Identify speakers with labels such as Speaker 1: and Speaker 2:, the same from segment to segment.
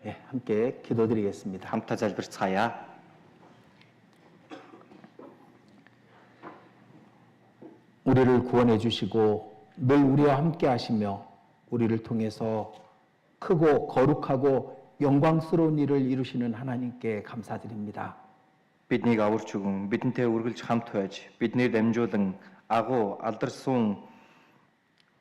Speaker 1: 예, 함께 기도드리겠습니다.
Speaker 2: хамтдаа залбирцгаая.
Speaker 1: 우리를 구원해 주시고 늘 우리와 함께 하시며 우리를 통해서 크고 거룩하고 영광스러운 일을 이루시는 하나님께 감사드립니다.
Speaker 2: Биднийг аварч өгөн, бидэнтэй үргэлж хамт байж, биднийг дамжуулан агуу алдарсан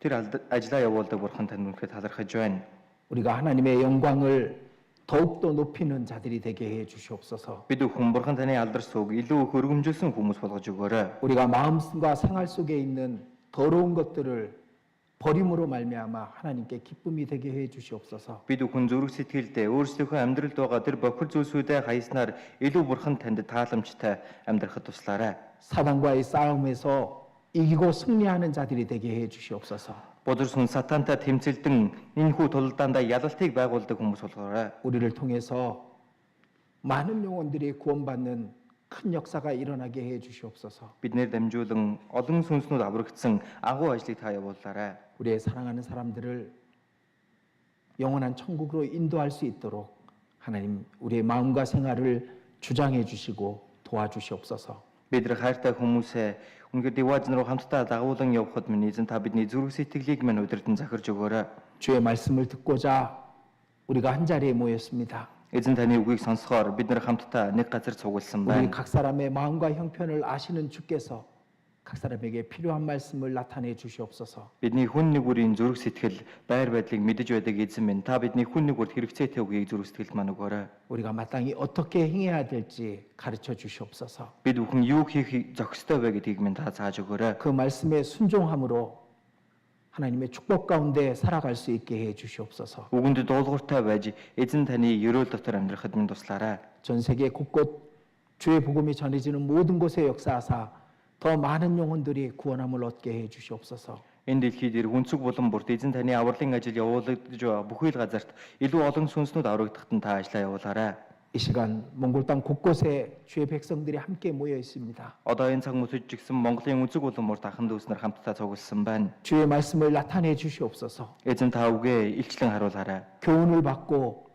Speaker 2: тэр ажлаа явуулдаг бурхан танд үнэхээр талархаж байна.
Speaker 1: 우리가 하나님의 영광을 더욱더 높이는 자들이 되게 해 주시옵소서.
Speaker 2: Бид бүхэн бурхан таны алдарсууг илүү их өргөмжилсөн хүмүүс болгож өгөөрэй.
Speaker 1: 우리가 마음과 생활 속에 있는 더러운 것들을 버림으로 말미암아 하나님께 기쁨이 되게 해 주시옵소서.
Speaker 2: Бид бүхэн зүрх сэтгэлдээ өөрсдийнхөө амьдралд байгаа тэр бохир зүйлсүүдээ хайснаар илүү бурхан танд тааламжтай амьдрахад туслаарай.
Speaker 1: 사단과의 싸움에서 이기고 승리하는 자들이 되게 해 주시옵소서.
Speaker 2: Бодор сүн сатантай тэмцэлдэн энэхүү тулалдаандаа ялалтыг байгуулдаг хүмүүс болгоорой.
Speaker 1: 우리를 통해서 많은 영혼들이 구원받는 큰 역사가 일어나게 해 주시옵소서.
Speaker 2: Биднэр дамжуулан олон сүнснүүд аврагдсан агуу ажлыг та явуулаарай.
Speaker 1: 우리의 사랑하는 사람들을 영원한 천국으로 인도할 수 있도록 하나님 우리의 마음과 생활을 주장해 주시고 도와주시옵소서.
Speaker 2: Бид хайртай хүмүүсээ үнэхээр дэваажн руу хамтдаа дагуулan явахад минь эзэн та бидний зүрх сэтгэлийг минь удирдан захирж өгөөрэй.
Speaker 1: 주의 말씀을 듣고자 우리가 한 자리에 모였습니다.
Speaker 2: 에전 таны үгийг сонсохоор бид нар хамтдаа нэг газар цугласан
Speaker 1: 우리
Speaker 2: байна.
Speaker 1: 각 사람의 마음과 형편을 아시는 주께서 각 사람에게 필요한 말씀을 나타내 주시옵소서.
Speaker 2: Бидний хүн нэг бүрийн зүрх сэтгэл, байр байдлыг мэдэж байдаг эзэн минь та бидний хүн нэг бүрт хэрэгцээтэй үгийг зүрх сэтгэлд маань өгөөрэй.
Speaker 1: 우리가 마땅히 어떻게 행해야 될지 가르쳐 주시옵소서.
Speaker 2: Бид бүхэн юу хийх зохистой вэ гэдгийг минь та зааж өгөөрэй.
Speaker 1: 그 말씀에 순종함으로 하나님의 축복 가운데 살아갈 수 있게 해 주시옵소서.
Speaker 2: Үгэнд дуулууртай байж эзэн таны ерөөл дотор амьдрахад минь туслаарай.
Speaker 1: 전 세계 곳곳 주의 복음이 전해지는 모든 곳에 역사하사 더 많은 영혼들이 구원함을 얻게 해 주시옵소서.
Speaker 2: Энэ дэлхийд хүнцэг булан бүрт эзэн таны авралын ажил явуулагдж байгаа бүхий л газарт илүү олон сүнснүүд аврагдахад нь та ажиллаа явуулаарай.
Speaker 1: 이 시간 몽골 땅 곳곳에 주의 백성들이 함께 모여 있습니다.
Speaker 2: Одоо энэ цаг мөсөж жигсэн Монголын үнцэг булан бүрт ахын дүүснэр хамтдаа цугласан байна.
Speaker 1: 주의 말씀을 나타내 주시옵소서.
Speaker 2: 에전 다 우게 일члэн харуулаарай.
Speaker 1: 교훈을 받고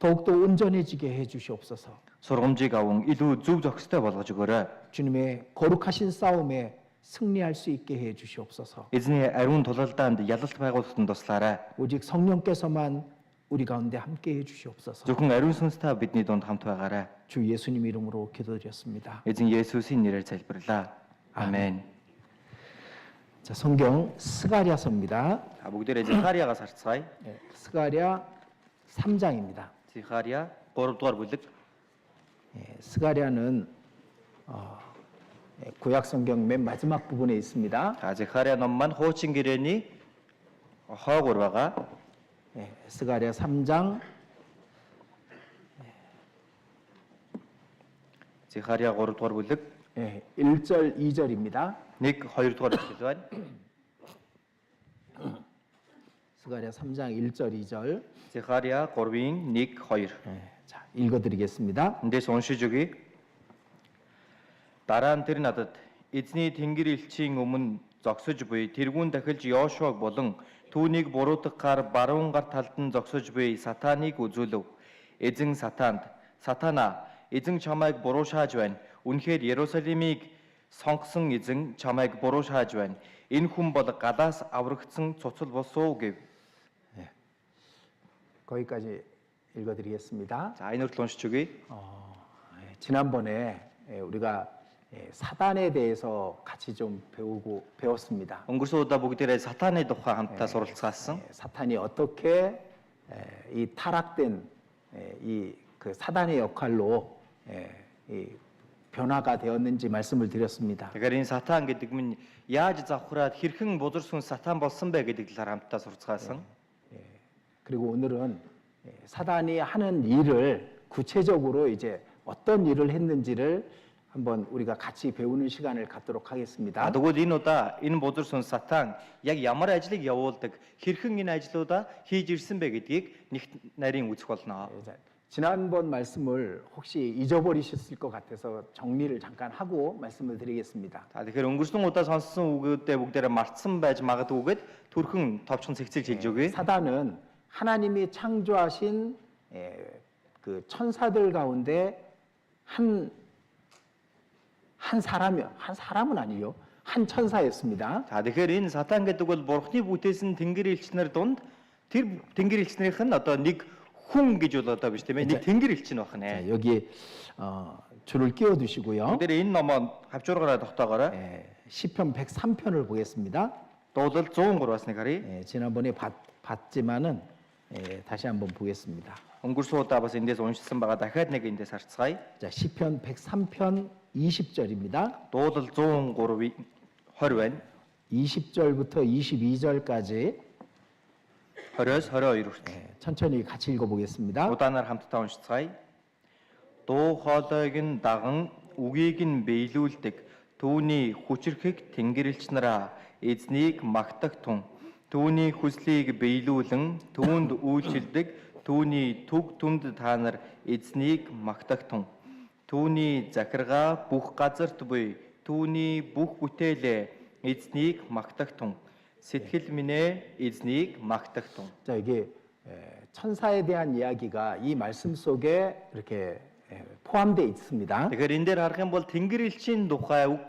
Speaker 1: 더욱더 온전해지게 해 주시옵소서.
Speaker 2: Сургамжийг аван илүү зөв зохистой болгож өгөөрэй.
Speaker 1: 주님의 거룩하신 싸움에 승리할 수 있게 해 주시옵소서.
Speaker 2: Эзний ариун тулалдаанд ялалт байгуулахад нь туслаарай.
Speaker 1: 오직 성령께서만 우리 가운데 함께 해 주시옵소서.
Speaker 2: Зөвхөн ариун сүнстэй бидний дунд хамт байгаарай.
Speaker 1: 주 예수님 이름으로 기도드렸습니다.
Speaker 2: 에전 예수스의 нэрээр залбирлаа. 아멘.
Speaker 1: 자, 성경 스가랴서입니다.
Speaker 2: бүгдээрээ Зихариягаас харцгаая.
Speaker 1: 스가랴 3장입니다.
Speaker 2: Зихария 3 дугаар бүлэг.
Speaker 1: 스가랴는 구약 성경 맨 마지막 부분에 있습니다.
Speaker 2: За Зихария ном маань хуучин гэрээний хоогур байгаа.
Speaker 1: 스가랴 3장
Speaker 2: Зихария 3 дугаар бүлэг
Speaker 1: 1절 2절입니다.
Speaker 2: 1 2 дугаар ишлэл байна.
Speaker 1: 스가랴 3장 1절 2절.
Speaker 2: Зихария 3-ын 1 2.
Speaker 1: 자, 읽어드리겠습니다.
Speaker 2: Эндээс уншиж өгье. Дараа нь тэр надад эзний тэнгэр элчийн өмнө зогсож буй тэргүүн дахилж Йошуаг болон түүнийг буруутгах гар баруун гар талд нь зогсож буй сатаныг үзүүлв. Эзэн сатаанд сатана эзэн чамайг буруушааж байна. Үнэхээр Иерусалимыг сонгосон эзэн чамайг буруушааж байна. Энэ хүн бол гадаас аврагдсан цуцал болсон гэв.
Speaker 1: 거기까지 읽어드리겠습니다.
Speaker 2: За энэ хүртэл уншиж өгье.
Speaker 1: 지난번에 우리가 사단에 대해서 같이 좀 배웠습니다.
Speaker 2: Өнгөрсөн удаа бүгдээрээ сатаны тухай хамтдаа суралцгаасан.
Speaker 1: 사탄이 어떻게 이 타락된 이 그 사단의 역할로 이 변화가 되었는지 말씀을 드렸습니다.
Speaker 2: Тэгэхээр энэ сатан гэдэг нь яаж завхраад хэрхэн бузар сүнс сатан болсон бэ гэдэг талаар хамтдаа суралцгаасан.
Speaker 1: 그리고 오늘은 사단이 하는 일을 구체적으로 이제 어떤 일을 했는지를 한번 우리가 같이 배우는 시간을 갖도록 하겠습니다.
Speaker 2: Тэгвэл энэ удаа энэ бузар сүнс сатан яг ямар ажлыг явуулдаг, хэрхэн энэ ажлуудаа хийж ирсэн бэ гэдгийг нэг нарийн үзэх болно.
Speaker 1: 지난번 말씀을 혹시 잊어버리셨을 것 같아서 정리를 잠깐 하고 말씀을 드리겠습니다.
Speaker 2: Тэгэхээр өнгөрсөн удаа сонссон үгүүдээ бүгдээрээ мартсан байж магадгүйгээд түрхэн товчхон цэгцэлж хэлж өгье.
Speaker 1: 사단은 하나님이 창조하신 그 천사들 가운데 한 사람은 아니요. 한 천사였습니다.
Speaker 2: За тэгэхээр энэ сатан гэдэг бол бурхны бүтээсэн тэнгэр элчнэр дунд тэр тэнгэр элчнэрийнх нь одоо нэг хүн гэж бол одоо биш тийм ээ. Нэг тэнгэр элч нь байна.
Speaker 1: 자, 여기 줄을 끼워 두시고요.
Speaker 2: Тэр энэ номоо хавчуураараа тогтоогоорой.
Speaker 1: 시편 103편을 보겠습니다.
Speaker 2: Дуулал 103-аас нэг харъя.
Speaker 1: 지난번에 봤지만은 다시 한번 보겠습니다.
Speaker 2: Өнгөрсөн удаа бас эндээс уншсан байгаа. Дахиад нэг эндээс харцгаая.
Speaker 1: 자, 시편 103편 20절입니다.
Speaker 2: Дуулал 103 20 байна.
Speaker 1: 20절부터 22절까지
Speaker 2: 20-с 22 хүртэл.
Speaker 1: 천천히 같이 읽어보겠습니다.
Speaker 2: Удаанаар хамтдаа уншицгаая. Дуу хоолойг нь даган үгийг нь биелүүлдэг түүний хүчрхэг тэнгэрлэгч нараа эзнийг магтах тун түүний хүслийг биелүүлэн түүнд үйлчилдэг түүний төг түмд та нар эзнийг магтах тун түүний захиргаа бүх газарт буй түүний бүх бүтээлээ эзнийг магтах тун сэтгэл минь эзнийг магтах тун.
Speaker 1: 자, 이게 천사에 대한 이야기가 이 말씀 속에 이렇게 포함되어 있습니다.
Speaker 2: Тэгэхээр энэ дээр харах юм бол тэнгэр элчийн тухай үг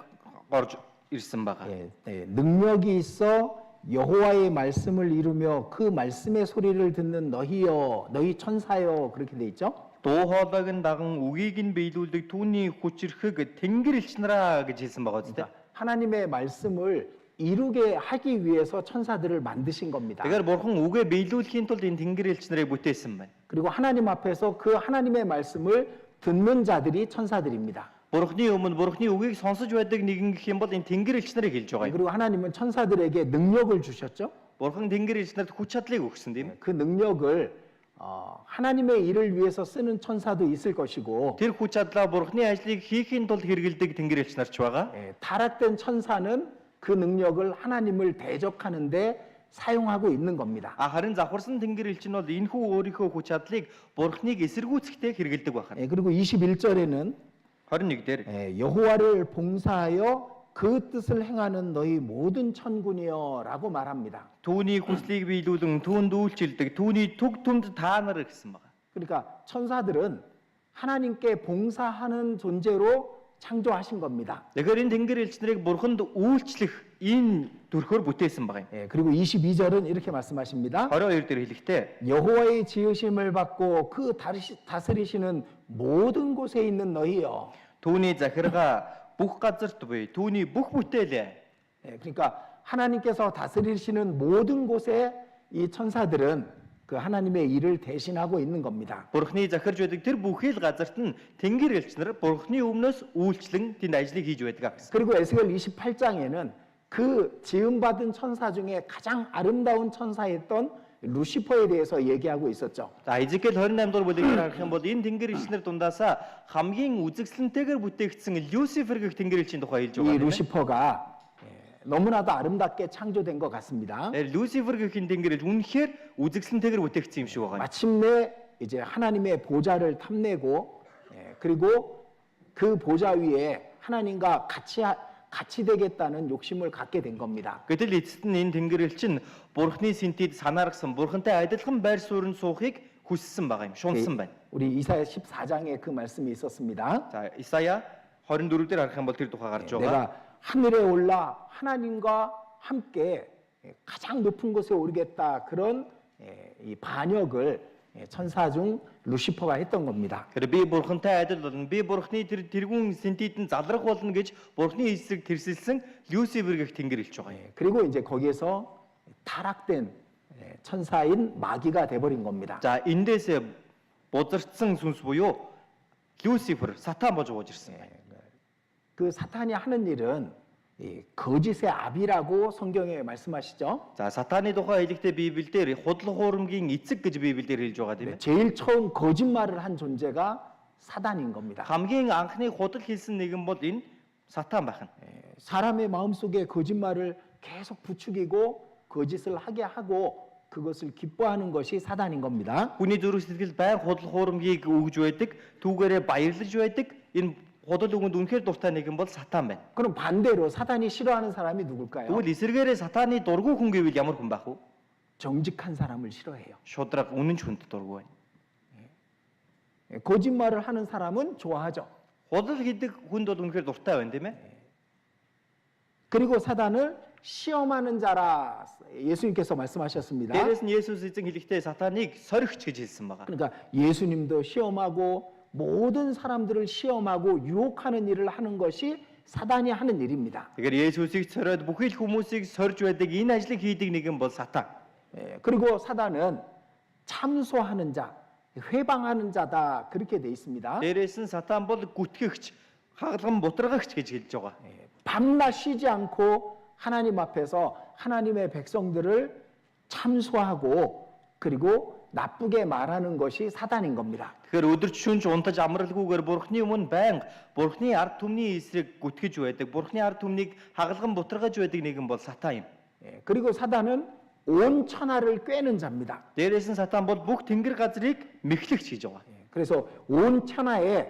Speaker 2: орж ирсэн байгаа.
Speaker 1: 능력이 있어 여호와의 말씀을 이루며 그 말씀의 소리를 듣는 너희여, 너희 천사여 그렇게 돼 있죠?
Speaker 2: Дуу хоолойг нь даган үгийг нь биелүүлдэг түүний хүчрхэг тэнгэр элч нараа гэж хэлсэн байгаа зү.
Speaker 1: 하나님의 말씀을 이루게 하기 위해서 천사들을 만드신 겁니다.
Speaker 2: Тэгэхээр бурхан үгээ биелүүлэхийн тулд энэ тэнгэр элч нарыг бүтээсэн байна.
Speaker 1: 그리고 하나님 앞에서 그 하나님의 말씀을 듣는 자들이 천사들입니다.
Speaker 2: Бурханы өмнө бурханы үгийг сонсож байдаг нэгэн гэх юм бол энэ тэнгэр элч нарыг хэлж байгаа юм.
Speaker 1: 그리고 하나님은 천사들에게 능력을 주셨죠.
Speaker 2: Бурхан тэнгэр элч нарт хүч чадлыг өгсөн тийм.
Speaker 1: 그 능력을 하나님의 일을 위해서 쓰는 천사도 있을 것이고
Speaker 2: Тэр хүч чадлаа бурханы ажлыг хийхийн тулд хэрэгэлдэг тэнгэр элч нарч байгаа.
Speaker 1: 타락된 천사는 그 능력을 하나님을 대적하는데 사용하고 있는 겁니다.
Speaker 2: Харин завхарсан тэнгэр элч нь бол энэхүү өөрийнхөө хүч чадлыг бурханыг эсэргүүцэхдээ хэрэгэлдэг байна.
Speaker 1: 그리고 21절에는
Speaker 2: 21 дээр
Speaker 1: 여호와를 봉사하여 그 뜻을 행하는 너희 모든 천군이여라고 말합니다.
Speaker 2: түүний хүслийг биелүүлэн түүнд үйлчилдэг түүний төг түмд та нар гэсэн байна.
Speaker 1: 그러니까 천사들은 하나님께 봉사하는 존재로 창조하신 겁니다.
Speaker 2: Тэгэхээр энэ тэнгэр элч нарыг бурханд үйлчлэх энэ төрхөөр бүтээсэн байгаа юм.
Speaker 1: 그리고 22절은 이렇게 말씀하십니다.
Speaker 2: 22 дээр хэлэхдээ
Speaker 1: 여호와의 지으심을 받고 그 다스리시는 모든 곳에 있는 너희여.
Speaker 2: түүний захиргаа бүх газарт буй түүний бүх бүтээлээ.
Speaker 1: 그러니까 하나님께서 다스리시는 모든 곳에 이 천사들은 그 하나님의 일을 대신하고 있는 겁니다.
Speaker 2: Бурхны захирж байдаг тэр бүхэл газарт нь тэнгэр элч нар бурхны өмнөөс үйлчлэн тэнд ажлыг хийж байдаг гэсэн.
Speaker 1: 그리고 에스겔 28장에는 그 지음받은 천사 중에 가장 아름다운 천사였던 루시퍼에 대해서 얘기하고 있었죠.
Speaker 2: За Изекэл 28 дугаар бүлэгээр харах юм бол энэ тэнгэр элчнэр дундаасаа хамгийн үзэгсэлнтэйгээр бүтээгдсэн Люцифер гэх тэнгэр элчийн тухай хэлж
Speaker 1: 이
Speaker 2: байгаа юм.
Speaker 1: 루시퍼가 너무나도 아름답게 창조된 것 같습니다.
Speaker 2: Люцифер гэх энэ тэнгэр элч үнэхээр үзэгсэлнтэйгээр бүтээгдсэн юм шиг байгаа.
Speaker 1: 마침내 이제 하나님의 보좌를 탐내고 그리고 그 보좌 위에 하나님과 같이 되겠다는 욕심을 갖게 된 겁니다.
Speaker 2: Гэтэл эцэст нь энэ тэнгэр элч нь бурхны синтэд санааргсан бурхантай адилхан байр суурин суухыг хүссэн байгаа юм, шунсан байна.
Speaker 1: 우리 이사야 14장에 그 말씀이 있었습니다.
Speaker 2: За Исая 24 дээр харах юм бол тэр тухай гарч байгаа.
Speaker 1: 내가 하늘에 올라 하나님과 함께 가장 높은 곳에 오르겠다 그런 이 반역을 천사 중 루시퍼가 했던 겁니다.
Speaker 2: Тэгэхээр би бурхантай адил болно. Би бурхны тэр тэргүүн синтэдэн залрах болно гэж бурхны эсрэг тэрсэлсэн Люцифер гэх тэнгэр элч байгаа юм.
Speaker 1: 그리고 이제 거기에서 타락된 천사인 마귀가 돼버린 겁니다.
Speaker 2: За эндээс бузардсан сүнс буюу Люцифер сатан болж ууж ирсэн байна.
Speaker 1: 그 사탄이 하는 일은 이 거짓의 압이라고 성경에 말씀하시죠.
Speaker 2: За сатаны тухай хэлэхдээ Библиэлд худлах хуурмгийн эцэг гэж Библиэлд хэлж байгаа тийм ээ.
Speaker 1: 제일 처음 거짓말을 한 존재가 사단인 겁니다.
Speaker 2: хамгийн анхны худал хэлсэн нэгэн бол энэ сатан байх нь.
Speaker 1: 사람의 마음속에 거짓말을 계속 부추기고 거짓을 하게 하고 그것을 기뻐하는 것이 사단인 겁니다.
Speaker 2: Хүний зүрх сэтгэл байн худлах хуурмгийг өгж байдаг, түүгээрээ баярлаж байдаг. Энэ худал өгөнд үнэхээр дуртай нэгэн бол сатан байна.
Speaker 1: 그럼 반대로 사단이 싫어하는 사람이 누굴까요?
Speaker 2: Тэгвэл эсэргээрээ сатаны дургүй хүн гэвэл ямар хүн байх вэ?
Speaker 1: 정직한 사람을 싫어해요.
Speaker 2: Шудраг үнэн ч хүнд дургүй байна.
Speaker 1: 거짓말을 하는 사람은 좋아하죠.
Speaker 2: Худал хийдэг хүнд бол үнэхээр дуртай байна тийм ээ.
Speaker 1: 그리고 사단을 시험하는 자라 예수님께서 말씀하셨습니다.
Speaker 2: Дээрээс нь Есүс эзэн хэлэхдээ сатаныг соригч гэж хэлсэн байгаа.
Speaker 1: 그러니까 예수님도 시험하고 모든 사람들을 시험하고 유혹하는 일을 하는 것이 사단이 하는 일입니다.
Speaker 2: Тэгэхээр Есүсийг сориод бүхий л хүмүүсийг сорж байдаг энэ ажлыг хийдэг нэгэн бол сатан.
Speaker 1: 그리고 사단은 참소하는 자, 회방하는 자다 그렇게 돼 있습니다.
Speaker 2: Дээрээс нь сатан бол гүтгэгч, хагалган бутаргагч гэж хэлж байгаа.
Speaker 1: 밤낮 쉬지 않고 하나님 앞에서 하나님의 백성들을 참소하고 그리고 나쁘게 말하는 것이 사단인 겁니다.
Speaker 2: Тэгэхээр өдөрч шүнж унтаж амралгүйгээр бурхны өмнө байнга бурхны ард түмний эсрэг гүтгэж байдаг, бурхны ард түмнийг хагалган бутаргаж байдаг нэгэн бол сатан юм.
Speaker 1: 그리고 사단은 온 천하를 꿰는 자입니다.
Speaker 2: Дээрээс нь сатан бол бүх тэнгэр газрыг мэхлэгч хийж байгаа.
Speaker 1: 그래서 온 천하에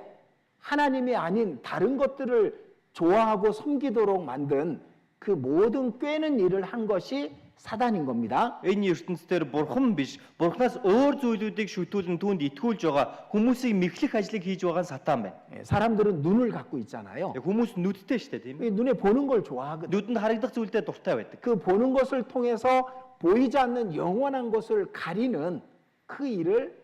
Speaker 1: 하나님이 아닌 다른 것들을 좋아하고 섬기도록 만든 그 모든 꿰는 일을 한 것이 사단인 겁니다.
Speaker 2: Энэ ертөнцийн бурхан биш, бурхнаас өөр зүйлүүдийг шүтүүлэн түүнд итгүүлж байгаа хүмүүсийг мэхлэх ажлыг хийж байгаа нь сатан байна.
Speaker 1: 사람들은 눈을 갖고 있잖아요.
Speaker 2: Хүмүүс нүдтэй шүү дээ, тийм ээ.
Speaker 1: 이 눈에 보는 걸 좋아하거든요.
Speaker 2: Нүдэнд харагдах зүйлдээ дуртай байдаг.
Speaker 1: 그 보는 것을 통해서 보이지 않는 영원한 것을 가리는 그 일을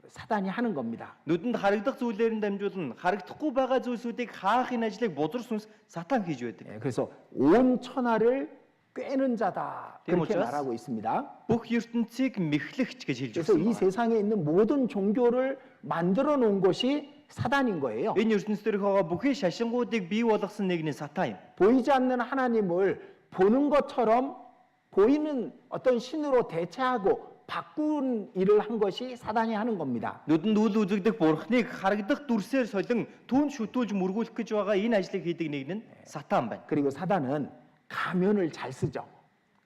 Speaker 1: 사단이 하는 겁니다.
Speaker 2: Нүдэнд харагдах зүйлээр нь дамжуулан харагдахгүй байгаа зүйлсүүдийг хаах энэ ажлыг бузар сүнс сатан хийж байдаг.
Speaker 1: 그래서 온 천하를 꿰는 자다 그렇게
Speaker 2: 디모데스?
Speaker 1: 말하고 있습니다.
Speaker 2: Бүх ертөнцийг мэхлэгч гэж хэлж
Speaker 1: 그래서 이
Speaker 2: байна.
Speaker 1: 세상에 있는 모든 종교를 만들어 놓은 것이 사단인 거예요.
Speaker 2: Энэ ертөнцийн дээрх байгаа бүхий шашингуудыг бий болгосон нэг нь сатан юм.
Speaker 1: 보이지 않는 하나님을 보는 것처럼 보이는 어떤 신으로 대체하고 바꾼 일을 한 것이 사단이 하는 겁니다.
Speaker 2: Нүдэнд үл үзэгдэх бурхныг харагдах дүрсээр солин түүнд шүтүүлж мөргүүлэх гэж байгаа энэ ажлыг хийдэг нэг нь сатан байна.
Speaker 1: 그리고 사단은 가면을 잘 쓰죠.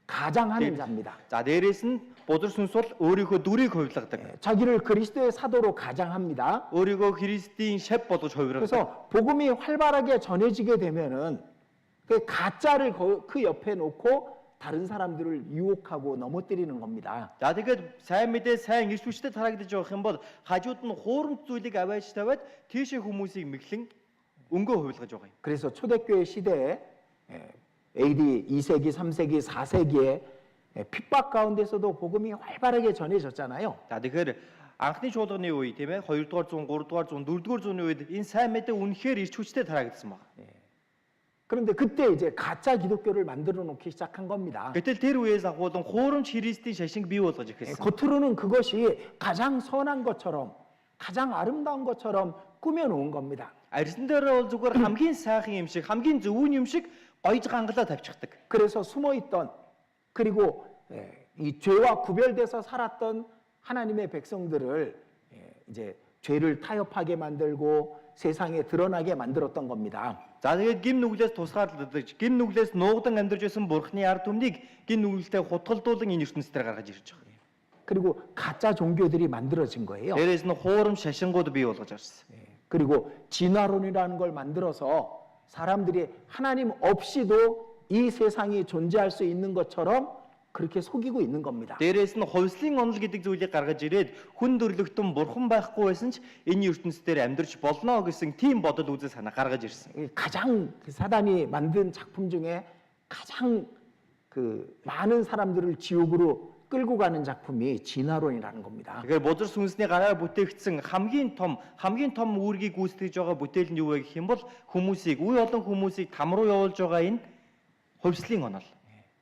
Speaker 1: 가장하는 자입니다.
Speaker 2: За дээрээс нь бузар сүнс бол өөрийнхөө дүрийг хувилгадаг.
Speaker 1: 자기를 그리스도의 사도로 가장합니다.
Speaker 2: өөрийгөө Христийн шав болгож хувиргадаг.
Speaker 1: 그래서 복음이 활발하게 전해지게 되면은 그 가짜를 그 옆에 놓고 다른 사람들을 유혹하고 넘어뜨리는 겁니다.
Speaker 2: За тэгээд сайн мэдээ сайн эрс хүчтэй тараагдаж явах юм бол хажууд нь хуурамч зүйлийг авааж тавиад тийшээ хүмүүсийг мэхлэн өнгөө хувилгаж байгаа юм.
Speaker 1: 그래서 초대교회 시대에 AD 2세기, 3세기, 4세기에 핍박 가운데서도 복음이 활발하게 전해졌잖아요.
Speaker 2: За тэгэхээр анхны чуулганы үе тийм ээ 2-р зуун, 3-р зуун, 4-р зууны үед энэ сайн мэдээ үнэхээр эрс хүчтэй тараагдсан байна.
Speaker 1: 그런데 그때 이제 가짜 기독교를 만들어 놓기 시작한 겁니다.
Speaker 2: Гэтэл тэр үеэс ахуулан хуурамч Христийн шашинг бий болгож эхэлсэн.
Speaker 1: 겉으로는 그것이 가장 선한 것처럼 가장 아름다운 것처럼 꾸며 놓은 겁니다.
Speaker 2: Арьсан дээр бол зүгээр хамгийн сайхан юм шиг, хамгийн зөвүүн юм шиг гоёж гангалаа тавьчихдаг.
Speaker 1: 그래서 숨어 있던 그리고 이 죄와 구별돼서 살았던 하나님의 백성들을 이제 죄를 타협하게 만들고 세상에 드러나게 만들었던 겁니다.
Speaker 2: За тэгээд гим нүглээс тусгаарлагдаж, гим нүглээс нуугдан амьдарч байсан бурхны ард түмнийг гим нүглэлтэй хутгалдуулан энэ ертөнцийн гаргаж ирж байгаа.
Speaker 1: 그리고 가짜 종교들이 만들어진 거예요.
Speaker 2: Дээрээс нь хуурамч шашингууд бий болгож ирсэн.
Speaker 1: 그리고 진화론이라는 걸 만들어서 사람들이 하나님 없이도 이 세상이 존재할 수 있는 것처럼 그렇게 속이고 있는 겁니다.
Speaker 2: Дээрээс нь хувьслын онол гэдэг зүйлийг гаргаж ирээд хүн төрлөختөн бурхан байхгүй байсан ч энэ ертөнцийн амьдарч болно гэсэн тийм бодол үзэл санаа гаргаж ирсэн.
Speaker 1: 가장 사단이 만든 작품 중에 가장 그 많은 사람들을 지옥으로 끌고 가는 작품이 진화론이라는 겁니다.
Speaker 2: Тэгэхээр бузар сүнсний гараар бүтээгдсэн хамгийн том үүргийг гүйцэтгэж байгаа бүтээл нь юу вэ гэх юм бол хүмүүсийг, үе олон хүмүүсийг там руу явуулж байгаа энэ хувьслын онол.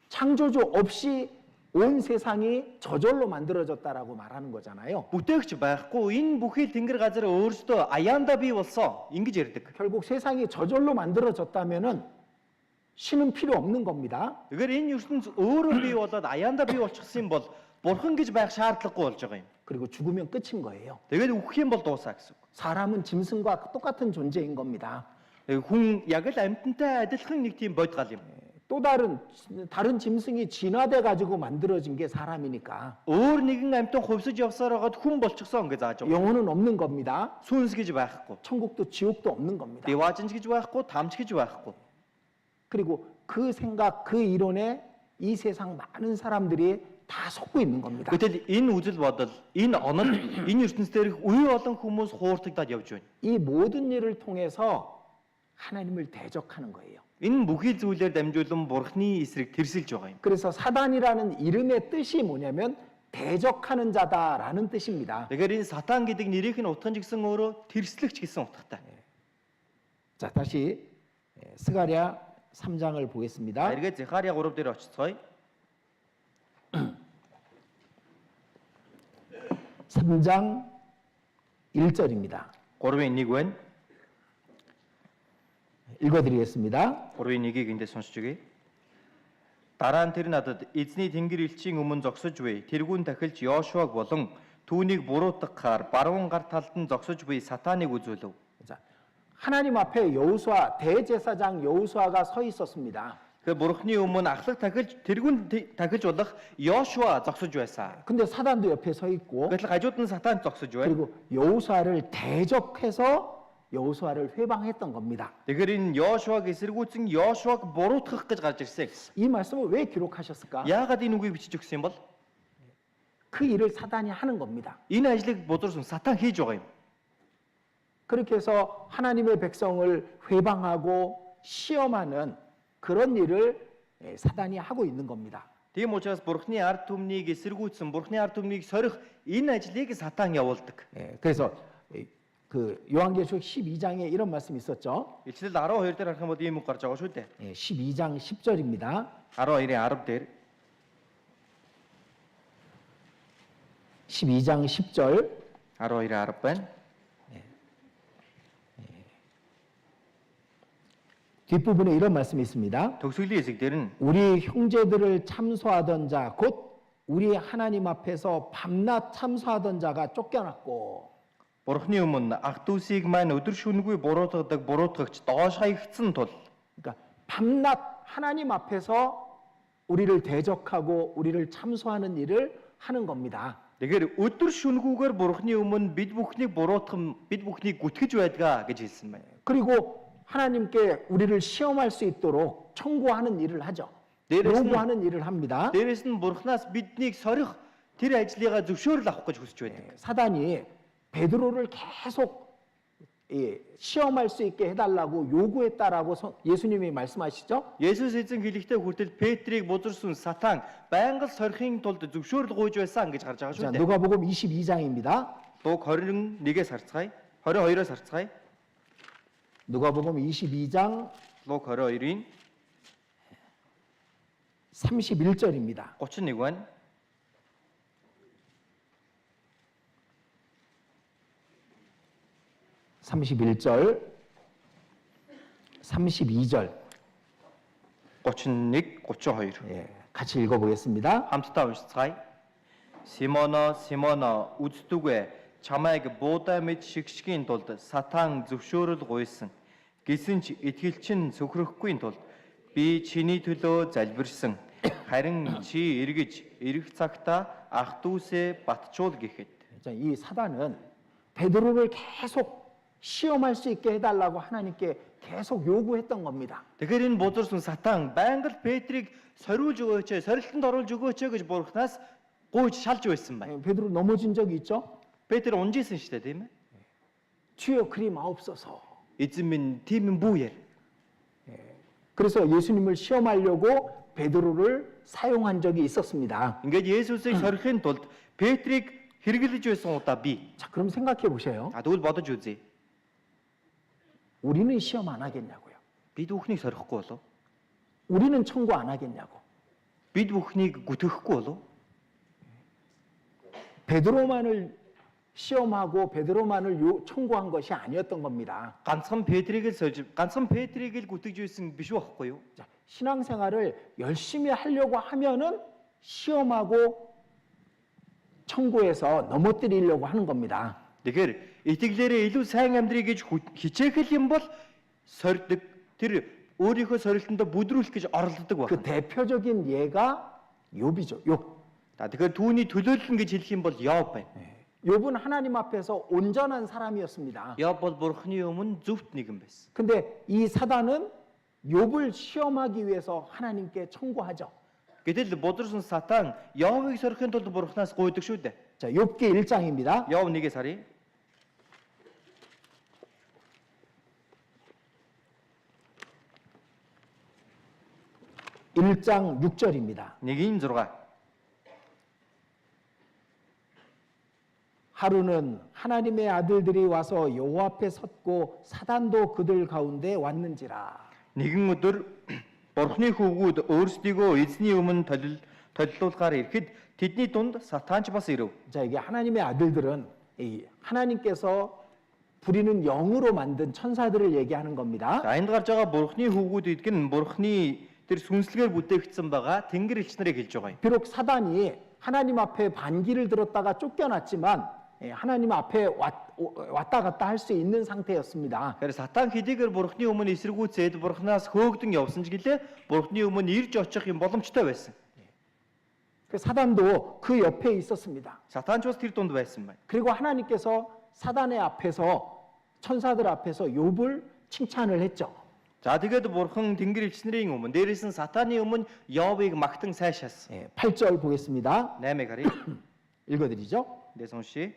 Speaker 1: 창조주 없이 온 세상이 저절로 만들어졌다라고 말하는 거잖아요.
Speaker 2: Бүтээгч байхгүй энэ бүхий тэнгэр газар өөрсдөө аяандаа бий болсон ингэж ярьдаг.
Speaker 1: 결국 세상이 저절로 만들어졌다면은 신은 필요 없는 겁니다.
Speaker 2: Тэгэхээр энэ ертөнц өөрөө бий болоод аяандаа бий болчихсон юм бол бурхан гэж байх шаардлагагүй болж байгаа юм.
Speaker 1: 그리고 죽으면 끝인 거예요.
Speaker 2: Тэгээд үхэх юм бол дуусаа гэсэн үг.
Speaker 1: 사람은 짐승과 똑같은 존재인 겁니다.
Speaker 2: Хүн яг л амьтантай адилхан нэг тийм бодгал юм.
Speaker 1: 또 다른 짐승이 진화돼 가지고 만들어진 게 사람이니까
Speaker 2: Өөр нэгэн амьтан хувьсаж явсаар хагаад хүн болчихсон гэж зааж байгаа.
Speaker 1: 영혼은 없는 겁니다.
Speaker 2: Сүнс гэж байхгүй.
Speaker 1: 천국도 지옥도 없는 겁니다.
Speaker 2: Деважинч гэж байхгүй, тамч гэж байхгүй.
Speaker 1: 그리고 그 생각, 그 이론에 이 세상 많은 사람들이 다 속고 있는 겁니다.
Speaker 2: Гэтэл энэ үзэл бодол, энэ онол, энэ ертөнц дээрх үе олон хүмүүс хууртагдаад явж байна.
Speaker 1: 이 모든 일을 통해서 하나님을 대적하는 거예요.
Speaker 2: Энэ бүхий зүйлээр дамжуулан Бурхны эсрэг тэрсэлж байгаа юм.
Speaker 1: 그래서 사단이라는 이름의 뜻이 뭐냐면 대적하는 자다라는 뜻입니다.
Speaker 2: Тэгэхээр энэ сатан гэдэг нэрийнх нь утга нь ч гэсэн өөрөө тэрслэгч гэсэн утгатай.
Speaker 1: 자, 다시 스가랴 3장을 보겠습니다.
Speaker 2: Эргээд Захария 3 дээр очицгоё.
Speaker 1: 3장 1절입니다.
Speaker 2: 3-ын 1 байна.
Speaker 1: 읽어드리겠습니다.
Speaker 2: 3-ын 1-ийг эндээ сонсч өгье. Дараа нь тэр надад эзний тэнгэр элчийн өмнө зогсож буй тэргүүн тахилч Йошуаг болон түүнийг буруутгахаар баруун гар талд нь зогсож буй сатаныг үзүүлв.
Speaker 1: 자, 하나님 앞에 여호수아 대제사장 여호수아가 서 있었습니다.
Speaker 2: 그 Бурхны өмнө ахлах тахилч тэргүүн тахилч болох Йошуа зогсож байсан.
Speaker 1: 근데 사단도 옆에 서 있고
Speaker 2: Гэтэл хажууд нь сатан зогсож байна.
Speaker 1: 그리고 여호수아를 대적해서 여호수아를 회방했던 겁니다.
Speaker 2: Тэгэхээр энэ Йошуаг эсэргүүцэн Йошуаг буруутгах гэж гарч ирсэн гэсэн.
Speaker 1: 이 말씀을 왜 기록하셨을까?
Speaker 2: Яагаад энэ үгийг бичиж өгсөн юм бол
Speaker 1: 그 일을 사단이 하는 겁니다.
Speaker 2: энэ ажлыг бузарсан сатан хийж байгаа юм.
Speaker 1: 그렇게 해서 하나님의 백성을 회방하고 시험하는 그런 일을 사단이 하고 있는 겁니다.
Speaker 2: Тийм учраас Бурхны ард түмнийг эсэргүүцсэн, Бурхны ард түмнийг сорих энэ ажлыг сатан явуулдаг.
Speaker 1: 그래서 그 요한계시록 12장에 이런 말씀이 있었죠.
Speaker 2: Илчлэл 12 дээр харах юм бол ийм үг гарч байгаа шүү дээ.
Speaker 1: 12장 10절입니다.
Speaker 2: 12-ийн 10 дээр
Speaker 1: 12장 10절
Speaker 2: 12-ийн 10 байна.
Speaker 1: 뒷부분에 이런 말씀이 있습니다.
Speaker 2: Төгсгөлийн хэсэг дээр нь
Speaker 1: 우리 형제들을 참소하던 자, 곧 우리 하나님 앞에서 밤낮 참소하던 자가 쫓겨났고
Speaker 2: Бурхны өмнө ах дүүсийг маань өдөр шөнөгүй буруутгадаг буруутгагч доош хаягдсан тул
Speaker 1: 그러니까 밤낮 하나님 앞에서 우리를 대적하고 우리를 참소하는 일을 하는 겁니다.
Speaker 2: тэгэхээр өдөр шөнөгүүгээр Бурхны өмнө бид бүхнийг буруутгах, бид бүхнийг гүтгэж байдгаа гэж хэлсэн байна.
Speaker 1: 그리고 하나님께 우리를 시험할 수 있도록 청구하는 일을 하죠.
Speaker 2: 내려서는-
Speaker 1: 요구하는 일을 합니다.
Speaker 2: Дээрээс нь Бурханаас биднийг сорих тэр ажлыгаа зөвшөөрөл авах гэж хүсэж байдаг.
Speaker 1: 사단이 베드로를 계속 시험할 수 있게 해달라고 요구했다라고 예수님이 말씀하시죠.
Speaker 2: Есүс эзэн хэлэхдээ хүртэл Петрийг бузарсан сатан байнга сорихын тулд зөвшөөрөл гуйж байсан гэж гарч байгаа
Speaker 1: 자,
Speaker 2: шүү дээ.
Speaker 1: 누가복음 22장입니다.
Speaker 2: Луг 21-ээс харцгаая. 22-оос харцгаая.
Speaker 1: 누가복음 22장
Speaker 2: Луг 22-ийн
Speaker 1: 31절입니다.
Speaker 2: 31 байна.
Speaker 1: 31절, 32절
Speaker 2: 31, 32.
Speaker 1: 같이 읽어보겠습니다.
Speaker 2: Хамтдаа уншицгаая. Симоно, үздэггүй чамайг буудаа мэд шигшгийн тулд сатан зөвшөөрөл гуйсан. Гэсэн ч итгэлчин сөхрөхгүй тулд би чиний төлөө залбирсан. Харин чи эргэж ирэх цагта ах дүүсээ батчуул гэхэд.
Speaker 1: 자, 이 사단은 베드로를 계속 시험할 수 있게 해달라고 하나님께 계속 요구했던 겁니다.
Speaker 2: Тэгэхээр энэ бузарсан сатан байнга л Петрийг сориулж өгөөч, сорилтонд оруулж өгөөч гэж Бурханаас гуйж шалж байсан байна.
Speaker 1: 베드로 넘어진 적이 있죠?
Speaker 2: Петр унжсэн шүү дээ, тийм ээ?
Speaker 1: 주여 그리 마옵소서.
Speaker 2: Эзэн минь, тийм юм бүү яар.
Speaker 1: 그래서 예수님을 시험하려고 베드로를 사용한 적이 있었습니다.
Speaker 2: Ингээд Есүсийг сорихын тулд Петрийг хэрэглэж байсан удаа би.
Speaker 1: 자, 그럼 생각해 보세요.
Speaker 2: Тэгвэл бодож үзье.
Speaker 1: 우리는 시험 안 하겠냐고요.
Speaker 2: Бид бүхнийг сорихгүй болов?
Speaker 1: 우리는 청구 안 하겠냐고.
Speaker 2: Бид бүхнийг гүтгэхгүй болов?
Speaker 1: 베드로만을 시험하고 베드로만을 청구한 것이 아니었던 겁니다.
Speaker 2: Ганцхан Петрийг л гүтгэж байсан биш байхгүй юу?
Speaker 1: 자, 신앙생활을 열심히 하려고 하면은 시험하고 청구해서 넘어뜨리려고 하는 겁니다.
Speaker 2: Тэгэхээр итгэлээрээ илүү сайн амьдрий гэж хичээх юм бол сордог. Тэр өөрийнхөө сорилтондоо бүдрүүлэх гэж оролддог
Speaker 1: 그
Speaker 2: байна.
Speaker 1: 대표적인 예가 욥이죠. 욥.
Speaker 2: Тэгэхээр түүний төлөөлөл гэж хэлэх юм бол Йоб байна.
Speaker 1: 욥은 하나님 앞에서 온전한 사람이었습니다.
Speaker 2: Йоб бол Бурхны өмнө зөвхт нэгэн байсан.
Speaker 1: 근데 이 사단은 욥을 시험하기 위해서 하나님께 청구하죠.
Speaker 2: Гэтэл бодрсон сатан Йовыг сорихын тулд Бурханаас гуйдаг шүү дээ.
Speaker 1: 자, 욥기 1장입니다.
Speaker 2: Йов 1-ээс харъя.
Speaker 1: 1장 6절입니다.
Speaker 2: 1-6.
Speaker 1: 하루는 하나님의 아들들이 와서 여호와 앞에 섰고 사단도 그들 가운데 왔는지라.
Speaker 2: Нэгэн өдөр Бурхны хөвгүүд өөрсдийгөө эзний өмнө толилуулахаар ирэхэд тэдний дунд сатанч бас ирэв.
Speaker 1: 자, 이게 하나님의 아들들은 이 하나님께서 부리는 영으로 만든 천사들을 얘기하는 겁니다.
Speaker 2: За энд гарч байгаа Бурхны хөвгүүд эдг нь Бурхны тэр сүнслэгээр бүтээгдсэн байгаа Тэнгэр элч нарыг хэлж байгаа юм.
Speaker 1: 비록 사단이 하나님 앞에 반기를 들었다가 쫓겨났지만 하나님 앞에 왔다 갔다 할 수 있는 상태였습니다.
Speaker 2: Тэгэхээр сатан хэдийгээр Бурхны өмнө эсэргүүцээд Бурханаас хөөгдөн явсан ч гэлээ Бурхны өмнө ирж очих юм боломжтой байсан.
Speaker 1: 그 사단도 그 옆에 있었습니다.
Speaker 2: Сатанч бас тэр дунд байсан байна.
Speaker 1: 그리고 하나님께서 사단의 앞에서 천사들 앞에서 욥을 칭찬을 했죠.
Speaker 2: За тэгээд Бурхан Тэнгэр элч нарын өмнө дээрээс нь сатаны өмнө Йовыг магтан сайшаасан.
Speaker 1: 8절 보겠습니다.
Speaker 2: 8-ыг харъя.
Speaker 1: 읽어드리죠.
Speaker 2: Дэс уншия.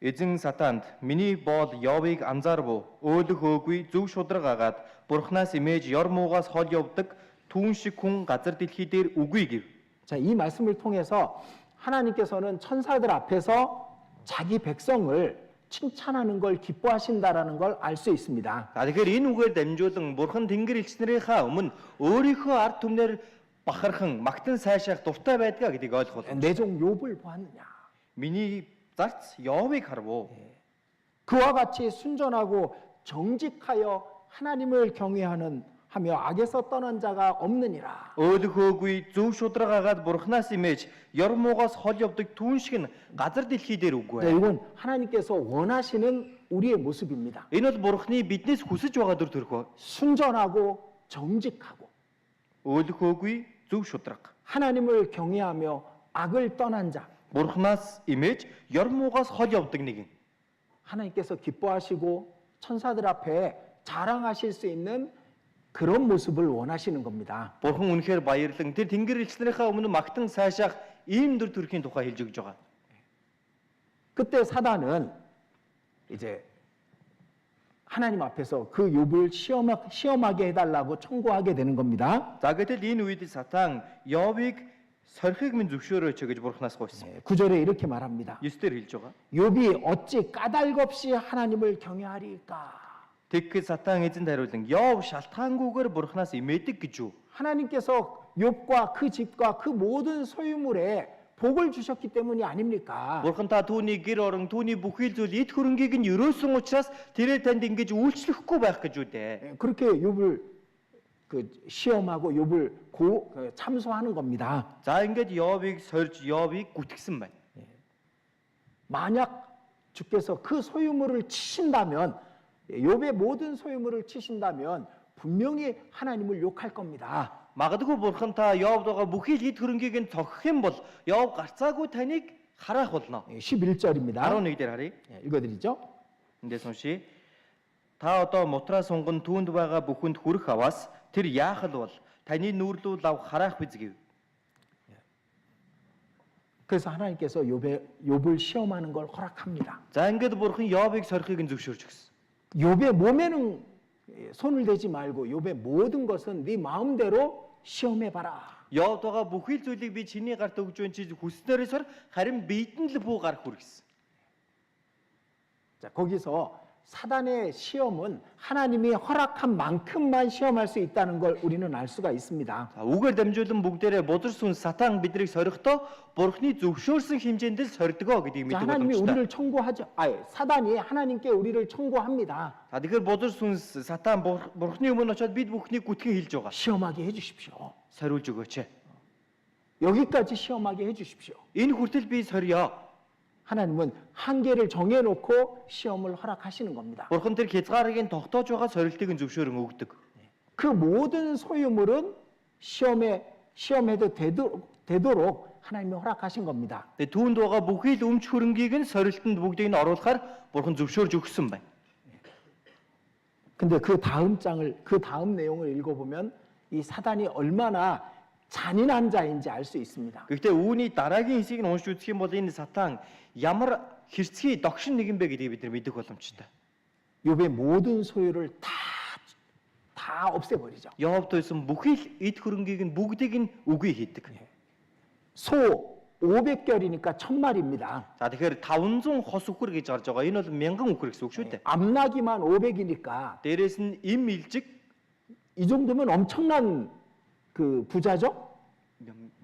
Speaker 2: Эзэн сатанд миний боол Йовыг анзаарвуу. Өөлөх өөгүй зөв шудраг агаад Бурханаас имэж ёр муугаас хол явдаг түүн шиг хүн газар дэлхий дээр үгүй гэв.
Speaker 1: 자, 이 말씀을 통해서 하나님께서는 천사들 앞에서 자기 백성을 칭찬하는 걸 기뻐하신다라는 걸 알 수 있습니다.
Speaker 2: За тэгэхээр энэ үгээр дамжуулан Бурхан Тэнгэр элч нарынхаа өмнө өөрийнхөө ард түмнэр бахархан магтан сайшаах дуртай байдгаа гэдгийг ойлгох болно.
Speaker 1: 내 종 욥을 보았느냐?
Speaker 2: Миний зарц Йовыг харвуу.
Speaker 1: 그와 같이 순전하고 정직하여 하나님을 경외하는 하며 악에서 떠난 자가 없느니라.
Speaker 2: Өөлөх өөгүй зөв шудраг агаад Бурханаас имэж ёр муугаас хол явдаг түүн шиг нь газар дэлхий дээр үгүй.
Speaker 1: 네, 이건 하나님께서 원하시는 우리의 모습입니다.
Speaker 2: Энэ бол Бурханы биднээс хүсэж байгаа дүр төрх.
Speaker 1: 순전하고 정직하고
Speaker 2: Өөлөх өөгүй зөв шудраг.
Speaker 1: 하나님을 경외하며 악을 떠난 자.
Speaker 2: Бурханаас имэж ёр муугаас хол явдаг нэгэн.
Speaker 1: 하나님께서 기뻐하시고 천사들 앞에 자랑하실 수 있는 그런 모습을 원하시는 겁니다.
Speaker 2: Бурхан үнэхээр баярлан тэр Тэнгэр элч нарынхаа өмнө магтан сайшаах ийм дүр төрхийн тухай хэлж өгж байгаа.
Speaker 1: 그때 사단은 이제 하나님 앞에서 그 욥을 시험하게 해달라고 청구하게 되는 겁니다.
Speaker 2: За гэтэл энэ үед сатан Йовыг сорихыг минь зөвшөөрөөч гэж Бурханаас гуйсан.
Speaker 1: 9절에 이렇게 말합니다.
Speaker 2: 9-дэр хэлж байгаа.
Speaker 1: 욥이 어찌 까닭 없이 하나님을 경외하리까?
Speaker 2: Тэгэхэд сатан эзэнд хариулан Йов шалтгаангүйгээр Бурханаас имээдэг гэж юу?
Speaker 1: 하나님께서 욥과 그 집과 그 모든 소유물에 복을 주셨기 때문이 아닙니까?
Speaker 2: Бурхан та түүний гэр орон түүний бүхий зүйл эд хөрөнгийг нь өрөөсөн учраас тэрээр танд ингэж үйлчлэхгүй байх гэж үү дээ.
Speaker 1: 그렇게 욥을 시험하고 욥을 참소하는 겁니다.
Speaker 2: За ингээд Йовыг сорж Йовыг гүтгсэн байна.
Speaker 1: 만약 주께서 그 소유물을 치신다면 욥의 모든 소유물을 치신다면 분명히 하나님을 욕할 겁니다.
Speaker 2: Магадгүй Бурхан та Йовд байгаа бүхий л эд хөрөнгийг нь цогох юм бол Йов гарцаагүй таныг харах болно.
Speaker 1: 11절입니다.
Speaker 2: 11 дээр харъя.
Speaker 1: 읽어드리죠.
Speaker 2: Эндээс уншия. Та одоо мутраа сунган түүнд байгаа бүхэнд хүрэх аваас тэр яах л бол таны нүүрлүүл ав харах биз гэв.
Speaker 1: 그래서 하나님께서 욥을 시험하는 걸 허락합니다.
Speaker 2: За ингээд Бурхан Йовыг сорихыг нь зөвшөөрч өгсөн.
Speaker 1: 욥의 몸에는 손을 대지 말고 욥의 모든 것은 네 마음대로 시험해 봐라.
Speaker 2: Йовд байгаа бүхий л зүйлийг би чиний гарт өгж байна чи хүснээрээ сор харин бидэнд л бүү гарах хүргэсэн.
Speaker 1: 자, 거기서 사단의 시험은 하나님이 허락한 만큼만 시험할 수 있다는 걸 우리는 알 수가 있습니다.
Speaker 2: За үгээр дамжуулан бүгдээрээ бузар сүн сатан биднийг сорихдоо Бурхны зөвшөөрсөн хэмжээнд л сордгоо гэдгийг
Speaker 1: 자,
Speaker 2: мэддэг
Speaker 1: 하나님이
Speaker 2: боломжтой.
Speaker 1: 우리를 청구하죠. 사단이 하나님께 우리를 청구합니다.
Speaker 2: За тэгэхээр бузар сүнс сатан Бурхны өмнө очиод бид бүхнийг гүтгэн хэлж байгаа.
Speaker 1: 시험하게 해주십시오.
Speaker 2: Сориулж өгөөч.
Speaker 1: 여기까지 시험하게 해주십시오.
Speaker 2: Энэ хүртэл би сорьё.
Speaker 1: 하나님은 한계를 정해놓고 시험을 허락하시는 겁니다.
Speaker 2: Бурхан тэр хязгаарыг нь тогтоож байгаа сорилтыг нь зөвшөөрөн өгдөг.
Speaker 1: 그 모든 소유물은 시험해도 되도록 하나님이 허락하신 겁니다.
Speaker 2: Тэгээ түүнд байгаа бүхий л өмч хөрөнгийг нь сорилтанд бүгдийг нь оруулахаар Бурхан зөвшөөрж өгсөн байна.
Speaker 1: 근데 그 다음 내용을 읽어보면 이 사단이 얼마나 잔인한 자인지 알 수 있습니다.
Speaker 2: Гэхдээ үүний дараагийн хэсгийг нь уншиж үзэх юм бол энэ сатан ямар хэрцгий догшин нэгэн бэ гэдгийг бид нар мэдэх боломжтой.
Speaker 1: 욥의 모든 소유를 다 없애버리죠.
Speaker 2: Йовд байсан бүхий л эд хөрөнгийг нь бүгдийг нь үгүй хийдэг.
Speaker 1: 소 500결이니까 1000마리입니다.
Speaker 2: За тэгэхээр 500 хос үхэр гэж гарч байгаа. Энэ бол 1000 үхэр гэсэн үг шүү дээ.
Speaker 1: 암나기만 500이니까
Speaker 2: Дээрээс нь им илжиг
Speaker 1: 이 정도면 엄청난 그 부자죠?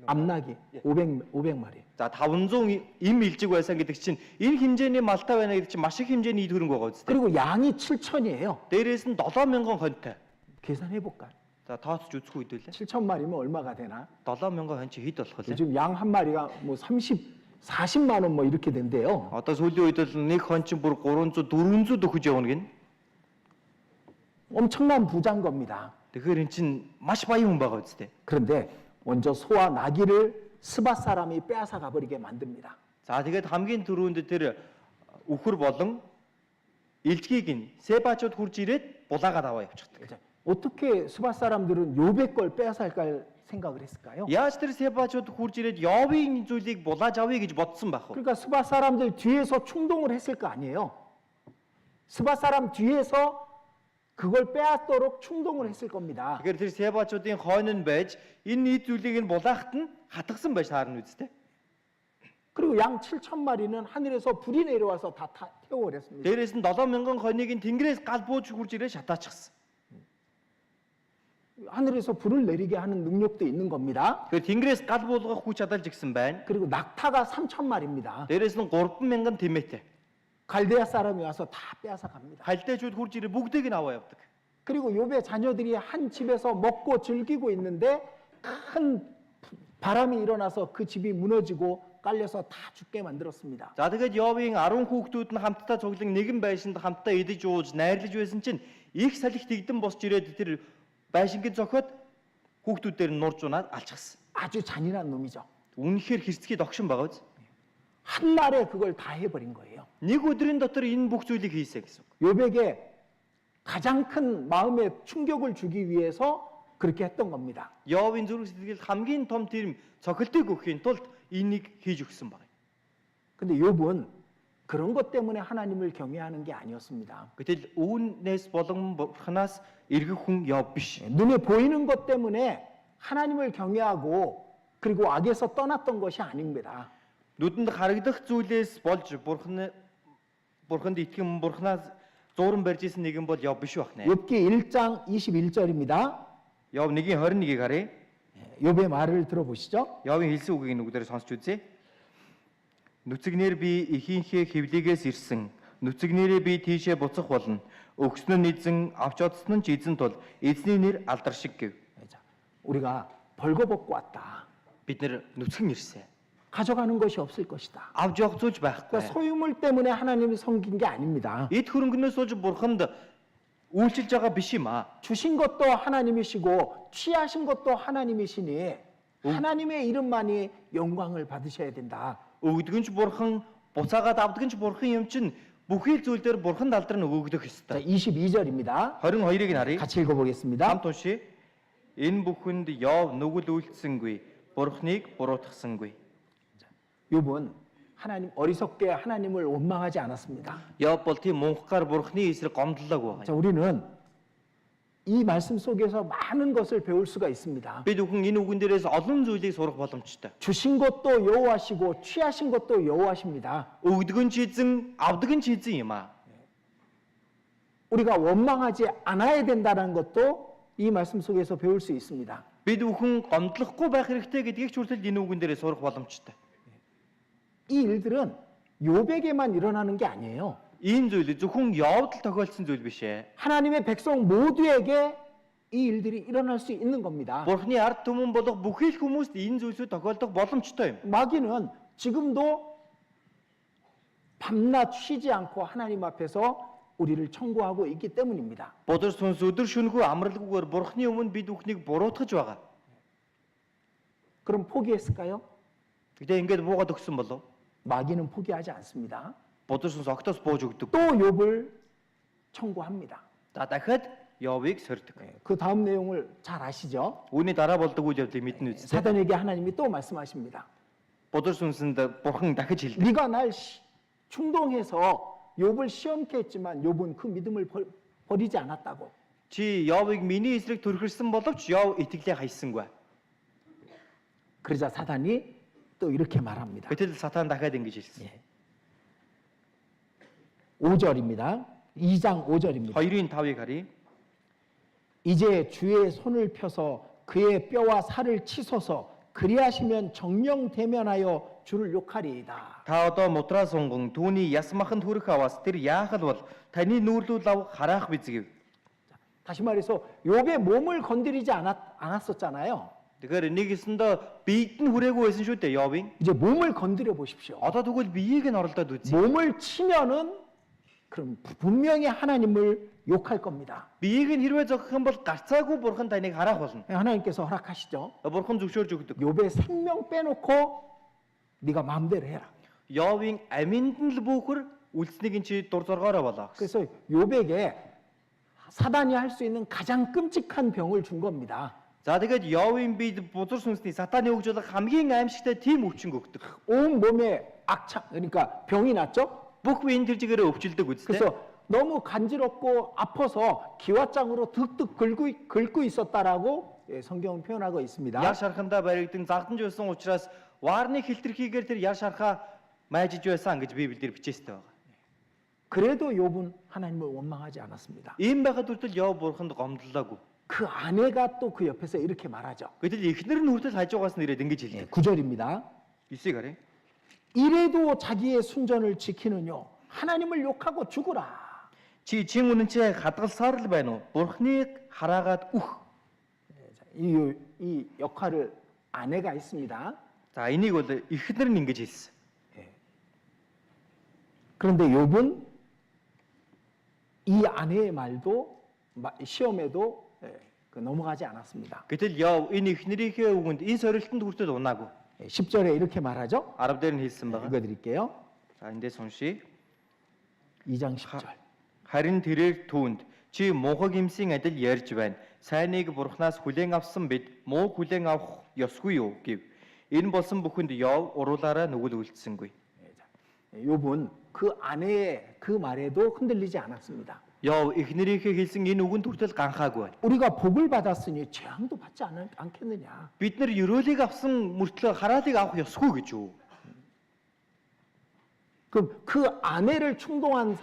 Speaker 1: 암나기 500마리.
Speaker 2: за 500 им илжиг байсан гэдэг чинь энэ хэмжээний малтай байна гэдэг чинь маш их хэмжээний эд хөрөнгө байгаа үстэй.
Speaker 1: 그리고 양이 7천이에요.
Speaker 2: Дээрээс нь 7000 хоньтой.
Speaker 1: 계산해 볼까?
Speaker 2: За тооцож үзэх үедээ
Speaker 1: 7,000마리면 얼마가 되나?
Speaker 2: 7000 хонь чи хэд болох вэ?
Speaker 1: 요즘 양 한 마리가 뭐 40만 원 뭐 이렇게 된대요.
Speaker 2: Одоо сүүлийн үед бол нэг хон чинь бүр 300 400 өгөж явна гин.
Speaker 1: 엄청난 부자인 겁니다.
Speaker 2: Тэгэхээр эн чинь маш баян хүн байгаа үстэй.
Speaker 1: 그런데 먼저 소와 나귀를 스밧 사람이 빼앗아 가버리게 만듭니다.
Speaker 2: За тэгээд хамгийн түрүүнд тэр үхэр болон илжгийг нь Себачууд хурж ирээд булаагаад аваа явчихдаг.
Speaker 1: 이제 어떻게 스밧 사람들은 요배 걸 빼앗아갈 생각을 했을까요?
Speaker 2: Яаж тэр Себачууд хурж ирээд Йовын зүйлийг булааж авъя гэж бодсон байх вэ?
Speaker 1: 그러니까 스밧 사람들 뒤에서 충동을 했을 거 아니에요. 스밧 사람 뒤에서 그걸 빼앗도록 충동을 했을 겁니다.
Speaker 2: Тэгэхээр тэр Себачуудын хойно нь байж энэ нийт зүйлийг нь булаахт нь хатгсан байж таарна үстэй.
Speaker 1: 그리고 양 7,000마리는 하늘에서 불이 내려와서 다 태워버렸습니다.
Speaker 2: Дээрээс нь 7000 хоньыг нь тэнгэрээс гал бууж хурж ирээд шатаачихсан.
Speaker 1: 하늘에서 불을 내리게 하는 능력도 있는 겁니다.
Speaker 2: Тэгэхээр тэнгэрээс гал буулгах хүч чадалж игсэн байна.
Speaker 1: 그리고 낙타가 3,000마리입니다.
Speaker 2: Дээрээс нь 3000 тэмээтэй.
Speaker 1: 갈대아 사람이 와서 다 빼앗아 갑니다.
Speaker 2: Халдайчууд хурж ирээ бүгдийг нь аваа явдаг.
Speaker 1: 그리고 욥의 자녀들이 한 집에서 먹고 즐기고 있는데 큰 바람이 일어나서 그 집이 무너지고 깔려서 다 죽게 만들었습니다.
Speaker 2: За тэгээд Йовын 10 хүүхдүүд нь хамтдаа цуглан нэгэн байшинд хамтдаа идэж ууж найрлаж байсан чинь их салхи тэгдэн босч ирээд тэр байшингийн зохиод хүүхдүүдээр нь нурж унаад алчихсан.
Speaker 1: 아주 잔인한 놈이죠.
Speaker 2: Үнэхээр хэрцгий догшин байгаа биз?
Speaker 1: 한 날에 그걸 다 해버린 거예요.
Speaker 2: Нэг өдрийн дотор энэ бүх зүйлийг хийсэ гэсэн.
Speaker 1: 욥에게 가장 큰 마음의 충격을 주기 위해서 그렇게 했던 겁니다.
Speaker 2: Йовын зүрх сэтгэл хамгийн том тэр цохилтыг өгөхийн тулд энийг хийж өгсөн байна.
Speaker 1: 근데 욥은 그런 것 때문에 하나님을 경외하는 게 아니었습니다.
Speaker 2: Гэтэл үүнээс болон бурхнаас эргэх хүн Йов биш.
Speaker 1: 눈에 보이는 것 때문에 하나님을 경외하고 그리고 악에서 떠났던 것이 아닙니다.
Speaker 2: Нүдэнд харагдах зүйлээс болж бурханд итгэн бурхнаас зууран барьж исэн нэгэн бол Йов биш байх нэ.
Speaker 1: 욥기 1장 21절입니다.
Speaker 2: Йов 1:21-ийг харъя.
Speaker 1: 욥의 말을 들어보시죠.
Speaker 2: Йовын хэлсэн үгийг нүгдээр сонсч үзье. Нүцгнэр би ихийнхээ хөвлөгөөс ирсэн. Нүцгнэрээ би тийшээ буцах болно. Өгсөн нь эзэн, авч одсон нь ч эзэн тул эзний нэр алдар шиг гэв.
Speaker 1: 자, 우리가 벌거벗고 왔다.
Speaker 2: Бид нэр нүцгэн ирсэн.
Speaker 1: 가져가는 것이 없을 것이다.
Speaker 2: Авж явах зүйл байхгүй.
Speaker 1: 그러니까 소유물 때문에 하나님이 섬긴 게 아닙니다.
Speaker 2: Эд хөрөнгнөөс болж бурханд үйлчилж байгаа биш юм аа.
Speaker 1: 주신 것도 하나님이시고 취하신 것도 하나님이시니 하나님의 이름만이 영광을 받으셔야 된다.
Speaker 2: Өгдөг нь ч бурхан, буцаагаад авдаг нь ч бурхан юм чинь бүхий л зүйл дээр бурханд алдар нь өгөгдөх
Speaker 1: 자,
Speaker 2: ёстой.
Speaker 1: 22절입니다.
Speaker 2: 22-ыг нь харъя.
Speaker 1: 같이 읽어보겠습니다.
Speaker 2: Хамт уншия. Энэ бүхэнд Йов нүгэл үйлдсэнгүй, бурхныг буруутгасангүй.
Speaker 1: 욥은 하나님 어리석게 하나님을 원망하지 않았습니다.
Speaker 2: Йов бол тийм мунхгаар бурхны эсрэг гомдлоогүй
Speaker 1: 자,
Speaker 2: байгаа.
Speaker 1: 우리는 이 말씀 속에서 많은 것을 배울 수가 있습니다.
Speaker 2: Бид бүхэн энэ үгэн дээрээс олон зүйлийг сурах боломжтой.
Speaker 1: 주신 것도 여호와시고 취하신 것도 여호와십니다.
Speaker 2: Өгдөг нь ч эзэн, авдаг нь ч эзэн юм аа.
Speaker 1: 우리가 원망하지 않아야 된다는 것도 이 말씀 속에서 배울 수 있습니다.
Speaker 2: Бид бүхэн гомдлохгүй байх хэрэгтэй гэдгийг ч хүртэл энэ үгэн дээрээ сурах боломжтой.
Speaker 1: 이 일들은 욥에게만 일어나는 게 아니에요.
Speaker 2: Энэ зүйл зөвхөн Йовд л тохиолдсон зүйл биш ээ.
Speaker 1: 하나님의 백성 모두에게 이 일들이 일어날 수 있는 겁니다.
Speaker 2: Бурхны ард түмэн болох бүхий л хүмүүст энэ зүйлсүүд тохиолдох боломжтой юм.
Speaker 1: 마귀는 지금도 밤낮 쉬지 않고 하나님 앞에서 우리를 청구하고 있기 때문입니다.
Speaker 2: Бодөр сүнс өдөр шөнөгүй амралгүйгээр бурхны өмнө бид бүхнийг буруутгаж байгаа.
Speaker 1: 그럼 포기했을까요?
Speaker 2: Гэтэ ингээд буугаад өгсөн болов?
Speaker 1: 마귀는 포기하지 않습니다.
Speaker 2: Бодөр сүнс огтоос бууж өгдөг.
Speaker 1: 또 욥을 청구합니다.
Speaker 2: За дахиад Йовыг сордог.
Speaker 1: 그 다음 내용을 잘 아시죠?
Speaker 2: Үүний дараа болдог үйл явдлыг мэднэ үсттэй.
Speaker 1: 사단에게 하나님이 또 말씀하십니다.
Speaker 2: Бодрос үнсэнд бурхан дахиж хэлдэг.
Speaker 1: 네가 날 충동해서 욥을 시험케 했지만 욥은 그 믿음을 버리지 않았다고.
Speaker 2: Чи Йовыг миний эсрэг төрхөрсөн боловч Йов итгэлээ хайсангүй.
Speaker 1: 그러자 사단이 또 이렇게 말합니다.
Speaker 2: Гэтэл сатан дахиад ингэж хэлсэн.
Speaker 1: 5절입니다. 2장 5절입니다.
Speaker 2: 2-ын 5-ыг харъя.
Speaker 1: 이제 주의 손을 펴서 그의 뼈와 살을 치소서 그리하시면 정령 대면하여 주를 욕하리이다.
Speaker 2: Та одоо мудраа сунган түүний яс маханд хүрэх аваас тэр яахал бол таны нүүрлүүл ав хараах биз гэв.
Speaker 1: 다시 말해서 욥의 몸을 건드리지 않았었잖아요.
Speaker 2: Тэгэхээр нэгэсэндээ биед нь хүрээгүй байсан шүү дээ Йовын.
Speaker 1: 이제 몸을 건드려 보십시오.
Speaker 2: Одоо тэгвэл биеийг нь оролдоод үзье.
Speaker 1: 몸을 치면은 그럼 분명히 하나님을 욕할 겁니다.
Speaker 2: Биеийг нь хэрвээ зогсох юм бол гарцаагүй бурхан таныг хараах болно.
Speaker 1: 하나님께서 허락하시죠.
Speaker 2: Бурхан зөвшөөрж өгдөг.
Speaker 1: 욥의 생명 빼놓고 네가 마음대로 해라.
Speaker 2: Йовын аминд нь л бүхэр үлдснийг нь чи дур зоргоороо болоо.
Speaker 1: 그래서 욥에게 사단이 할 수 있는 가장 끔찍한 병을 준 겁니다.
Speaker 2: За тэгээд Йовын биед бузар сүнсний сатаны өгж болох хамгийн аимшигтай тийм өвчин өгдөг.
Speaker 1: 온 몸에 악창 그러니까 병이 났죠.
Speaker 2: Бүх биеийн тэр чигээрээ өвчлөдөг үстэй.
Speaker 1: 그래서 너무 간지럽고 아파서 기왓장으로 득득 긁고 있었다라고 성경은 표현하고 있습니다.
Speaker 2: Яр шархандаа баригдан зардж байсан учраас ваарны хэлтэрхийгээр тэр яр шархаа майжиж байсан гэж Библиэлд бичээстэй байна.
Speaker 1: 그래도 욥은 하나님을 원망하지 않았습니다.
Speaker 2: Ийм байхад хүртэл Йов бурханд гомдлоогүй.
Speaker 1: 그 아내가 또 그 옆에서 이렇게 말하죠.
Speaker 2: Гэтэл эхнэр нь хүртэл хажуугаас нь ирээд ингэж хэлдэг.
Speaker 1: 9절입니다.
Speaker 2: 9-ыг харъя.
Speaker 1: 이래도 자기의 순전을 지키느뇨 하나님을 욕하고 죽으라.
Speaker 2: Чи чин үнэнчээ хадгалсаар л байна уу? Бурхныг хараагаад үх.
Speaker 1: 이 역할을 아내가 했습니다.
Speaker 2: За энийг бол эхнэр нь ингэж хэлсэн.
Speaker 1: 그런데 욥은 이 아내의 말도 시험에도 넘어가지 않았습니다.
Speaker 2: Гэтэл Йов энэ эхнэрийнхээ үгэнд энэ сорилтонд хүртэл унаагүй.
Speaker 1: 10절에 이렇게 말하죠.
Speaker 2: 10 дээр нь хэлсэн байгаа.
Speaker 1: 읽어드릴게요.
Speaker 2: За эндээс уншия.
Speaker 1: 2장 10절.
Speaker 2: Харин тэрээр түүнд чи муухаг юмсийн адил ярьж байна. Сайныг бурхнаас хүлээн авсан бид муу хүлээн авах ёсгүй юу гэв. Энэ болсон бүхэнд Йов уруулаараа нүгэл үлдсэнгүй.
Speaker 1: 욥은 그 아내의 그 말에도 흔들리지 않았습니다.
Speaker 2: Йов эхнэрийнхээ хэлсэн энэ үгэнд хүртэл ганхаагүй байна.
Speaker 1: 우리가 복을 받았으니 재앙도 받지 않겠느냐.
Speaker 2: Бид нар ёроолыг авсан мөртлөө хараалыг авах ёсгүй гэж юу?
Speaker 1: 그럼 그 아내를 충동한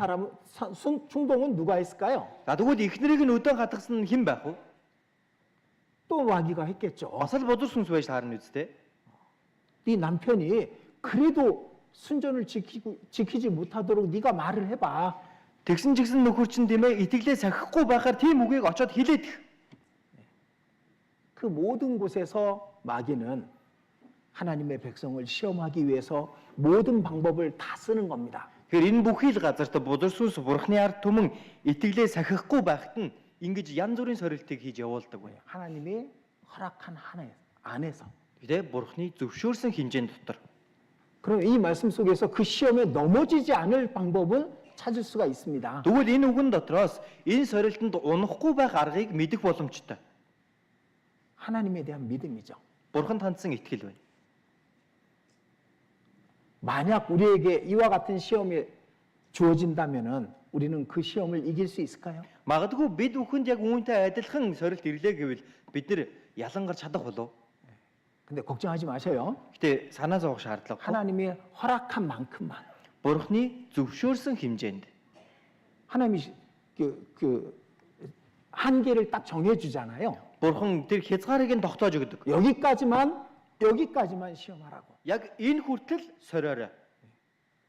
Speaker 1: 충동은 누가 했을까요?
Speaker 2: За тэгвэл эхнэрийг нь өдөө хатгсан нь хэн байх вэ?
Speaker 1: 또 마귀가 했겠죠.
Speaker 2: Бас л боdur сүнс байж таарна үстэй.
Speaker 1: 네 남편이 그래도 순전을 지키지 못하도록 네가 말을 해봐.
Speaker 2: Тэгсэн ч гэсэн нөхөр чинь тийм ээ итгэлээ сахихгүй байхаар тийм үгийг очоод хэлээд.
Speaker 1: 그 모든 곳에서 마귀는 하나님의 백성을 시험하기 위해서 모든 방법을 다 쓰는 겁니다.
Speaker 2: Тэгэхээр энэ бүхий л газарт боdur сүнс бурхны ард түмэн итгэлээ сахихгүй байхад нь ингэж янз бүрийн сорилтыг хийж явуулдаг байна.
Speaker 1: 하나님이 허락한 안에서.
Speaker 2: Тэ бурхны зөвшөөрсөн хэмжээнд дотор.
Speaker 1: 그럼 이 말씀 속에서 그 시험에 넘어지지 않을 방법은 찾을 수가 있습니다.
Speaker 2: Тэгвэл энэ үгэн дотроос энэ сорилтонд унахгүй байх аргыг мэдэх боломжтой.
Speaker 1: 하나님에 대한 믿음이죠.
Speaker 2: Бурханд хандсан итгэл байна.
Speaker 1: 만약 우리에게 이와 같은 시험이 주어진다면은 우리는 그 시험을 이길 수 있을까요?
Speaker 2: Магадгүй бид бүхэнд яг үүнтэй адилхан сорилт ирлээ гэвэл бид нар ялангарч чадах болов.
Speaker 1: 근데 걱정하지 마세요.
Speaker 2: Гэтэ санаа зовох шаардлагагүй.
Speaker 1: 하나님이 허락한 만큼만.
Speaker 2: Бурхны зөвшөөрсөн хэмжээнд.
Speaker 1: 하나님이 그 한계를 딱 정해 주잖아요.
Speaker 2: Бурхан тэр хязгаарыг нь тогтоож өгдөг.
Speaker 1: 여기까지만 시험하라고.
Speaker 2: Яг энэ хүртэл сориорой.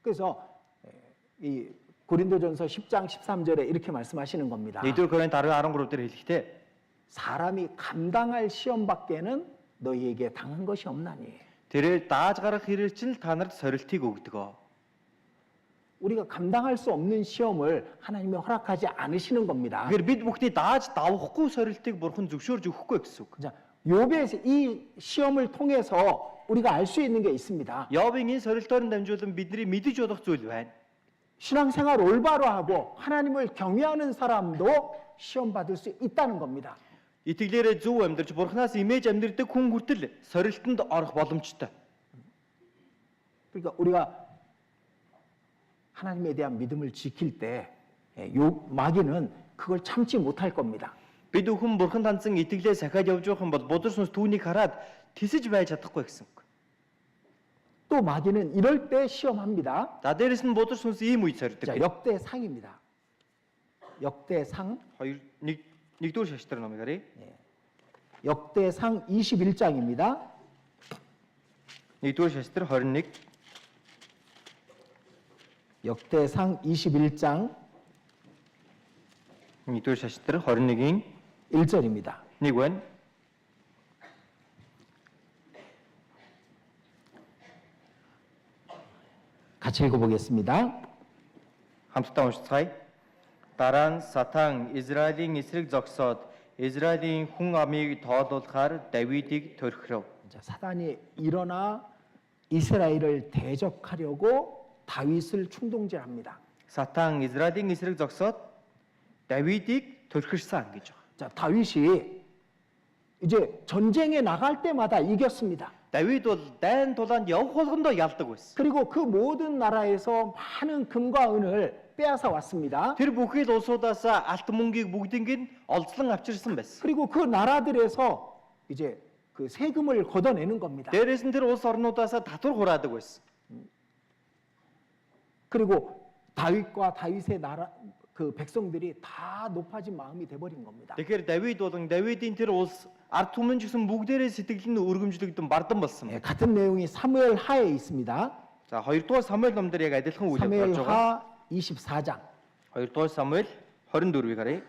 Speaker 1: 그래서 이 고린도전서 10장 13절에 이렇게 말씀하시는 겁니다.
Speaker 2: 1-р Коринт 10:13 дээр хэлэхдээ
Speaker 1: 사람이 감당할 시험밖에는 너희에게 당한 것이 없나니.
Speaker 2: тэрээр дааж гарах хэрэг чинь та нарт сорилтыг өгдөг.
Speaker 1: 우리가 감당할 수 없는 시험을 하나님이 허락하지 않으시는 겁니다.
Speaker 2: Тэгэхээр бид бүхний дааж давахгүй сорилтыг бурхан зөвшөөрж өгөхгүй гэсэн үг.
Speaker 1: 자, 욥의 이 시험을 통해서 우리가 알 수 있는 게 있습니다.
Speaker 2: Йовын энэ сорилтоор дамжуулан бидний мэдэж болох зүйл байна.
Speaker 1: 신앙생활 올바로 하고 하나님을 경외하는 사람도 시험 받을 수 있다는 겁니다.
Speaker 2: Итгэлээрээ зөв амьдарч Бурханаас имэж амьдардаг хүн хүртэл сорилтонд орох боломжтой.
Speaker 1: 그러니까 우리가 하나님에 대한 믿음을 지킬 때 요 마귀는 그걸 참지 못할 겁니다.
Speaker 2: Бид бүхэн Бурханд хандсан итгэлээ сахиад явж байгаа юм бол бодөр сүнс түүнийг хараад тисэж байж чадахгүй гэсэн үг.
Speaker 1: 또 마귀는 이럴 때 시험합니다.
Speaker 2: За дээрэс нь бодөр сүнс ийм үед
Speaker 1: 자,
Speaker 2: сордог.
Speaker 1: 역대상입니다. 역대상
Speaker 2: Нэгдүгээр шаштрын номыг харъя.
Speaker 1: 역대상 21장입니다.
Speaker 2: Нэгдүгээр шаштрын 21.
Speaker 1: 역대상 21장
Speaker 2: Нэгдүгээр шаштрын 21-ийн
Speaker 1: 1절입니다.
Speaker 2: 1 байна.
Speaker 1: 같이 읽어보겠습니다.
Speaker 2: Хамтдаа уншицгаая. Дараа нь Сатан Израилийн эсрэг зогсоод Израилийн хүн амыг тоолуулахаар Давидыг төрхрөв.
Speaker 1: 자, 사단이 일어나 이스라엘을 대적하려고 다윗을 충동질합니다.
Speaker 2: Сатан Израилийн эсрэг зогсоод Давидыг төрхөрсөн гэж байна.
Speaker 1: 자, 다윗이 이제 전쟁에 나갈 때마다 이겼습니다.
Speaker 2: Давид бол дайн тулаанд явх болгондоо ялдаг байсан.
Speaker 1: 그리고 그 모든 나라에서 많은 금과 은을 빼앗아 왔습니다.
Speaker 2: Тэр бүхий л улсуудаас алт мөнгийг бүгдийг нь олзлон авчирсан байсан.
Speaker 1: 그리고 그 나라들에서 이제 그 세금을 걷어내는 겁니다.
Speaker 2: Дээрээс нь тэр улс орнуудаас татвар хураадаг байсан.
Speaker 1: 그리고 다윗과 다윗의 나라 그 백성들이 다 높아진 마음이 돼버린 겁니다.
Speaker 2: Тэгэхээр Давид болон Давидын тэр улс ард түмэн ч гэсэн бүгдээрээ сэтгэл нь өргөмжлөгдөн бардан болсон.
Speaker 1: 예, 같은 내용이 사무엘 하에 있습니다.
Speaker 2: За 2 дугаар Самуэль номдэр яг адилхан үйл
Speaker 1: 사무엘
Speaker 2: явж байгаа.
Speaker 1: 하 24장
Speaker 2: 2 дугаар Самуэль 24-ийг харъя.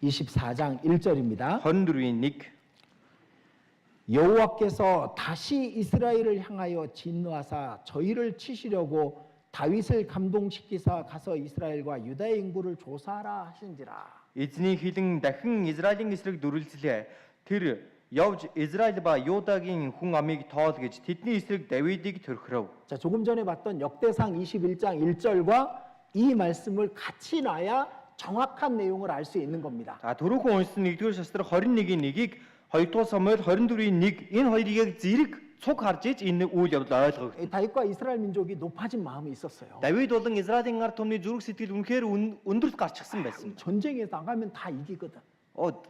Speaker 1: 24장 1절입니다.
Speaker 2: 24-ийн 1.
Speaker 1: 여호와께서 다시 이스라엘을 향하여 진노하사 저희를 치시려고 다윗을 감동시키사 가서 이스라엘과 유다의 인구를 조사하라 하신지라.
Speaker 2: Эзний хилэн дахин Израилийн эсрэг дүрлэлээ. Тэр явж Израиль ба Юдагийн хүн амыг тоол гэж тэдний эсрэг Давидыг төрхрөв.
Speaker 1: 자, 조금 전에 봤던 역대상 21장 1절과 이 말씀을 같이 놔야 정확한 내용을 알 수 있는 겁니다.
Speaker 2: За түрүүхэн уншсан 1-р шастрын 21-ийн 1-ийг 2-р Самуэль 24-ийн 1 энэ хоёрыг яг зэрэг цуг харж иж энэ үйл явдал ойлгох.
Speaker 1: 다윗과 이스라엘 민족이 높아진 마음이 있었어요.
Speaker 2: Давид болон Израилийн ард түмний зүрх сэтгэл үнэхээр өндөрлөлт гарчихсан байсан.
Speaker 1: 전쟁에 나가면 다 이기거든.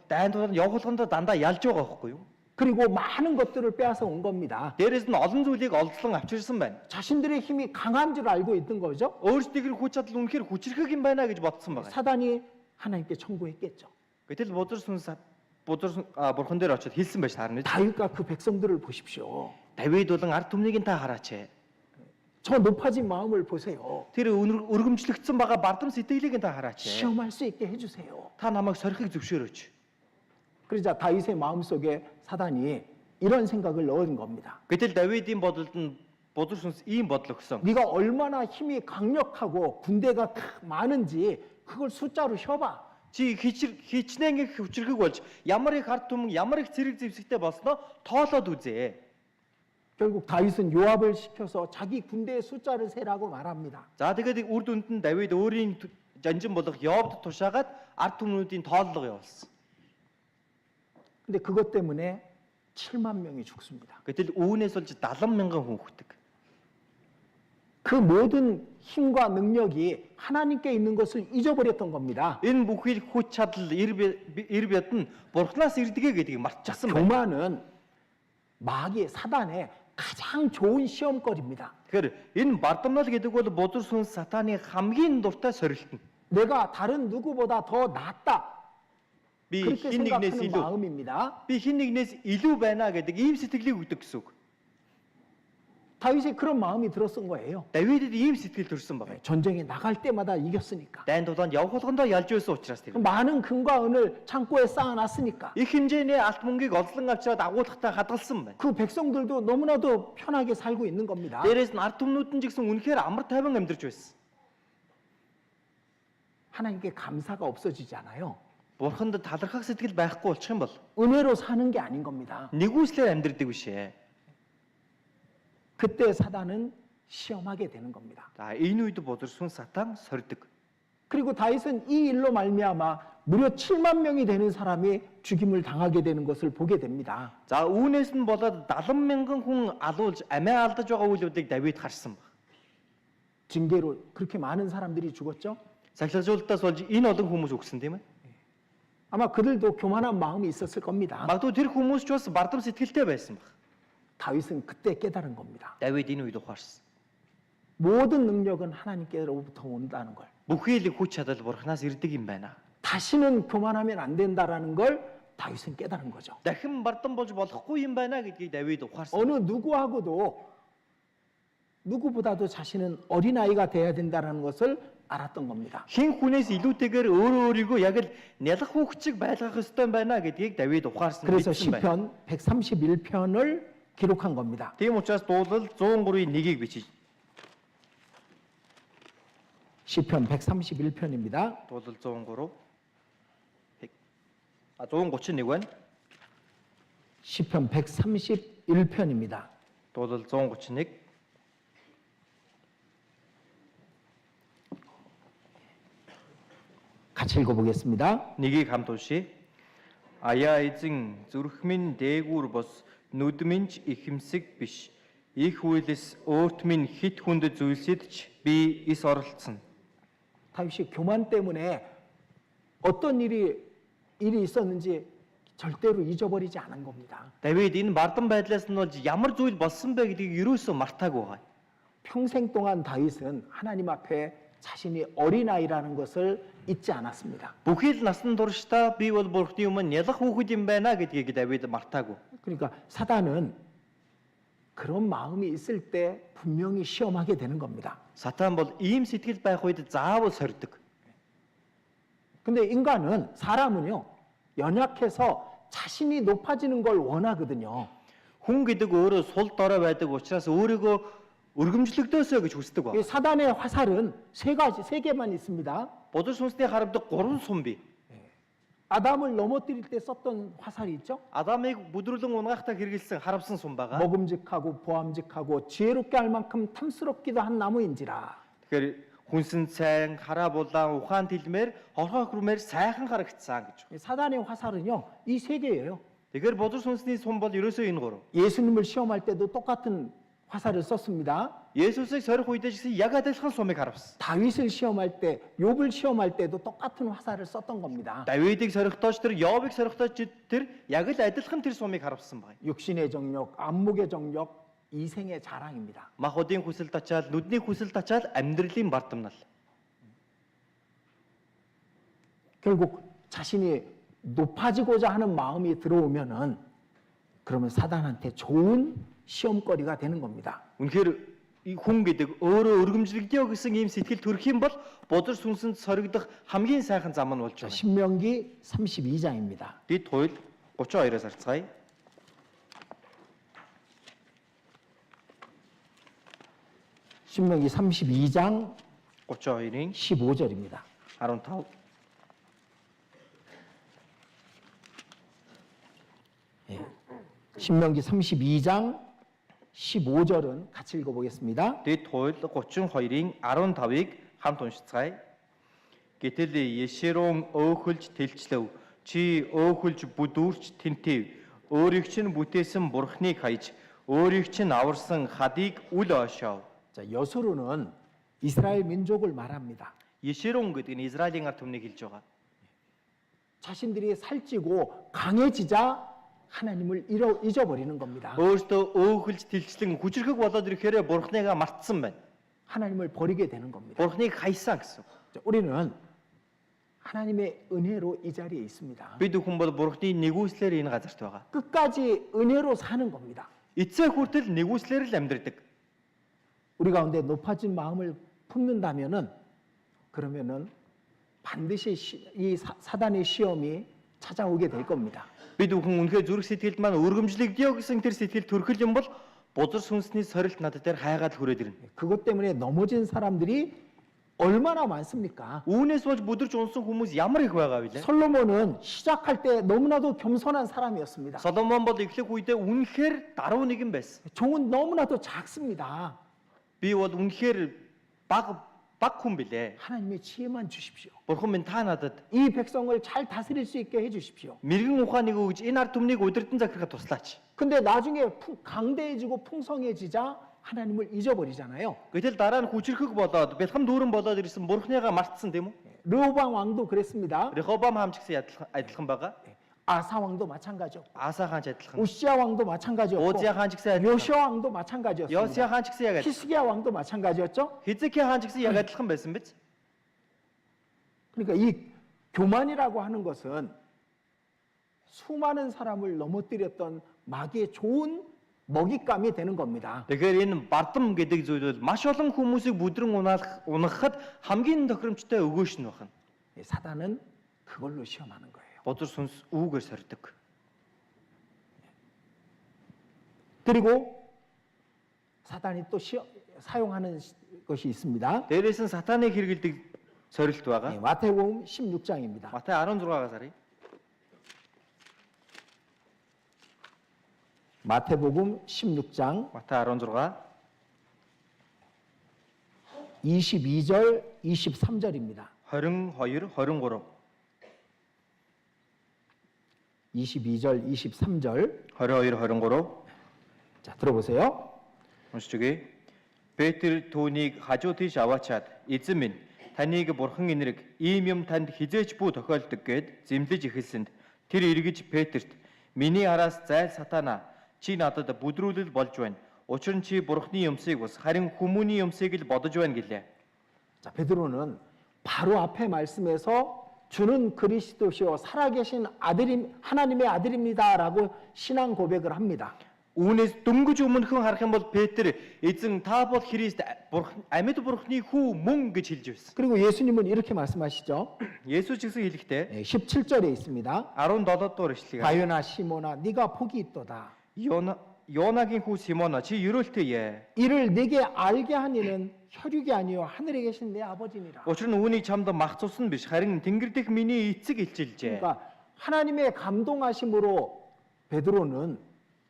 Speaker 2: Дайн тулаанд явх болгондоо дандаа ялж байгаа байхгүй юу?
Speaker 1: 그리고 많은 것들을 빼앗아 온 겁니다.
Speaker 2: Дээрээс нь олон зүйлийг олзлон авчирсан байна.
Speaker 1: 자신들의 힘이 강한 줄 알고 있던 거죠.
Speaker 2: Өөрсдийн хүч чадал үнэхээр хүчрхэг юм байна гэж бодсон байгаа.
Speaker 1: 사단이 하나님께 청구했겠죠.
Speaker 2: Гэтэл бурхан дээр очиод хэлсэн байж таарна.
Speaker 1: 다윗과 그 백성들을 보십시오.
Speaker 2: Давид болон ард түмнийг та хараач.
Speaker 1: 저 높아진 마음을 보세요.
Speaker 2: Тэр өргөмжлөгдсөн байгаа бардам сэтгэлийг та хараач.
Speaker 1: 시험할 수 있게 해주세요.
Speaker 2: Та намайг сорихыг зөвшөөрөөч.
Speaker 1: 그러자 다윗의 마음속에 사단이 이런 생각을 넣은 겁니다.
Speaker 2: Гэтэл Давидын бодолд нь бодөр сүнс ийм бодол өгсөн.
Speaker 1: 네가 얼마나 힘이 강력하고 군대가 많은지 그걸 숫자로 쉬어봐.
Speaker 2: Чи хичнээн их хүчрхэг болж ямар их ард түмэн ямар их зэрэг зэвсэгтэй болсноо тоолоод үзээ.
Speaker 1: 결국 다윗은 요압을 시켜서 자기 군대의 숫자를 세라고 말합니다.
Speaker 2: За тэгээд үр дүнд нь Давид өөрийн жанжин болох Йоабд тушаагаад ард түмнүүдийн тооллого явуулсан.
Speaker 1: 근데 그것 때문에 7만 명이 죽습니다.
Speaker 2: Гэтэл үүнээс болж 70 мянган хүн хүрдэг.
Speaker 1: 그 모든 힘과 능력이 하나님께 있는 것을 잊어버렸던 겁니다.
Speaker 2: Энэ бүхий хүч чадал эр бяд нь Бурханаас ирдэгэ гэдгийг мартчихсан байна.
Speaker 1: 교만은 마귀 사단의 가장 좋은 시험거리입니다.
Speaker 2: Тэгэхээр энэ бардамнал гэдэг бол бодөр сүнс сатаны хамгийн дуртай сорилт нь.
Speaker 1: 내가 다른 누구보다 더 낫다.
Speaker 2: Би
Speaker 1: 그렇게
Speaker 2: хин нэгнээс
Speaker 1: 생각하는
Speaker 2: илүү
Speaker 1: 마음입니다.
Speaker 2: би хин нэгнээс илүү байна гэдэг ийм сэтгэлийг өгдөг гэсэн үг.
Speaker 1: 다윗이 그런 마음이 들었은 거예요.
Speaker 2: Давидэд ийм сэтгэл төрсөн байна.
Speaker 1: 전쟁에 나갈 때마다 이겼으니까.
Speaker 2: Дайн тулаанд явх болгондоо ялж байсан учраас тэр.
Speaker 1: 많은 금과 은을 창고에 쌓아놨으니까.
Speaker 2: Их хэмжээний алт мөнгийг олзлон авчираад агуулгатай хадгалсан байна.
Speaker 1: 그 백성들도 너무나도 편하게 살고 있는 겁니다.
Speaker 2: Дээрээс нь ард түмнүүд нь ч гэсэн үнэхээр амар тайван амьдарч байсан.
Speaker 1: 하나님께 감사가 없어지지 않아요.
Speaker 2: Бурханд талархах сэтгэл байхгүй болчих юм бол
Speaker 1: 은혜로 사는 게 아닌 겁니다.
Speaker 2: нэгүслэр амьдрдэг биш ээ.
Speaker 1: 그때 사단은 시험하게 되는 겁니다.
Speaker 2: За энэ үед бодөр сүнс сатан сордог.
Speaker 1: 그리고 다윗은 이 일로 말미암아 무려 7만 명이 되는 사람이 죽임을 당하게 되는 것을 보게 됩니다.
Speaker 2: За үүнээс нь болоод 70 мянган хүн алуулж амиа алдаж байгаа үйлүүдийг Давид харсан баг.
Speaker 1: 징계로 그렇게 많은 사람들이 죽었죠.
Speaker 2: Сахилжуулалтаас болж энэ олон хүмүүс өгсөн тийм ээ.
Speaker 1: 아마 그들도 교만한 마음이 있었을 겁니다.
Speaker 2: Магадгүй тэр хүмүүс ч бас бардам сэтгэлтэй байсан баг.
Speaker 1: 다윗은 그때 깨달은 겁니다.
Speaker 2: Давид энэ үед ухаарсан.
Speaker 1: 모든 능력은 하나님께로부터 온다는 걸.
Speaker 2: Бүхий л хүч чадал бурхнаас ирдэг юм байна.
Speaker 1: 다시는 교만하면 안 된다라는 걸 다윗은 깨달은 거죠.
Speaker 2: Дахин бардам болж болохгүй юм байна гэдгийг Давид ухаарсан.
Speaker 1: 어느 누구보다도 자신은 어린아이가 돼야 된다는 것을 알았던 겁니다.
Speaker 2: Хэн хүнээс илүүтэйгээр өөрөө өөрийгөө яг л нялх хүүхчиг байлгах ёстой юм байна гэдгийг Давид ухаарсан.
Speaker 1: 그래서
Speaker 2: мэдсэн байна.
Speaker 1: 시편 131편을 기록한 겁니다.
Speaker 2: Тийм учраас дуулал 103-ийн 1-ийг бичиж
Speaker 1: 시편 131편입니다.
Speaker 2: дуулал 103 131 байна.
Speaker 1: 시편 131편입니다.
Speaker 2: дуулал 131
Speaker 1: 같이 읽어보겠습니다.
Speaker 2: нэгийг хамт уншия. Аяа эзэн зүрх минь дээгүүр бос нүд минь ч ихэмсэг биш. Их үйлс өөрт минь хит хүнд зүйлсэд ч би эс оролцсон.
Speaker 1: 다윗이 교만 때문에 어떤 일이 있었는지 절대로 잊어버리지 않은 겁니다.
Speaker 2: Давид энэ бардам байдлаас нь болж ямар зүйл болсон бэ гэдгийг ерөөсөө мартаагүй байгаа.
Speaker 1: 평생 동안 다윗은 하나님 앞에 자신이 어린아이라는 것을 잊지 않았습니다.
Speaker 2: Бүхий л насан туршдаа би бол бурхны өмнө нялх хүүхэд юм байна гэдгийг Давид мартаагүй.
Speaker 1: 그러니까 사단은 그런 마음이 있을 때 분명히 시험하게 되는 겁니다.
Speaker 2: Сатан бол ийм сэтгэл байх үед заавал сордог.
Speaker 1: 근데 사람은요, 연약해서 자신이 높아지는 걸 원하거든요.
Speaker 2: Хүн гэдэг өөрөө сул дорой байдаг учраас өөрийгөө өргөмжлөгдөөсөө гэж хүсдэг ба.
Speaker 1: 이 사단의 화살은 세 개만 있습니다.
Speaker 2: Боdur сүнсний харамдаг 3 сум бий.
Speaker 1: 아담을 넘어뜨릴 때 썼던 화살이 있죠.
Speaker 2: Адамыг бүдрүүлэн унгахтаа хэрэгэлсэн харамсан сум байгаа.
Speaker 1: 먹음직하고 보암직하고 지혜롭게 할 만큼 탐스럽기도 한 나무인지라.
Speaker 2: Тэгэхээр хүнсэн сайн, хараа булаан, ухаан тэлмээр, хорхоо хүрмээр сайхан харагдсан гэж.
Speaker 1: 이 사단의 화살은요, 이 세 개예요.
Speaker 2: Тэгэхээр боdur сүнсний сум бол ерөөсөө энэ 3.
Speaker 1: 예수님을 시험할 때도 똑같은 화살을 썼습니다.
Speaker 2: Есүсийг сорих үедээ ч гэсэн яг адилхан сумыг харавсан.
Speaker 1: 다윗을 시험할 때, 욥을 시험할 때도 똑같은 화살을 썼던 겁니다.
Speaker 2: Давидыг сорихтооч тэр, Йовыг сорихтооч тэр яг л адилхан тэр сумыг харавсан байна.
Speaker 1: 육신의 정욕, 안목의 정욕, 이생의 자랑입니다.
Speaker 2: Махуудын хүсэлд ачаал, нүдний хүсэлд ачаал амьдралын бардамнал.
Speaker 1: 결국 자신이 높아지고자 하는 마음이 들어오면은 그러면 사단한테 좋은 시험거리가 되는 겁니다.
Speaker 2: Үнэхээр ಈ хүн гэдэг өөрөө өргөмжлөгдөё гэсэн ийм сэтгэл төрөх юм бол бодөр сүнсэнд соригдох хамгийн сайхан зам нь болж
Speaker 1: 자,
Speaker 2: байна.
Speaker 1: 신명기 32장입니다.
Speaker 2: Бид туйл 32-аас харцгаая.
Speaker 1: 신명기 32장
Speaker 2: 32-ийн
Speaker 1: 15절입니다.
Speaker 2: 15.
Speaker 1: 신명기 32장 15절은 같이 읽어보겠습니다.
Speaker 2: Бид туйл 32-ийн 15-ыг хамт уншицгаая. Гэтэл Ешерон өөхөлж тэлчлэв. Чи өөхөлж бүдүүрч тэнтэв. Өөрийг чинь бүтээсэн бурхныг хайж, өөрийг чинь аварсан хадыг үл ойшоо.
Speaker 1: 자, 여수로는 이스라엘 민족을 말합니다.
Speaker 2: Ешерон гэдэг нь Израилийн ард түмнийг хэлж байгаа.
Speaker 1: 자신들이 살찌고 강해지자 하나님을 잊어버리는 겁니다.
Speaker 2: Өөртөө өөхөлж тэлчлэн хүчрхэг болоод ирэхээр бурхныг мартсан байна.
Speaker 1: 하나님을 버리게 되는 겁니다.
Speaker 2: бурхныг хайсан гэсэн.
Speaker 1: 자, 우리는 하나님의 은혜로 이 자리에 있습니다.
Speaker 2: Бид хүн бол бурхны нэгүслэр энэ газарт байгаа.
Speaker 1: 끝까지 은혜로 사는 겁니다.
Speaker 2: Эцэг хүртэл нэгүслэр л амьдрдаг.
Speaker 1: 우리 가운데 높아진 마음을 품는다면은 그러면은 반드시 이 사단의 시험이 찾아오게 될 겁니다.
Speaker 2: Бид хүн үнэхээр зүрх сэтгэлд маань өргөмжлөгдөё гэсэн тэр сэтгэл төрхөл юм бол бузар сүнсний сорилт надад дээр хайгаад хүрээд ирнэ.
Speaker 1: 그것 때문에 넘어진 사람들이 얼마나 많습니까?
Speaker 2: Үүнээс болж бүдэрч унсан хүмүүс ямар их байгаа вэ?
Speaker 1: 솔로몬은 시작할 때 너무나도 겸손한 사람이었습니다.
Speaker 2: Соломон бол эхлэх үедээ үнэхээр даруй нэгэн байсан.
Speaker 1: 종은 너무나도 작습니다.
Speaker 2: Би бол үнэхээр баг хүн билээ.
Speaker 1: 하나님의 지혜만 주십시오.
Speaker 2: Бурхан минь та надад
Speaker 1: 이 백성을 잘 다스릴 수 있게 해주십시오.
Speaker 2: мэрэгэн ухааныг өгж энэ ард түмнийг удирдан захирахад туслаач.
Speaker 1: 근데 나중에 강대해지고 풍성해지자 하나님을 잊어버리잖아요.
Speaker 2: Гэтэл дараа нь хүчрхэг болоод бэлхэм дүүрэн болоод ирсэн Бурханыгаа мартсан тийм үү?
Speaker 1: 르호방 왕도 그랬습니다.
Speaker 2: Рехобам хаан ч гэсэн адилхан байгаа.
Speaker 1: 아사 왕도 마찬가지였고,
Speaker 2: Аса хаан ч адилхан.
Speaker 1: 우시아 왕도 마찬가지였고,
Speaker 2: Узя хаан ч гэсэн адилхан.
Speaker 1: 요시아 왕도 마찬가지였습니다.
Speaker 2: Йосия хаан ч гэсэн яг адилхан.
Speaker 1: 히스기야 왕도 마찬가지였죠.
Speaker 2: Хизкия хаан ч гэсэн яг адилхан байсан биз?
Speaker 1: 그러니까 이 교만이라고 하는 것은 수많은 사람을 넘어뜨렸던 마귀의 좋은 먹잇감이 되는 겁니다.
Speaker 2: Тэгэхээр энэ бардам гэдэг зүйл бол маш олон хүмүүсийг бүдрэн унахад хамгийн тохиромжтой өгөөш нь байна.
Speaker 1: 사단은 그걸로 시험하는 거예요.
Speaker 2: Бузар сүнс үүгээр сордог.
Speaker 1: 그리고 사단이 또 사용하는 것이 있습니다.
Speaker 2: Дээрээс нь сатаныг хэрэгэлдэг сорилт байгаа.
Speaker 1: 마태복음 16장입니다.
Speaker 2: Матай 16-аас харъя.
Speaker 1: 마태복음 16장
Speaker 2: Матай 16
Speaker 1: 22절 23절입니다.
Speaker 2: 22, 23.
Speaker 1: 22절 23절
Speaker 2: 22, 23.
Speaker 1: 자 들어보세요.
Speaker 2: Уншиж өгье. Петр түүнийг хажуу тийш аваачаад эзэн минь таныг бурхан энэрг ийм юм танд хизээч бүү тохиолдог гэд зэмлэж эхэлсэнд тэр эргэж Петрт миний араас зайл сатана чи надад бүдрүүлэл болж байна. Учир нь чи бурхны юмсыг бас харин хүмүүний юмсыг л бодож байна гэлээ.
Speaker 1: 자 베드로는 바로 앞에 말씀에서 주는 그리스도시요 살아계신 아들임 하나님의 아들입니다라고 신앙 고백을 합니다.
Speaker 2: Үүнээс дөнгөж өмнөхөн харах юм бол Петр эзэн та бол Христ амьд бурхны хүү мөн гэж хэлж байсан.
Speaker 1: 그리고 예수님은 이렇게 말씀하시죠.
Speaker 2: Есүс ч гэсэн хэлэхдээ
Speaker 1: 17절에 있습니다.
Speaker 2: 17 дугаар ишлэгийг
Speaker 1: 바요나 시모나 네가 복이 있도다.
Speaker 2: 요나гийн хүү Симона чи ерөөлтэй ээ.
Speaker 1: 이를 네게 알게 하니는 혈육이 아니요 하늘에 계신 내 아버지니라.
Speaker 2: Учир нь үүнийг чамд махцуулсан биш харин тэнгэр дэх миний эцэг илчилжээ.
Speaker 1: 그러니까 하나님의 감동하심으로 베드로는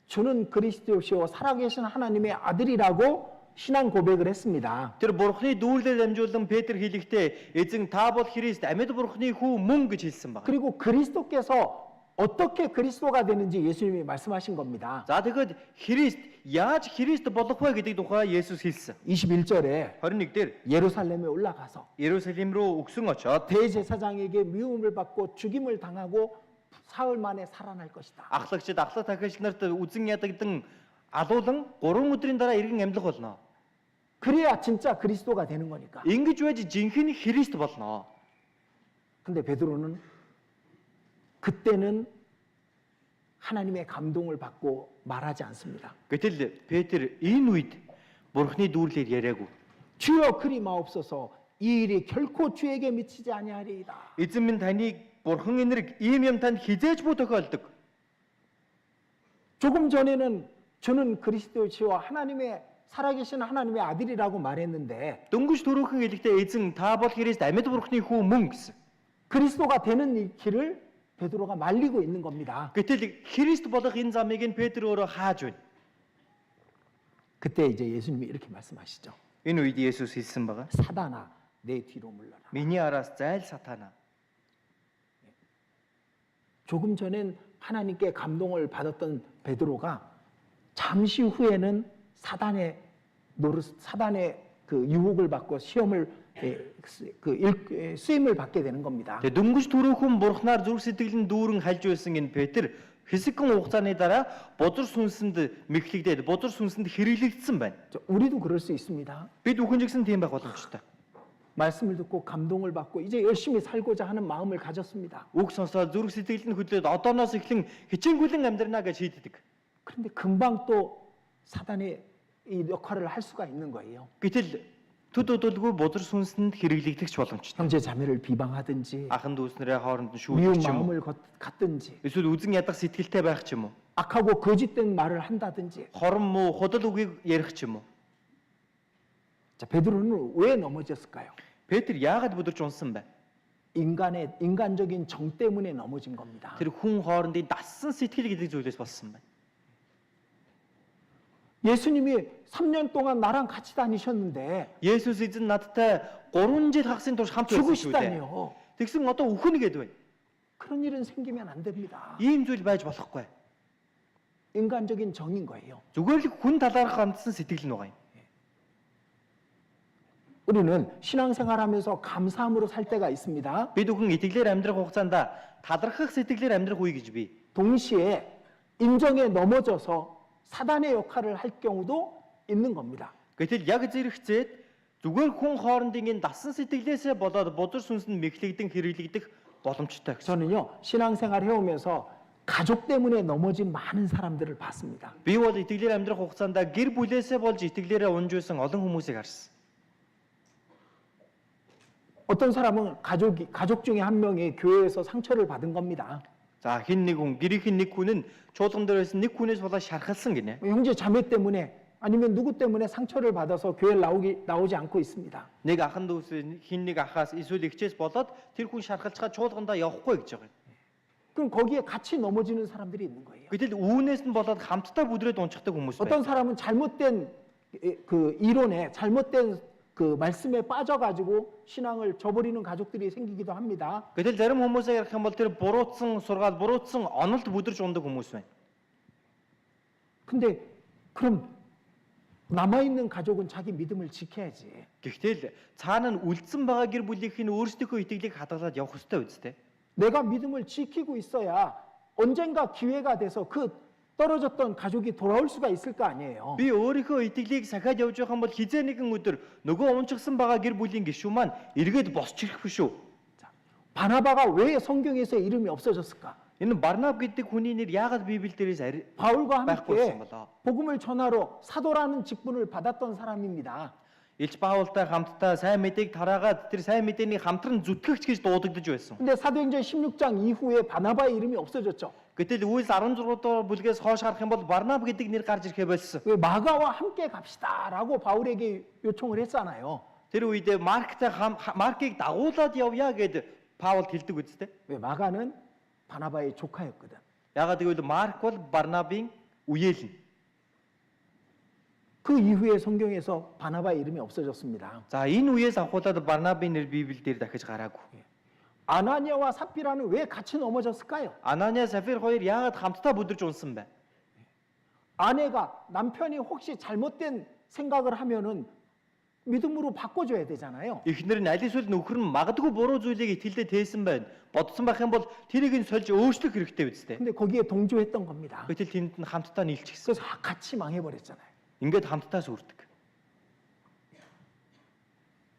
Speaker 1: 주는 그리스도시요 살아계신 하나님의 아들이라고 신앙 고백을 했습니다.
Speaker 2: Тэр бурхны дүүлээр дамжуулан Петр хэлэхдээ эзэн та бол Христ амьд бурхны хүү мөн гэж хэлсэн байна.
Speaker 1: 그리고 그리스도께서 어떻게 그리스도가 되는지 예수님이 말씀하신 겁니다.
Speaker 2: За тэгэхэд Христ яаж Христ болох вэ гэдэг тухай Есүс хэлсэн.
Speaker 1: 21절에
Speaker 2: 21 дээр
Speaker 1: 예루살렘에 올라가서
Speaker 2: Иерусалим руу өгсөн очоод
Speaker 1: 대제사장에게 미움을 받고 죽임을 당하고 사흘 만에 살아날 것이다.
Speaker 2: ахлагчид ахлах дахиалч нарт үзэн ядагдан алуулан 3 өдрийн дараа иргэн амьлах болно.
Speaker 1: 그래야 진짜 그리스도가 되는 거니까.
Speaker 2: Ингэж байж жинхэнэ Христ болно.
Speaker 1: 근데 베드로는 그때는 하나님의 감동을 받고 말하지 않습니다.
Speaker 2: Гэтэл Петр энэ үед бурхны дүүрлээр яриаггүй.
Speaker 1: 주여 그리 마옵소서 이 일이 결코 주에게 미치지 아니하리이다.
Speaker 2: Эзэн минь таныг бурхан энерг ийм юм танд хизээж бүү тохиолдог.
Speaker 1: 조금 전에는 주는 그리스도시와 하나님의 살아계신 하나님의 아들이라고 말했는데
Speaker 2: Дөнгөж түрүүхэн хэлэхдээ эзэн та бол Христ амьд бурхны хүү мөн гэсэн.
Speaker 1: 그리스도가 되는 이 길을 베드로가 말리고 있는 겁니다.
Speaker 2: Гэтэл Христ болох энэ замыг нь Петр өөрөө хааж байна.
Speaker 1: 그때 이제 예수님이 이렇게 말씀하시죠.
Speaker 2: Энэ үед Есүс хэлсэн байгаа.
Speaker 1: 사단아 내 뒤로 물러라.
Speaker 2: Миний араас зайл сатана.
Speaker 1: 조금 전엔 하나님께 감동을 받았던 베드로가 잠시 후에는 사단의 그 유혹을 받고 시험을 쓰임을 받게 되는 겁니다.
Speaker 2: Тэгээ дөнгөж түрүүхэн бурхнаар зүрх сэтгэлэн дүүрэн хальж байсан энэ Петр хэсэгхэн хугацааны дараа бузар сүнсэнд мэхлэгдээд бузар сүнсэнд хэрэглэгдсэн байна.
Speaker 1: 우리도 그럴 수 있습니다.
Speaker 2: Бид бүхэн ч гэсэн тийм байх боломжтой.
Speaker 1: 말씀을 듣고 감동을 받고 이제 열심히 살고자 하는 마음을 가졌습니다.
Speaker 2: Үг сонсоод зүрх сэтгэлд нь хөдлөөд одооноос эхлэн хичээнгүйлэн амьдрнаа гэж шийддэг.
Speaker 1: 그런데 금방 또 사단의 이 역할을 할 수가 있는 거예요.
Speaker 2: Гэтэл төд өдөлгүй бузар сүнсэнд хэрэглэгдэх боломжтой.
Speaker 1: 형제 자매를 비방하든지
Speaker 2: Ахан дүүснэрээ хооронд нь
Speaker 1: 미운
Speaker 2: шүүгч юм уу?
Speaker 1: 마음을 갖든지
Speaker 2: Эсвэл үзэн ядах сэтгэлтэй байх ч юм уу?
Speaker 1: 악하고 거짓된 말을 한다든지.
Speaker 2: Хорон муу худал үгийг ярих ч юм уу?
Speaker 1: 자, 베드로는 왜 넘어졌을까요?
Speaker 2: Петр яагаад бүдэрч унсан бэ?
Speaker 1: 인간적인 정 때문에 넘어진 겁니다.
Speaker 2: Тэр хүн хоорондын дассан сэтгэл гэдэг зүйлээс болсон байна.
Speaker 1: 예수님이 3년 동안 나랑 같이 다니셨는데
Speaker 2: Есүс эзэн надтай 3 жил хагасны турш хамт байсан шүү дээ.
Speaker 1: 죽으시다니요.
Speaker 2: Тэгсэн одоо үхнэ гэдэг бай.
Speaker 1: 그런 일은 생기면 안 됩니다.
Speaker 2: Ийм зүйл байж болохгүй.
Speaker 1: 인간적인 정인 거예요.
Speaker 2: Зүгээр л хүн талаарх хандсан сэтгэл нь байгаа юм.
Speaker 1: 우리는 신앙생활하면서 감사함으로 살 때가 있습니다.
Speaker 2: Бид бүхэн итгэлээр амьдрах хугацаанд талархах сэтгэлээр амьдрах үе гэж бий.
Speaker 1: 동시에 인정에 넘어져서 사단의 역할을 할 경우도 있는 겁니다.
Speaker 2: Гэтэл яг зэрэгцээд зүгээр хүн хоорондын энэ дасан сэтгэлээсээ болоод бузар сүнс нь мэхлэгдэн хэрэглэгдэх боломжтой гэсэн.
Speaker 1: 저는요 신앙생활 해오면서 가족 때문에 넘어진 많은 사람들을 봤습니다.
Speaker 2: Би бол итгэлээр амьдрах хугацаанд гэр бүлээсээ болж итгэлээрээ унжуулсан олон хүмүүсийг харсан.
Speaker 1: 어떤 사람은 가족 중에 한 명이 교회에서 상처를 받은 겁니다.
Speaker 2: За хин нэг хүн гэрийнхэн нэг хүн нь чуулган дээр байсан нэг хүнээс болоод шархалсан гинэ.
Speaker 1: 형제 자매 때문에 아니면 누구 때문에 상처를 받아서 교회를 나오지 않고 있습니다.
Speaker 2: Нэг ахан дүүс хин нэг ахаас эсвэл эгчээс болоод тэр хүн шархалцгаа чуулгандаа явахгүй гэж байгаа юм.
Speaker 1: 그럼 거기에 같이 넘어지는 사람들이 있는 거예요.
Speaker 2: Гэтэл үүнээс нь болоод хамтдаа бүдрээд унцдаг хүмүүс байна.
Speaker 1: 어떤 사람은 잘못된 그 이론에 잘못된 그 말씀에 빠져가지고 신앙을 저버리는 가족들이 생기기도 합니다.
Speaker 2: Гэтэл зарим хүмүүсээ ярих юм бол тэр буруутсан сургаал, буруутсан онолд бүдэрч ундаг хүмүүс байна.
Speaker 1: 근데 그럼 남아있는 가족은 자기 믿음을 지켜야지.
Speaker 2: Гэхдээ л цаана нь үлдсэн байгаа гэр бүлийнх нь өөрсдийнхөө итгэлийг хадгалаад явах хэрэгтэй үстэй.
Speaker 1: 내가 믿음을 지키고 있어야 언젠가 기회가 돼서 그 떨어졌던 가족이 돌아올 수가 있을 거 아니에요.
Speaker 2: Би өөрийнхөө итгэлийг сахиад явж байгаа юм бол хизээ нэгэн өдөр нөгөө унчгсан байгаа гэр бүлийн гишүүн маань эргээд босч ирэх биш үү?
Speaker 1: 바나바가 왜 성경에서 이름이 없어졌을까?
Speaker 2: Энэ Барнаб гэдэг хүний нэр яагаад Библиэл дээрээс
Speaker 1: 바울과
Speaker 2: байхгүй
Speaker 1: 함께
Speaker 2: болсон болоо?
Speaker 1: 복음을 전하러 사도라는 직분을 받았던 사람입니다.
Speaker 2: Илж Паултай хамтдаа сайн мэдээг тараагаад тэр сайн мэдээний хамтран зүтгэгч гэж дуудагдж байсан.
Speaker 1: 근데 사도행전 16장 이후에 바나바의 이름이 없어졌죠.
Speaker 2: Гэтэл Үйлс 16 дугаар бүлгээс хойш харах юм бол Барнаб гэдэг нэр гарч ирэхэ болсон.
Speaker 1: 왜 마가와 함께 갑시다라고 바울에게 요청을 했잖아요.
Speaker 2: Тэр үедээ Маркийг дагуулад явъя гэд Паул хэлдэг үстэй.
Speaker 1: 왜 마가는 바나바의 조카였거든.
Speaker 2: Ягаад гэвэл Марк бол Барнабын үеэл нь.
Speaker 1: 그 이후에 성경에서 바나바의 이름이 없어졌습니다.
Speaker 2: За энэ үеэс авахуулаад Барнабын нэр Библиэл дээр дахиж гараагүй.
Speaker 1: 아나니아와 삽비라는 왜 같이 넘어졌을까요?
Speaker 2: Анания, Сафир хоёр яагаад хамтдаа бүдэрж унсан бэ?
Speaker 1: 아내가 남편이 혹시 잘못된 생각을 하면은 믿음으로 바꿔줘야 되잖아요.
Speaker 2: Эхнэр нь аль эсвэл нөхөр нь магадгүй буруу зүйлийг итгэлдээ тээсэн байна. Бодсон байх юм бол тэрийг нь сольж өөрчлөх хэрэгтэй үстэй.
Speaker 1: 근데 거기에 동조했던 겁니다.
Speaker 2: Гэтэл тэнд нь хамтдаа нийлчихсэн.
Speaker 1: 그래서 같이 망해버렸잖아요.
Speaker 2: Ингээд хамтдаа сүрдэг.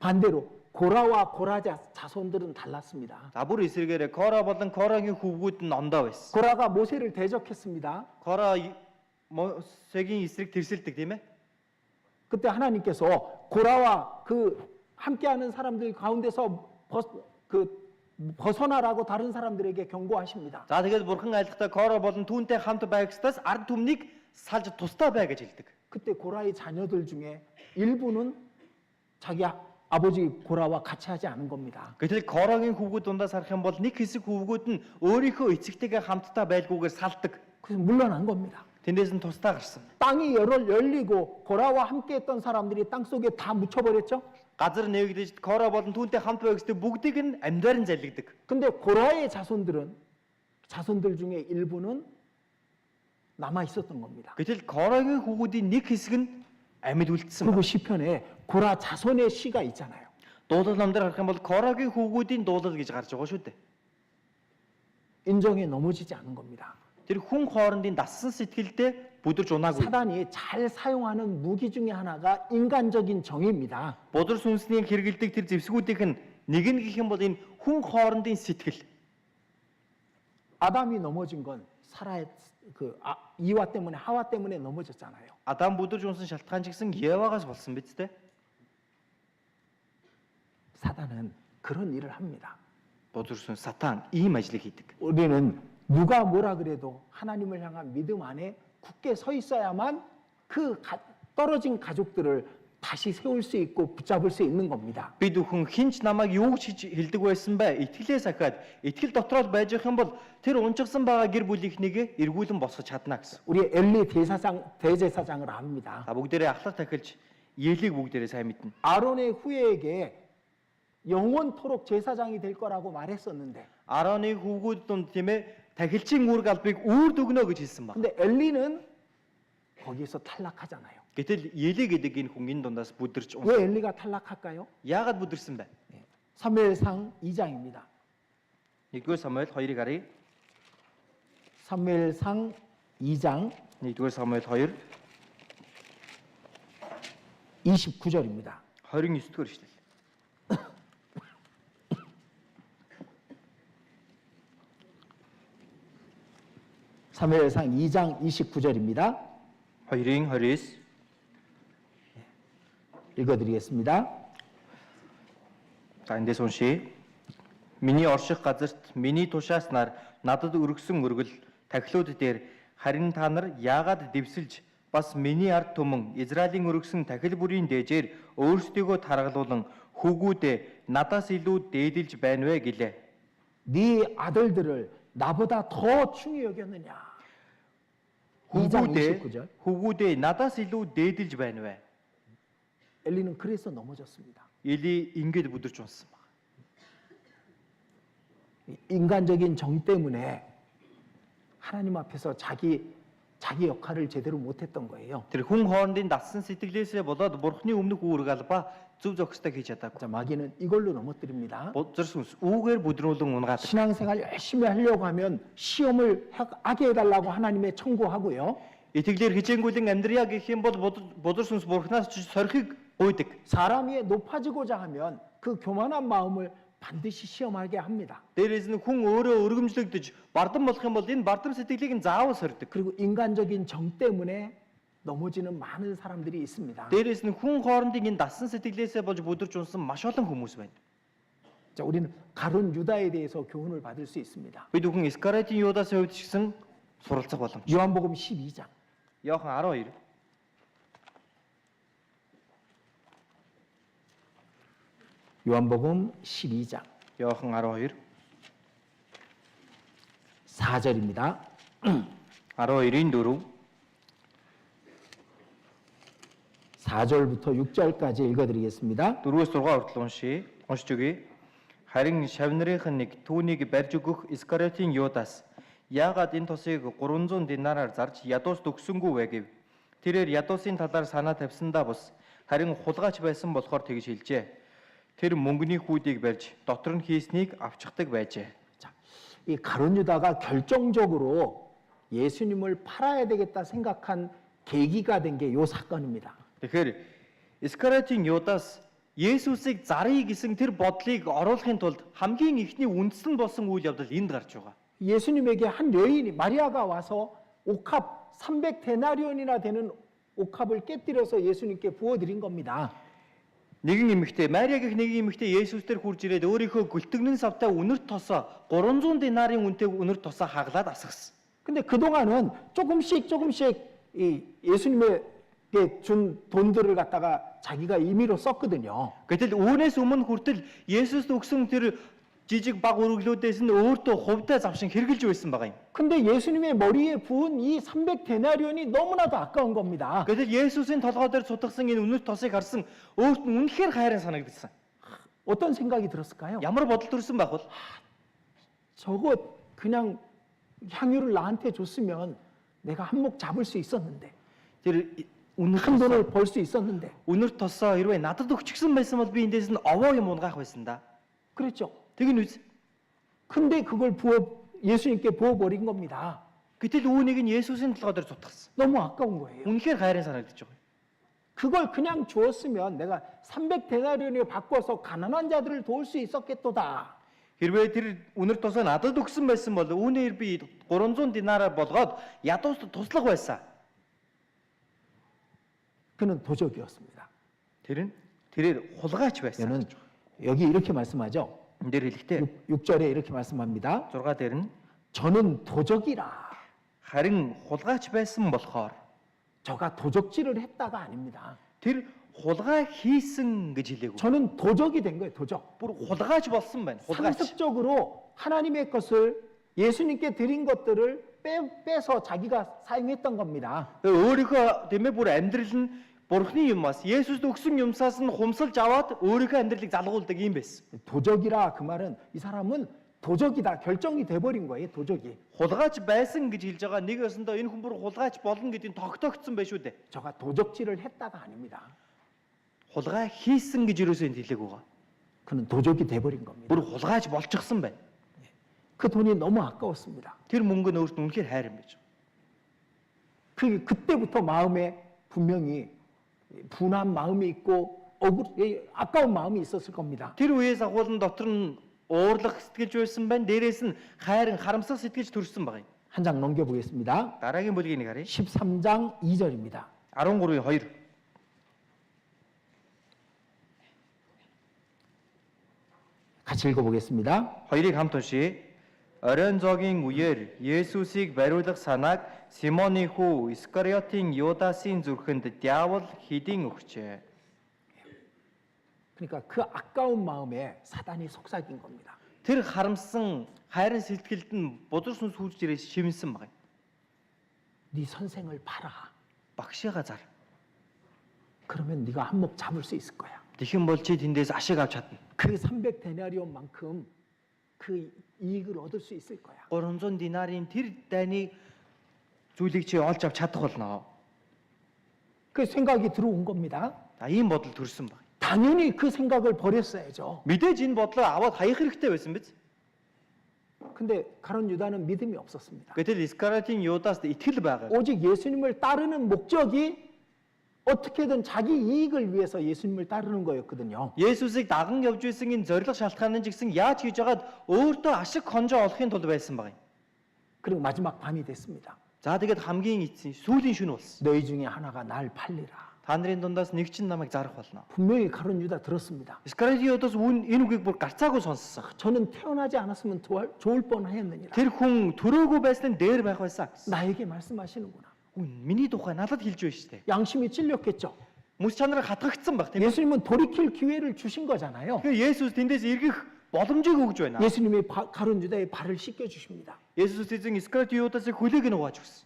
Speaker 1: 반대로 고라와 고라 자손들은 달랐습니다.
Speaker 2: За бүр эсрэгээр Кора болон Корагийн хүүгүүд нь ондоо байсан.
Speaker 1: 고라가 모세를 대적했습니다.
Speaker 2: Кора Мосегийн эсрэг тэрсэлдэг тийм ээ.
Speaker 1: 그때 하나님께서 고라와 그 함께하는 사람들 가운데서 벗어나라고 다른 사람들에게 경고하십니다.
Speaker 2: За тэгээд бурхан айлтгата Кора болон түүнтэй хамт байх ёстойс ард түмнийг салж тусдаа бай гэж хэлдэг.
Speaker 1: 그때 고라의 자녀들 중에 일부는 자기 아버지 고라와 같이 하지 않은 겁니다.
Speaker 2: Гэтэл Корагийн хүүгүүд дундаас харах юм бол нэг хэсэг хүүгүүд нь өөрийнхөө эцэгтэйгээ хамтдаа байлгүйгээр салдаг.
Speaker 1: 그래서 물러난 겁니다.
Speaker 2: Тэндээс нь тусдаа гарсан.
Speaker 1: 땅이 열리고 고라와 함께했던 사람들이 땅 속에 다 묻혀버렸죠.
Speaker 2: Газар нэвгдэж Кора болон түүнтэй хамт байгсдаг бүгдийг нь амьдаар нь залгидаг.
Speaker 1: 근데 고라의 자손들 중에 일부는 남아 있었던 겁니다.
Speaker 2: Гэтэл Корагийн хүүгүүдийн нэг хэсэг нь амьд үлдсэн.
Speaker 1: 그리고 시편에 고라 자손의 시가 있잖아요.
Speaker 2: Дуулал намдар харах юм бол Корагийн хүүгүүдийн дуулал гэж гарч байгаа шүү дээ.
Speaker 1: 인정에 넘어지지 않은 겁니다.
Speaker 2: Тэр хүн хоорондын дассан сэтгэлдээ бүдэрж унаагүй.
Speaker 1: 사단이 잘 사용하는 무기 중에 하나가 인간적인 정의입니다.
Speaker 2: Бодөр сүнсний хэрэгэлдэг тэр зэвсгүүдийнх нь нэг нь гэх юм бол энэ хүн хоорондын сэтгэл.
Speaker 1: 아담이 넘어진 건 이와 때문에 하와 때문에 넘어졌잖아요.
Speaker 2: Адам бүдэрж унсан шалтгаан ч гэсэн Евагаас болсон биз дээ.
Speaker 1: 사단은 그런 일을 합니다.
Speaker 2: Бодөр сүнс сатан ийм ажлыг хийдэг.
Speaker 1: 우리는 누가 뭐라 그래도 하나님을 향한 믿음 안에 굳게 서 있어야만 떨어진 가족들을 다시 세울 수 있고 붙잡을 수 있는 겁니다.
Speaker 2: Бид бүхэн хинч намайг юу гэж хэлдэг байсан бэ? Итгэлээс ахаад итгэл дотроо байж байгаа юм бол тэр унчирсан байгаа гэр бүлийнхнийг эргүүлэн босгож чадна гэсэн.
Speaker 1: 우리 엘리 대제사장을 압니다.
Speaker 2: За бүгдээрээ ахлах тахилж Елийг бүгдээрээ сайн мэднэ.
Speaker 1: 아론의 후예에게 영원토록 제사장이 될 거라고 말했었는데,
Speaker 2: Ароны хүүгүүд дунд тийм ээ тахилчийн үүрэг албыг үрд өгнө гэж хэлсэн баг.
Speaker 1: 근데 엘리는 거기에서 탈락하잖아요.
Speaker 2: Гэтэл Елий гэдэг энэ хүн энэ дундаас бүдэрч
Speaker 1: 왜 엘리가 탈락할까요?
Speaker 2: яагаад бүдэрсэн бэ?
Speaker 1: 사무엘상 2장입니다.
Speaker 2: 1-р Самуэль 2-ыг харъя.
Speaker 1: 사무엘상 2장
Speaker 2: 1-р Самуэль 2
Speaker 1: 29절입니다.
Speaker 2: 29-р эшлэл.
Speaker 1: 사무엘상 2장 29절입니다.
Speaker 2: 2-ын 29
Speaker 1: 읽어드리겠습니다.
Speaker 2: За эндээс уншия. Миний орших газарт миний тушаас нар надад өргөсөн өргөл тахилууд дээр харин та нар яагаад дэвсэлж бас миний ард түмэн Израилийн өргөсөн тахил бүрийн дээжээр өөрсдийгөө таргалуулан хүүгүүдээ надаас илүү дээдэлж байна вэ гэлээ.
Speaker 1: 네 아들들을 나보다 더 충히 여겼느냐. 2장 29절.
Speaker 2: хүүгүүдээ надаас илүү дээдэлж байна вэ?
Speaker 1: 엘리는 그래서 넘어졌습니다.
Speaker 2: Эли ингэж бүдэрч унсан баг.
Speaker 1: 인간적인 정 때문에 하나님 앞에서 자기 역할을 제대로 못했던 거예요.
Speaker 2: Тэр хүн хоорондын дассан сэтгэлээсээ болоод бурхны өмнөх үүрэг алба зөв зохистой хийж чадаагүй.
Speaker 1: 자, 마귀는 이걸로 넘어뜨립니다.
Speaker 2: Бузэрс үүгээр бүдрүүлэн унгаад.
Speaker 1: 신앙생활 열심히 하려고 하면 시험을 하게 해달라고 하나님의 청구하고요.
Speaker 2: Итгэлээр хичээнгүйлэн амьдрья гэх юм бол бузар сүнс бурхнаас ч сорхийг гуйдаг.
Speaker 1: 사람 위에 높아지고자 하면 그 교만한 마음을 반드시 시험하게 합니다.
Speaker 2: Дээрээс нь хүн өөрөө өргөмжлөгдөж бардам болох юм бол энэ бардам сэтгэлийг нь заавал сордог.
Speaker 1: 그리고 인간적인 정 때문에 넘어지는 많은 사람들이 있습니다.
Speaker 2: Дээрээс нь хүн хоорондын энэ дассан сэтгэлээсээ болж бүдэрч унсан маш олон хүмүүс байна.
Speaker 1: 자, 우리는 가룟 유다에 대해서 교훈을 받을 수 있습니다.
Speaker 2: Бид бүхэн Искариотын Юдасын хувьд ч гэсэн суралцах боломж.
Speaker 1: 요한복음 12장.
Speaker 2: Иохан 12.
Speaker 1: 요한복음 12장
Speaker 2: Иохан 12.
Speaker 1: 4절입니다.
Speaker 2: 12-ийн 4.
Speaker 1: 4절부터 6절까지 읽어드리겠습니다.
Speaker 2: 4-өөс 6 хүртэл уншиж өгье. Харин шавнырынх нь нэг түүнийг барьж өгөх Искариотын Юдас яагаад энэ тосыг 300 динараар зарж ядуус төгсөнгүү вэ гэв. Тэрээр ядуусын талаар санаа тавьсандаа бус харин хулгайч байсан болохоор тэгж хэлжээ. Тэр мөнгөний хүүдийг барьж дотор нь хийснийг авчихдаг байжээ.
Speaker 1: 자, 이 가룟 유다가 결정적으로 예수님을 팔아야 되겠다 생각한 계기가 된 게 요 사건입니다.
Speaker 2: Тэгэхээр Искариотын Юдас Есүсийг заръя гэсэн тэр бодлыг оруулахын тулд хамгийн ихний үндэслэн болсон үйл явдал энд гарч байгаа.
Speaker 1: 예수님에게 한 여인이 마리아가 와서 옥합 300데나리온이나 되는 옥합을 깨뜨려서 예수님께 부어드린 겁니다.
Speaker 2: Нэгэн эмэгтэй, Мариа гэх нэгэн эмэгтэй Есүс дээр хурж ирээд өөрийнхөө гөлтгөнэн савтай үнэрт тосоо 300 динарын үнэтэй үнэрт тосоо хаглаад асгасан.
Speaker 1: 근데 그동안은 조금씩 이 예수님에게 준 돈들을 갖다가 자기가 임의로 썼거든요.
Speaker 2: Гэтэл үүнээс өмнө хүртэл Есүст өгсөн тэр жижиг баг өргөлүүдээс нь өөртөө хувьдаа завшин хэрглэж байсан байгаа юм.
Speaker 1: 근데 예수님의 머리에 부은 이 300데나리온이 너무나도 아까운 겁니다.
Speaker 2: Гэтэл Есүсийн толгой дээр цутгасан энэ үнэт тосыг харсан өөрт нь үнэхээр хайрын санагдсан.
Speaker 1: 어떤 생각이 들었을까요?
Speaker 2: Ямар бодол төрсөн байх вэ?
Speaker 1: 저거 그냥 향유를 나한테 줬으면 내가 한몫 잡을 수 있었는데,
Speaker 2: Тэр
Speaker 1: 큰 돈을 벌 수 있었는데.
Speaker 2: үнэрт тосоо хэрвээ надад өгчихсэн байсан бол би эндээс нь овоо юм унгаах байсан да.
Speaker 1: 그랬죠.
Speaker 2: Тэгин үз.
Speaker 1: 근데 그걸 예수님께 부어버린 겁니다.
Speaker 2: Гэтэл үүнийг нь Есүсийн толгой дээр цутгасан.
Speaker 1: 너무 아까운 거예요.
Speaker 2: Үнэхээр хайрын санагдаж байгаа.
Speaker 1: 그걸 그냥 주었으면 내가 300데나리온을 바꿔서 가난한 자들을 도울 수 있었겠도다.
Speaker 2: Хэрвээ тэр үнэр тосоо надад өгсөн байсан бол үүнээр би 300 динараар болгоод ядуус туслах байсан.
Speaker 1: 그는 도적이었습니다.
Speaker 2: тэрээр хулгайч байсан.
Speaker 1: 저는 여기 이렇게 말씀하죠.
Speaker 2: энэ дээр хэлэхдээ
Speaker 1: 6절에 이렇게 말씀합니다.
Speaker 2: 6 дээр нь
Speaker 1: 저는 도적이라.
Speaker 2: харин хулгайч байсан болохоор
Speaker 1: 저가 도적질을 했다가 아닙니다.
Speaker 2: тэр хулгай хийсэн гэж хэлээгүй.
Speaker 1: 저는 도적이 된 거예요. 도적.
Speaker 2: бүр хулгайч болсон байна. хулгайч.
Speaker 1: 상습적으로 하나님의 것을 예수님께 드린 것들을 빼서 자기가 사용했던 겁니다.
Speaker 2: өөрийнхөө тийм ээ бүр амьдрал нь Бурхны юмас Есүст өгсөн юмсаас нь хумсалж аваад өөрийнхөө амьдралыг залгуулдаг юм байсан.
Speaker 1: 도적이라 그 말은 이 사람은 도적이다 결정이 돼버린 거예요. 도적이.
Speaker 2: Хулгайч байсан гэж хэлж байгаа нэг өсөндөө энэ хүн бүр хулгайч болно гэдгийг тогтоогдсон байх шүү дээ.
Speaker 1: 저가 도적질을 했다가 아닙니다.
Speaker 2: Хулгай хийсэн гэж юусоо энд хэлээг байгаа.
Speaker 1: 그는 도적이 돼버린 겁니다.
Speaker 2: бүр хулгайч болчихсон байна.
Speaker 1: 그 돈이 너무 아까웠습니다.
Speaker 2: Тэр мөнгө нь өөрт нь үнэхээр хайр юм байж.
Speaker 1: 그때부터 마음에 분명히 분한 마음이 있고 아까운 마음이 있었을 겁니다.
Speaker 2: Тэр үеэс агуулan дотор нь уурлах сэтгэлж байсан байна. Дээрээс нь хайрын харамсах сэтгэлж төрсөн байна.
Speaker 1: 한 장 넘겨보겠습니다.
Speaker 2: Дараагийн бүлгийг нэг харъя.
Speaker 1: 13장 2절입니다.
Speaker 2: 13-ийн 2.
Speaker 1: 같이 읽어보겠습니다.
Speaker 2: 2-ыг хамт уншийе. Оройн зоогийн үеэр Есүсийг бариулах санааг Симоны хүү Искариотын Юдасын зүрхэнд диавол хэдийн өгчээ.
Speaker 1: 그러니까 그 아까운 마음에 사단이 속삭인 겁니다.
Speaker 2: Тэр харамсан хайрын сэтгэлд нь бузар сүнс хурж ирээс шивнсэн байна.
Speaker 1: 네 선생을 팔아.
Speaker 2: Багшигаа зар.
Speaker 1: 그러면 네가 한몫 잡을 수 있을 거야.
Speaker 2: Тэхэн бол чи тэндээс ашиг авч чадна.
Speaker 1: 그 300데나리온만큼 그 이익을 얻을 수 있을 거야.
Speaker 2: 300 динарын тэр дайны зүйлийг чи олж авч чадах болно.
Speaker 1: 그 생각이 들어온 겁니다.
Speaker 2: Ийм бодол төрсөн байна.
Speaker 1: 당연히 그 생각을 버렸어야죠.
Speaker 2: Мэдээж энэ бодлоо аваад хаях хэрэгтэй байсан биз?
Speaker 1: 근데 가룟 유다는 믿음이 없었습니다.
Speaker 2: Гэтэл Искариотын Юдаст итгэл байгаа.
Speaker 1: 오직 예수님을 따르는 목적이 어떻게든 자기 이익을 위해서 예수님을 따르는 거였거든요.
Speaker 2: Есүсийг даган явж исэн энэ зориг шалтгаан нь ч гэсэн яаж хийж яагаад өөртөө ашиг хонжоо олохын тулд байсан байна.
Speaker 1: 그리고 마지막 밤이 됐습니다.
Speaker 2: За тэгээд хамгийн эцсийн сүүлийн шөнө болсон.
Speaker 1: 너희 중에 하나가 날 팔리라.
Speaker 2: Та нарын дундаас нэг чинь намайг зарах болно.
Speaker 1: 분명히 가룟 유다 들었습니다.
Speaker 2: Искариотоос энэ үгийг бүр гарцаагүй сонссон.
Speaker 1: 저는 태어나지 않았으면 좋을 뻔하였느니라.
Speaker 2: Тэр хүн төрөөгүй байсан дээр байх байсан.
Speaker 1: 나에게 말씀하시는구나.
Speaker 2: Миний тухай надад хэлж байна шүү дээ.
Speaker 1: 양심이 찔렸겠죠.
Speaker 2: Мөс чанараа хатгагдсан баг тийм ээ.
Speaker 1: 예수님은 돌이킬 기회를 주신 거잖아요.
Speaker 2: Тэгэхээр Есүс тэндээс эргэх боломжийг өгж байна.
Speaker 1: 예수님이 가룟 유다의 발을 씻겨 주십니다.
Speaker 2: Есүс эзэн Искариот Юдасыг хүлээг нь угааж өгсөн.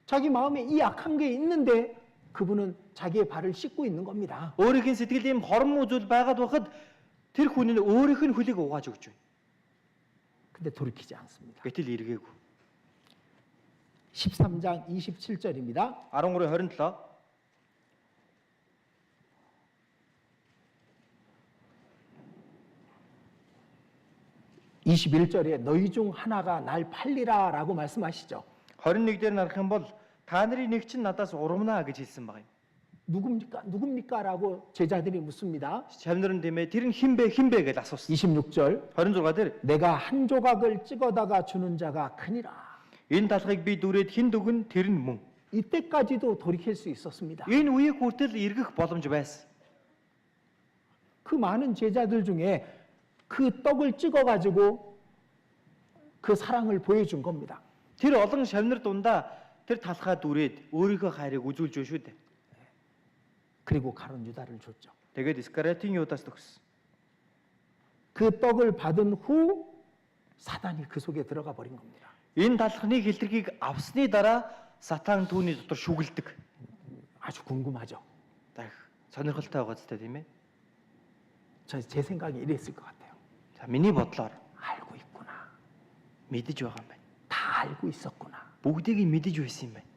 Speaker 1: 자기 마음에 이 악한 게 있는데 그분은 자기의 발을 씻고 있는 겁니다.
Speaker 2: Өөрийнх нь сэтгэлийн хормоо зүйл байгаад байхад тэр хүн нь өөрийнх нь хүлээг угааж өгч байна.
Speaker 1: 근데 돌이키지 않습니다.
Speaker 2: Гэтэл эргээгүй.
Speaker 1: 13장 27절입니다.
Speaker 2: 13-27.
Speaker 1: (21절에) 너희 중 하나가 날 팔리라라고 말씀하시죠.
Speaker 2: 21 дээр нарах юм бол та нарын нэг чинь надаас урмнаа гэж хэлсэн байна.
Speaker 1: 누굽니까라고 제자들이 묻습니다.
Speaker 2: Шавнар нь тийм ээ тэр нь хинбэ гэж асуусан.
Speaker 1: 26절
Speaker 2: 26 дээр
Speaker 1: 내가 한 조각을 찍어다가 주는 자가 크니라.
Speaker 2: энэ талхыг би дүрээд хин дүгэн тэр нь мөн.
Speaker 1: 이때까지도 돌이킬 수 있었습니다.
Speaker 2: Энэ үеийг хүртэл эргэх боломж байсан.
Speaker 1: 그 많은 제자들 중에 그 떡을 찍어가지고 그 사랑을 보여준 겁니다.
Speaker 2: Тэр олон шавнар дундаа тэр талхаа дүрээд өөрийнхөө хайрыг үзүүлж байна шүү дээ.
Speaker 1: 그리고 가룟 유다를 줬죠.
Speaker 2: Тэгээд Искариотын Юдас төгс.
Speaker 1: 그 떡을 받은 후 사단이 그 속에 들어가 버린 겁니다.
Speaker 2: Энэ талхны хэлтэрхийг авсны дараа сатан түүний дотор шүглдэг.
Speaker 1: 아주 궁금하죠.
Speaker 2: Дах сонирхолтой байгаа зү тийм ээ.
Speaker 1: 제 생각이 이랬을 것 같아요.
Speaker 2: За миний бодлоор
Speaker 1: 알고 있구나.
Speaker 2: мэдэж байгаа юм байна.
Speaker 1: 다 알고 있었구나.
Speaker 2: Бүгдийг нь мэдэж байсан юм байна.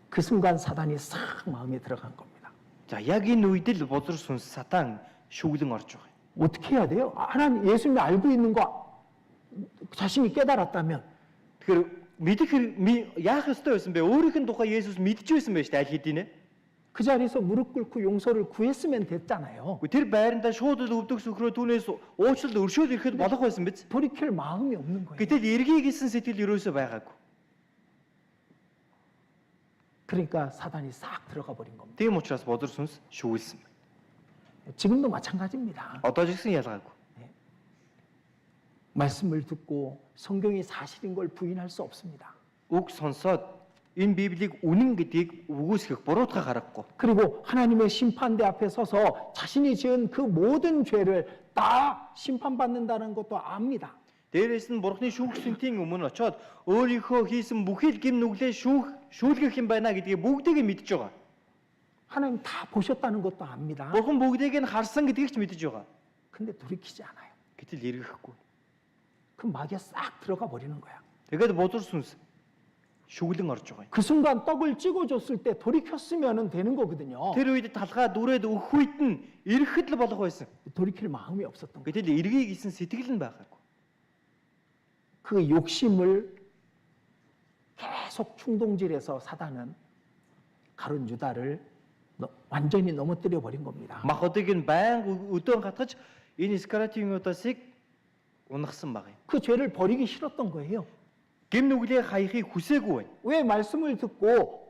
Speaker 1: 그 순간 사단이 싹 마음에 들어간 겁니다.
Speaker 2: За яг энэ үед л бузар сүнс сатан шүглэн орж байгаа юм.
Speaker 1: 어떻게 해야 돼요? 하나님 예수님이 알고 있는 거 자신이 깨달았다면
Speaker 2: Тэгэхээр мэдэх яах ёстой байсан бэ? Өөрийнх нь тухай Есүс мэдж байсан байж таа аль хэдийнэ.
Speaker 1: 그 자리에서 무릎 꿇고 용서를 구했으면 됐잖아요.
Speaker 2: Тэр байрандаа шууд л өвдөг сөхрөө түүнээс уучлал өршөөл ирэхэд болох байсан биз?
Speaker 1: 돌이킬 마음이 없는 거예요.
Speaker 2: Гэтэл эргий гэсэн сэтгэл ерөөсөө байгаагүй.
Speaker 1: 그러니까 사단이 싹 들어가 버린 겁니다.
Speaker 2: Тийм учраас бузар сүнс шүглсэн байна.
Speaker 1: 지금도 마찬가지입니다.
Speaker 2: Одоо ч гэсэн ялгаагүй.
Speaker 1: 말씀을 듣고 성경이 사실인 걸 부인할 수 없습니다.
Speaker 2: Үг сонсоод Энэ Библийг үнэн гэдгийг үгүйсгэх буруутгах аргагүй.
Speaker 1: 그리고 하나님의 심판대 앞에 서서 자신이 지은 그 모든 죄를 다 심판받는다는 것도 압니다.
Speaker 2: Дээрээс нь Бурхны шүүгсэнтийн өмнө очиод өөрийнхөө хийсэн бүхий л гим нүглээ шүүлгэх юм байна гэдгийг бүгдийг нь мэдж байгаа.
Speaker 1: 하나님 다 보셨다는 것도 압니다.
Speaker 2: Бурхан бүгдийг нь харсан гэдгийг ч мэдж байгаа.
Speaker 1: 근데 돌이키지 않아요.
Speaker 2: Гэтэл эргэхгүй.
Speaker 1: 그 마귀가 싹 들어가 버리는 거야.
Speaker 2: Тэгээд бузар сүнс шүглэн орж байгаа юм.
Speaker 1: 그 순간 떡을 찍어줬을 때 돌이켰으면 되는 거거든요.
Speaker 2: Тэр үед талхаа дүрээд өгөх үед нь эрэхэд л болох байсан.
Speaker 1: 돌이킬 마음이 없었던 거예요.
Speaker 2: Гэтэл эргэе гэсэн сэтгэл нь байгаагүй.
Speaker 1: 그 욕심을 계속 충동질해서 사단은 가룟 유다를 완전히 넘어뜨려 버린 겁니다.
Speaker 2: Мах одыг нь байнга өдөөн гатгаж энэ Искариотын Юдасыг унагсан баг юм.
Speaker 1: 그 죄를 버리기 싫었던 거예요.
Speaker 2: Гим нүглээ хаяхыг хүсээгүй байна.
Speaker 1: 왜 말씀을 듣고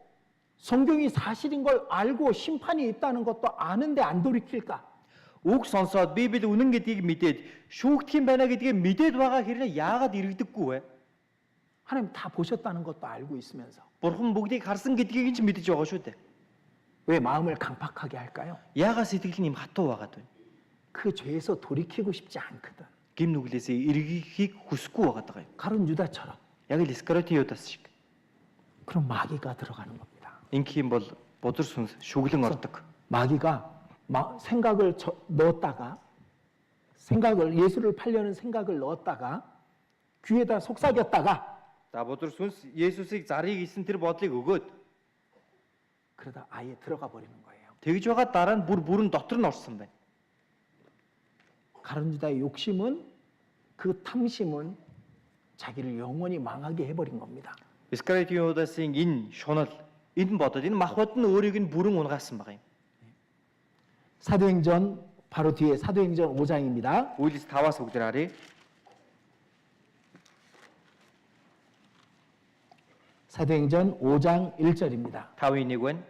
Speaker 1: 성경이 사실인 걸 알고 심판이 있다는 것도 아는데 안 돌이킬까?
Speaker 2: Үг сонсоод Библи үнэн гэдгийг мэдээд шүүгдэх юм байна гэдгийг мэдээд байгаа хэрнээ яагаад иргэдэггүй вэ?
Speaker 1: 하나님 다 보셨다는 것도 알고 있으면서
Speaker 2: Бурхан бүгдийг харсан гэдгийг ч мэдэж байгаа шүү дээ.
Speaker 1: 왜 마음을 강팍하게 할까요?
Speaker 2: Яагаад сэтгэл нь юм хатуу байгаад байна?
Speaker 1: 그 죄에서 돌이키고 싶지 않거든.
Speaker 2: Гим нүглээсээ эргэхийг хүсэхгүй байгаа юм.
Speaker 1: 가룟 유다처럼.
Speaker 2: Яг л Искариотын Юдас шиг.
Speaker 1: 그럼 마귀가 들어가는 겁니다.
Speaker 2: Ингэх юм бол бузар сүнс шүглэн ордог.
Speaker 1: 마귀가 생각을 넣었다가 예수를 팔려는 생각을 넣었다가 귀에다 속삭였다가
Speaker 2: За бузар сүнс Есүсийг зарыг исэн тэр бодлыг өгөөд
Speaker 1: 그러다 아예 들어가 버리는 거예요.
Speaker 2: тэгж байгаа дараа нь бүрэн дотор нь орсон байна.
Speaker 1: 가룟 유다의 욕심은 그 탐심은 자기를 영원히 망하게 해버린 겁니다.
Speaker 2: Искариотын Юдасын энэ шунал, энэ бодол, энэ махбод нь өөрийг нь бүрэн унгаасан байгаа юм.
Speaker 1: 사도행전 바로 뒤에 사도행전 5장입니다.
Speaker 2: Үйлс 5-аас бүгд харъя.
Speaker 1: 사도행전 5장 1절입니다.
Speaker 2: 5-ийн 1 байна.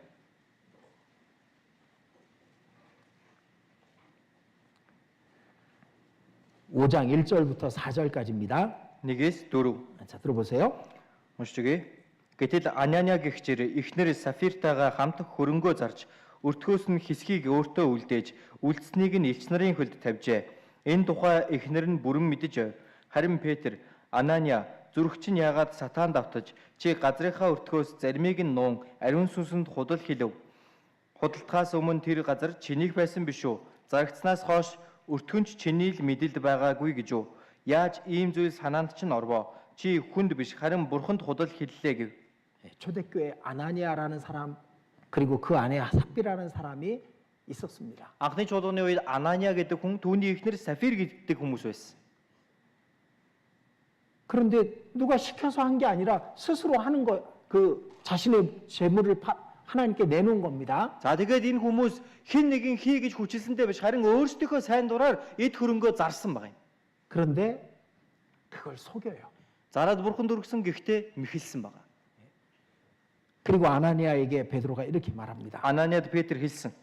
Speaker 1: 오장 1절부터 4절까지입니다.
Speaker 2: 1-ээс 4.
Speaker 1: 자, 들어보세요.
Speaker 2: Уншиж өгье. Гэтэл Ананиа гэгчээр эхнэр Сафиртайгаа хамт хөрөнгөө зарж өртгөөс нь хэсгийг өөртөө үлдээж үлдсэнийг нь элч нарын хөлд тавьжээ. Энэ тухай эхнэр нь бүрэн мэдэж харин Петр Ананиа зүрх чинь яагаад сатаан давтаж чи газрынхаа өртгөөс заримыг нь нуун ариун сүнсэнд худал хэлв. Худалдахаас өмнө тэр газар чинийх байсан биш үү? Зарагцнаас хойш өртгөнч чиний л мэдэлд байгаагүй гэж үү? Яаж ийм зүйл санаанд чинь орвоо? Чи хүнд биш харин бурханд худал хэллээ гэв.
Speaker 1: 초대교회 아나니아라는 사람 그리고 그 안에 삽비라는 사람이 있었습니다.
Speaker 2: Анхны чуулганы үед Ананиа гэдэг хүн түүний эхнэр Сафир гэдэг хүмүүс байсан.
Speaker 1: 그런데 누가 시켜서 한 게 아니라 스스로 하는 거, 그 자신의 재물을 하나님께 내놓은 겁니다.
Speaker 2: За тэгээд энэ хүмүүс хэн нэгэн хий гэж хүчилсэндээ биш харин өөрсдийнхөө сайн дураар эд хөрөнгөө зарсан баг юм.
Speaker 1: 그런데 그걸 속여요.
Speaker 2: Зараад бурханд өргөсөн гэхдээ мэхэлсэн байгаа.
Speaker 1: 그리고 아나니아에게 베드로가 이렇게 말합니다.
Speaker 2: Ананиад Петр хэлсэн.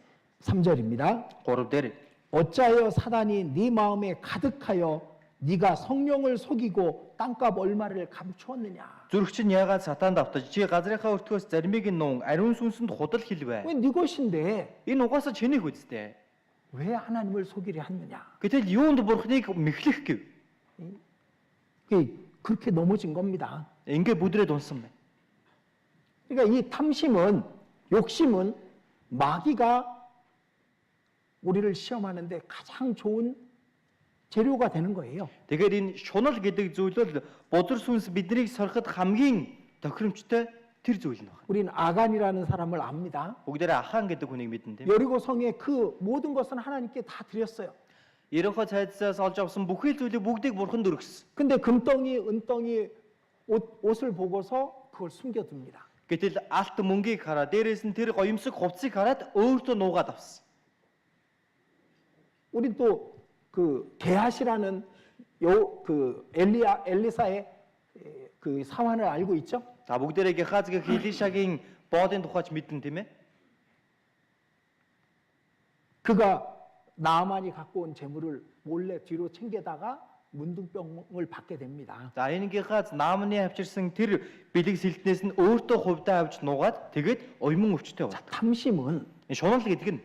Speaker 1: 3절입니다.
Speaker 2: 3 дээр
Speaker 1: 어찌하여 사단이 네 마음에 가득하여 네가 성령을 속이고 땅값 얼마를 감추었느냐?
Speaker 2: зүрх чинь яагаад сатаанд автаж чи газрынхаа өртгөөс заримыг нь нуун ариун сүнсэнд худал хэлвэ.
Speaker 1: 왜 네 것인데
Speaker 2: Энэ угаасаа чинийх үсттэй.
Speaker 1: 왜 하나님을 속이려 하느냐?
Speaker 2: Гэтэл юунд бурхныг мэхлэх гэв.
Speaker 1: 그렇게 넘어진 겁니다.
Speaker 2: Ингээ бүдрээд унсан байна.
Speaker 1: 그러니까 이 탐심은, 욕심은 마귀가 우리를 시험하는데 가장 좋은 재료가 되는 거예요.
Speaker 2: Тэгэхээр энэ шунал гэдэг зүйл бол бузар сүнс биднийг сороход хамгийн тохиромжтой тэр зүйл нь байна.
Speaker 1: 우리는 아간이라는 사람을 압니다.
Speaker 2: Бүгдээрээ Ахан гэдэг хүнийг мэднэ тийм.
Speaker 1: 여리고 성에 그 모든 것은 하나님께 다 드렸어요.
Speaker 2: Ерөнхий цайдсаас олж авсан бүхий зүйлийг бүгдийг бурханд өргөсөн.
Speaker 1: 근데 금덩이, 은덩이 옷을 보고서 그걸 숨겨둡니다.
Speaker 2: Гэтэл алт мөнгийг хараад дээрээс нь тэр гоёмсог хувцсыг хараад өөртөө нуугаад авсан.
Speaker 1: 우리 또 그 게하시라는 그 엘리사의 그 사환을 알고 있죠?
Speaker 2: За бүгдээрээ Гехаз гэх Илишагийн боодын тухайч мэднэ тийм ээ.
Speaker 1: 그가 나아만이 갖고 온 재물을 몰래 뒤로 챙겨다가 문둥병을 받게 됩니다.
Speaker 2: За энийгээс наамны авчирсан тэр бэлэг сэлтнээс нь өөртөө хувьдаа авч нугаад тэгээд уйман өвчтэй
Speaker 1: 자,
Speaker 2: болдог.
Speaker 1: 탐심은
Speaker 2: Шунал гэдэг нь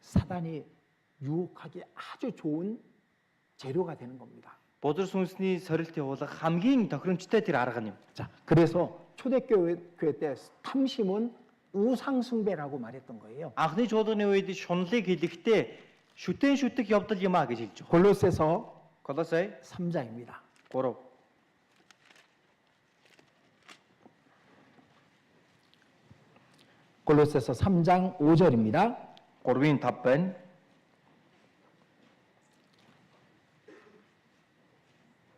Speaker 1: 사단이 유혹하기 아주 좋은 재료가 되는 겁니다.
Speaker 2: бузар сүнсний сорилт явуулах хамгийн тохиромжтой тэр арга юм.
Speaker 1: 자, 그래서 초대교회 때 탐심은 우상숭배라고 말했던 거예요.
Speaker 2: Анхны чуулганы үед шунлыг хэлэхдээ шүтэн шүтэх явдал юм а гэж хэлж байгаа.
Speaker 1: 골로새서
Speaker 2: Колосай
Speaker 1: 3장입니다.
Speaker 2: 3.
Speaker 1: 골로새서 3장 5절입니다.
Speaker 2: 3-ын 5 байна.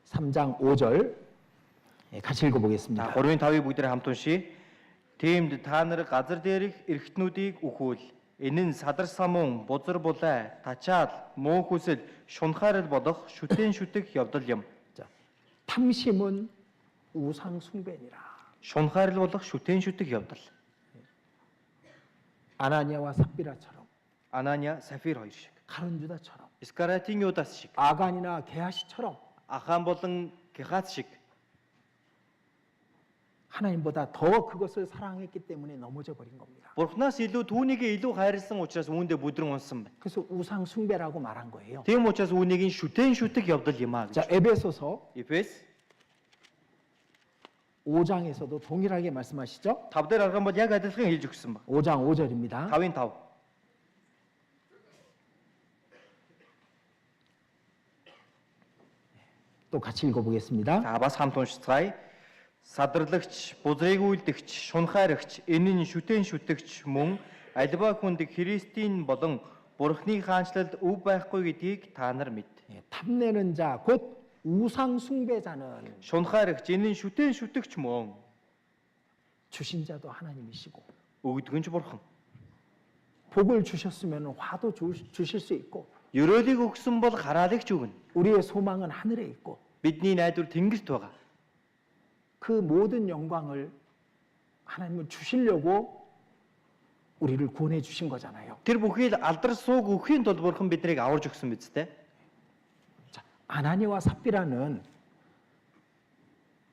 Speaker 1: 3장 5절 같이
Speaker 2: За
Speaker 1: 읽어보겠습니다.
Speaker 2: 3-ын 5-ыг бүгдээ хамт уншийе. Тиймд та нар газар дээрх эрхтнүүдийг үхүүл. Энэ нь садар самун, бузар булай, тачаал, муу хүсэл, шунхаарал болох шүтэн шүтэх явдал юм.
Speaker 1: 자, 탐심은 우상숭배니라.
Speaker 2: Шунхаарал болох шүтэн шүтэх явдал.
Speaker 1: 아나니아와 삽비라처럼,
Speaker 2: Анания, Сафир хоёр шиг.
Speaker 1: 가룟유다처럼,
Speaker 2: Искаратийн Юдас шиг.
Speaker 1: 아간이나 게하시처럼
Speaker 2: Ахан болон Гехац шиг.
Speaker 1: 하나님보다 더 그것을 사랑했기 때문에 넘어져 버린 겁니다.
Speaker 2: Бурханаас илүү түүнийгээ илүү хайрлсан учраас үүндээ бүдрэн унсан байна.
Speaker 1: 그래서 우상숭배라고 말한 거예요.
Speaker 2: Тийм учраас үүнийг нь шүтэн шүтэх явдал юм а
Speaker 1: 자,
Speaker 2: гэж.
Speaker 1: 에베소서
Speaker 2: Эфес
Speaker 1: 5장에서도 동일하게 말씀하시죠?
Speaker 2: 5 дээр арган бол яг адилхан хэлж өгсөн баг.
Speaker 1: 5장 5절입니다.
Speaker 2: 5-ын 5.
Speaker 1: 또 같이 읽어보겠습니다.
Speaker 2: За бас хамт уншицгаая. Садарлагч, бузрыг үйлдэгч, шунхаарагч, энэ нь шүтэн шүтэгч мөн альва хүнд Христийн болон Бурхны хаанчлалд өв байхгүй гэдгийг та нар мэд.
Speaker 1: 예, 탐내는 자, 곧 우상숭배자는
Speaker 2: Шунхаарагч, энэ нь шүтэн шүтэгч мөн
Speaker 1: 주신 자도 하나님이시고
Speaker 2: өгдөгч Бурхан.
Speaker 1: 복을 주셨으면 화도 주실 수 있고
Speaker 2: Ерөөлийг өгсөн бол хараалыг ч өгнө.
Speaker 1: 우리의 소망은 하늘에 있고
Speaker 2: Бидний найдвар тэнгэрт байгаа.
Speaker 1: 그 모든 영광을 하나님은 주시려고 우리를 구원해 주신 거잖아요.
Speaker 2: Тэр бүхий л алдар сууг өгөхийн тулд Бурхан биднийг аварж өгсөн биз дээ.
Speaker 1: 자, 아나니와 삽비라는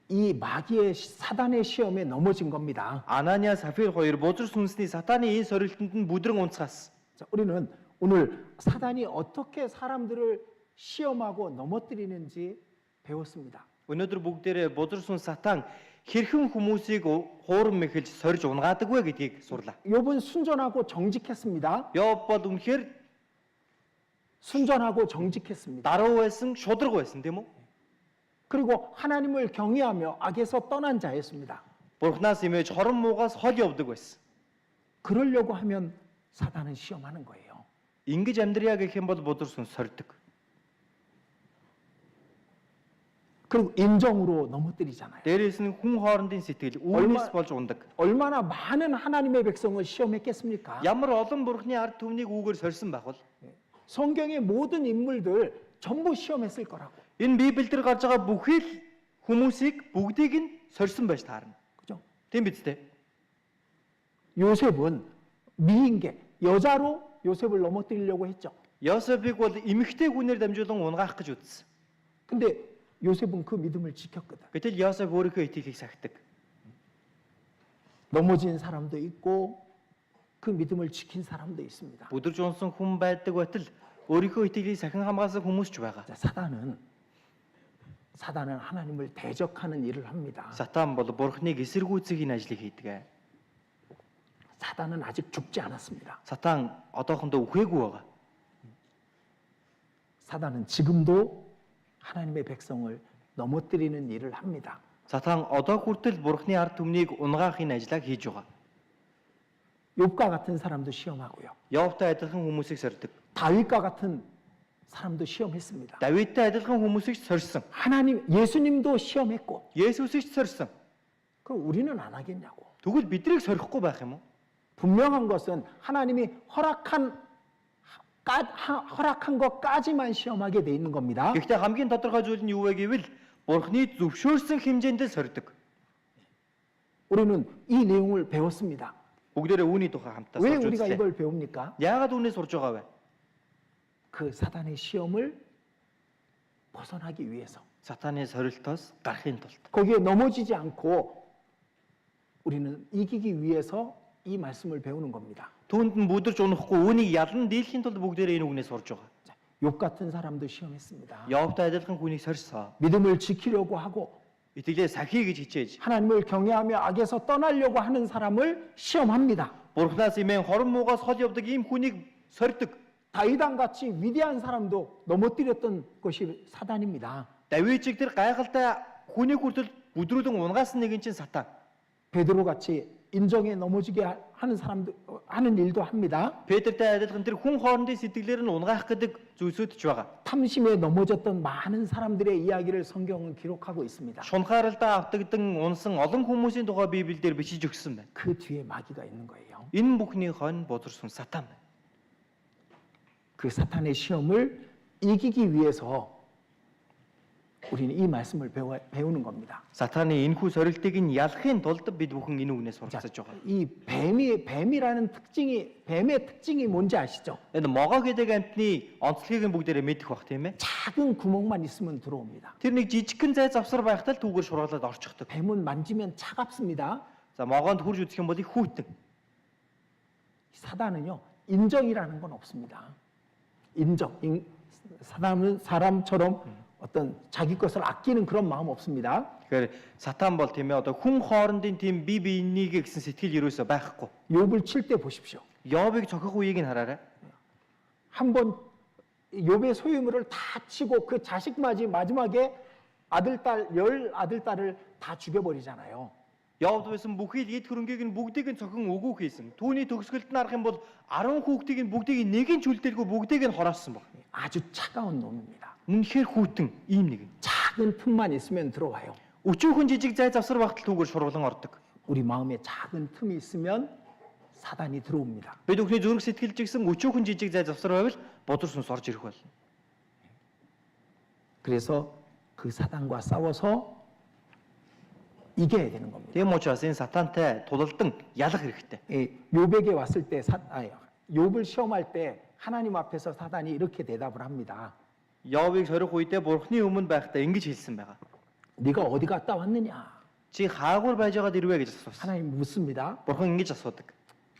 Speaker 1: 이 마귀의 사단의 시험에 넘어진 겁니다.
Speaker 2: Анания, Сафир хоёр бузар сүнсний сатаны энэ сорилтонд нь бүдрэн унцгаас.
Speaker 1: 자, 우리는 오늘 사단이 어떻게 사람들을 시험하고 넘어뜨리는지 배웠습니다.
Speaker 2: Өнөөдөр бүгдээрээ бузар сүнс сатан хэрхэн хүмүүсийг хуурам мэхэлж сорж унгаадаг вэ гэдгийг сурлаа.
Speaker 1: 욥은 순전하고 정직했습니다.
Speaker 2: Йоб бол үнэхээр
Speaker 1: 순전하고 정직했습니다.
Speaker 2: даруй байсан, шудраг байсан тийм үү?
Speaker 1: 그리고 하나님을 경외하며 악에서 떠난 자였습니다.
Speaker 2: Бурханаас имэж хорон муугаас хол явдаг байсан.
Speaker 1: 그러려고 하면 사단은 시험하는 거예요.
Speaker 2: Ингэж амьдрья гэх юм бол бузар сүнс сордог.
Speaker 1: 그리고 인정으로 넘어뜨리잖아요.
Speaker 2: Дээрээс нь хүн хоорондын сэтгэл үүнээс болж ундаг.
Speaker 1: 얼마나 많은 하나님의 백성을 시험했겠습니까?
Speaker 2: Ямар олон Бурханы ард түмнийг үүгээр сорьсон байх бол
Speaker 1: 성경의 모든 인물들 전부 시험했을 거라고.
Speaker 2: энэ Библиэлд гарч байгаа бүхий л хүмүүсийг бүгдийг нь сорьсон байж таарна.
Speaker 1: 그죠?
Speaker 2: Тийм биз дээ.
Speaker 1: 요셉은 미인계 여자로 요셉을 넘어뜨리려고 했죠.
Speaker 2: Йосефийг бол эмэгтэй хүнээр дамжуулан унгаах гэж үзсэн.
Speaker 1: 근데 요셉은 그 믿음을 지켰거든.
Speaker 2: Гэтэл Йосеф өөрийнхөө итгэлийг сахидаг.
Speaker 1: 넘어진 사람도 있고 그 믿음을 지킨 사람도 있습니다.
Speaker 2: Бүдэрж унсан хүн байдаг байтал өөрийнхөө итгэлийг сахин хамгаалсан хүмүүс ч байгаа.
Speaker 1: 자, 사단은 하나님을 대적하는 일을 합니다.
Speaker 2: Сатан бол Бурхныг эсэргүүцэх энэ ажлыг хийдэг.
Speaker 1: 사단은 아직 죽지 않았습니다.
Speaker 2: Сатан одоохондоо үхээгүй байгаа.
Speaker 1: 사단은 지금도 하나님의 백성을 넘어뜨리는 일을 합니다.
Speaker 2: Сатан одоо хүртэл Бурхны ард түмнийг унгаах энэ ажлыг хийж байгаа.
Speaker 1: 욥과 같은 사람도 시험하고요.
Speaker 2: Йовтай адилхан хүмүүсийг сордог.
Speaker 1: 다윗과 같은 사람도 시험했습니다.
Speaker 2: Давидтай адилхан хүмүүсийг сорьсон.
Speaker 1: 예수님도 시험했고,
Speaker 2: Есүсийг ч сорьсон.
Speaker 1: 그럼 우리는 안 하겠냐고.
Speaker 2: Тэгвэл биднийг сорихгүй байх юм уу?
Speaker 1: 분명한 것은 하나님이 허락한 것까지만 시험하게 돼 있는 겁니다.
Speaker 2: Гэхдээ хамгийн тодорхой зүйл нь юу вэ гэвэл Бурхны зөвшөөрсөн хэмжээнд л сордог.
Speaker 1: 우리는 이 내용을 배웠습니다.
Speaker 2: Бүгдээрээ үүний тухай хамтдаа
Speaker 1: 왜
Speaker 2: сурч
Speaker 1: 우리가
Speaker 2: үзлээ.
Speaker 1: 이걸 배웁니까?
Speaker 2: Яагаад үүнээ сурж байгаа вэ?
Speaker 1: 그 사단의 시험을 벗어나기 위해서
Speaker 2: Сатаны сорилтоос гарахын тулд.
Speaker 1: 거기에 넘어지지 않고 우리는 이기기 위해서 이 말씀을 배우는 겁니다.
Speaker 2: Түүнд нь бүдэрч унахгүй үүнийг ялан дийлэхийн тулд бүгдээрээ энэ үгнээс сурж байгаа.
Speaker 1: 욥 같은 사람도 시험했습니다.
Speaker 2: Явтай адилхан хүнийг сорьсоо.
Speaker 1: 믿음을 지키려고 하고
Speaker 2: Итгэлээ сахий гэж хичээж.
Speaker 1: 하나님을 경외하며 악에서 떠나려고 하는 사람을 시험합니다.
Speaker 2: Бурхнаас имэн хорон муугаас хол явдаг ийм хүнийг сорьдог.
Speaker 1: 다윗왕 같이 위대한 사람도 넘어뜨렸던 것이 사단입니다.
Speaker 2: Давид чиг тэр гайхалтай хүнийг хүртэл бүдрүүлэн унгаасан нэг нь чинь сатан.
Speaker 1: 베드로 같이 인정에 넘어지게 하는 사람도 하는 일도 합니다.
Speaker 2: Петртэй адилхан тэр хүн хоорондын сэтгэлээр нь унгаах гэдэг зүйлсүүд ч байгаа.
Speaker 1: 탐심에 넘어졌던 많은 사람들의 이야기를 성경은 기록하고 있습니다.
Speaker 2: Шунхааралдаа автагдсан унсан олон хүмүүсийн тухай Библиэлд бичиж өгсөн байна.
Speaker 1: 그 뒤에 마귀가 있는 거예요.
Speaker 2: Энэ бүхний хойно бузарсан сатан байна.
Speaker 1: 그 사탄의 시험을 이기기 위해서 우리는 이 말씀을 배우는 겁니다.
Speaker 2: Сатаны энэхүү сорилтыг нь ялахын тулд бид бүхэн энэ үгнээс суралцаж байгаа.
Speaker 1: 이 뱀의 특징이 뭔지 아시죠?
Speaker 2: Энэ могоо гэдэг амтны онцлогийг нь бүгдээрээ мэдэх бах тийм ээ.
Speaker 1: 작은 구멍만 있으면 들어옵니다.
Speaker 2: Тэр нэг жижигхэн зай завсар байхтаа л түүгээр шургалаад орчихдог.
Speaker 1: 뱀은 만지면 차갑습니다.
Speaker 2: За могоонд хурж үзэх юм бол их хүйтэн.
Speaker 1: 사단은요, 인정이라는 건 없습니다. 사단은 사람처럼 어떤 자기 것을 아끼는 그런 마음 없습니다.
Speaker 2: Тэгэхээр сатан бол тийм ээ одоо хүн хоорондын тийм бие биенийгээ гэсэн сэтгэл ерөөсөө байхгүй.
Speaker 1: 욥을 칠 때 보십시오.
Speaker 2: Йобыг цохих үеийг нь хараарай.
Speaker 1: 한번 욥의 소유물을 다 치고 그 자식마지 마지막에 열 아들딸을 다 죽여버리잖아요.
Speaker 2: Йобд байсан бүхий л эд хөрөнгийг нь бүгдийг нь цохин өгөөх хийсэн. Түүний төгсгөлд нь харах юм бол 10 хүүхдийг нь бүгдийг нь нэг нь чүлдэлгүй бүгдийг нь хорооссон баг.
Speaker 1: 아주 차가운 놈입니다.
Speaker 2: Үнэхээр хүйтэн ийм нэг.
Speaker 1: 작은 틈만 있으면 들어와요.
Speaker 2: Өчүүхэн жижиг зай завсар багтал түүгээр шургалан ордог.
Speaker 1: 우리 마음에 작은 틈이 있으면 사단이 들어옵니다.
Speaker 2: Бид бүхний зүрх сэтгэл жигсэн өчүүхэн жижиг зай завсар байвал бузар сүнс орж ирэх болно.
Speaker 1: 그래서 그 사단과 싸워서 이겨야 되는 겁니다.
Speaker 2: Тийм учраас энэ сатантай тулалдан ялах хэрэгтэй.
Speaker 1: 욥에게 왔을 때 욥을 시험할 때 하나님 앞에서 사단이 이렇게 대답을 합니다.
Speaker 2: Йовыг сорих үедээ Бурхны өмнө байхдаа ингэж хэлсэн байгаа.
Speaker 1: 네가 어디 갔다 왔느냐?
Speaker 2: Чи хаагур байж байгаад ирвэ гэж асуусан.
Speaker 1: 하나님 묻습니다.
Speaker 2: Бурхан ингэж асуудаг.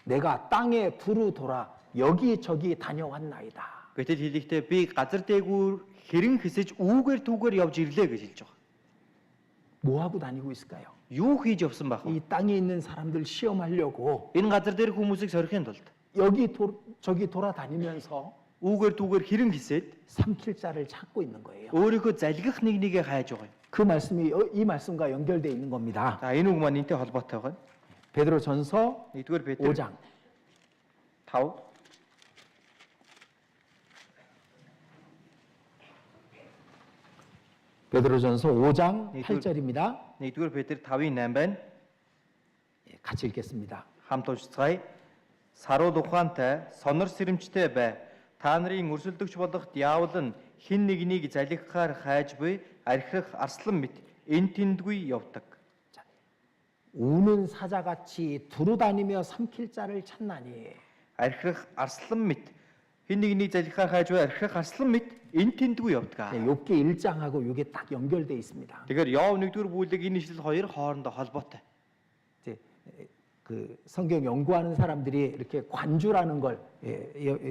Speaker 1: 내가 땅에 두루 돌아 여기저기 다녀왔나이다.
Speaker 2: Гэтэл хэлэхдээ би газар дээгүүр хэрэн хэсэж үүгээр түүгээр явж ирлээ гэж хэлж байгаа.
Speaker 1: 뭐 하고 다니고 있을까요?
Speaker 2: Юу хийж явсан байх вэ?
Speaker 1: 이 땅에 있는 사람들 시험하려고
Speaker 2: Энэ газар дээр хүмүүсийг сорихын тулд
Speaker 1: 저기 돌아다니면서
Speaker 2: үүгээр түүгээр хэрэн хэсээд
Speaker 1: 삼킬 자를 찾고 있는 거예요.
Speaker 2: өөрийнхөө залгих нэг нэгэ хайж байгаа юм.
Speaker 1: 그 말씀이 이 말씀과 연결되어 있는 겁니다.
Speaker 2: За энэ үг маань энэтэй холбоотой байгаа.
Speaker 1: 베드로전서
Speaker 2: 1-р Петр
Speaker 1: 5장
Speaker 2: 5
Speaker 1: 베드로전서 5장
Speaker 2: 네,
Speaker 1: 8절입니다.
Speaker 2: 1-р Петр 5:8 байна.
Speaker 1: 같이 읽겠습니다.
Speaker 2: Хамт уншицгаая. Сарууд ухаантай, сонор сэрэмжтэй бай. Та нарын өрсөлдөгч болох диавол нь хин нэгнийг залгихаар хайж буй архирах арслан мэт эн тэндгүй явдаг.
Speaker 1: 우는 사자같이 두루다니며 삼킬 자를 찾나니.
Speaker 2: Архирах арслан мэт хин нэгнийг залгихаар хайж буй архирах арслан мэт эн тэндгүй явдаг.
Speaker 1: 네, 욥기 1장하고 이게 딱 연결되어 있습니다.
Speaker 2: Тэгэхээр Йов 1-р бүлэг энэ ишлэл хоёр хоорондоо холбоотой.
Speaker 1: 이제 그 성경 연구하는 사람들이 이렇게 관주라는 걸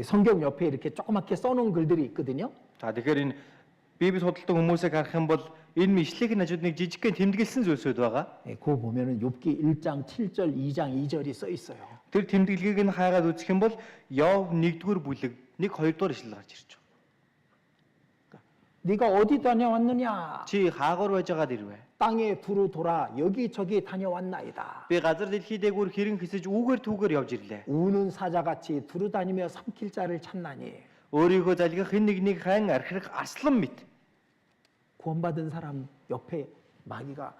Speaker 1: 성경 옆에 이렇게 조그맣게 써놓은 글들이 있거든요.
Speaker 2: За тэгэхээр энэ Библи судалдаг хүмүүсийг харах юм бол энэ ишлэгийн хажууд нэг жижигхэн тэмдэглэсэн зүйлсүүд байгаа.
Speaker 1: 그거 보면은 욥기 1장 7절, 2장 2절이 써 있어요.
Speaker 2: Тэр тэмдэглэгийг нь хайгаад үзэх юм бол Йов 1-р бүлэг 1-2 ишлэл гарч ирж байгаа.
Speaker 1: 네가 어디 다녀왔느냐?
Speaker 2: Чи хаагур байж байгаад ирвэ.
Speaker 1: 땅에 두루 돌아 여기저기 다녀왔나이다.
Speaker 2: Би газар дэлхий дээгүүр хэрэн хэсэж үүгээр түүгээр явж ирлээ.
Speaker 1: 우는 사자같이 두루 다니며 삼킬 자를 찾나니.
Speaker 2: Өөрийнхөө залгих хэн нэгнийг хайн архирах арслан мэт.
Speaker 1: 구원받은 사람 옆에 마귀가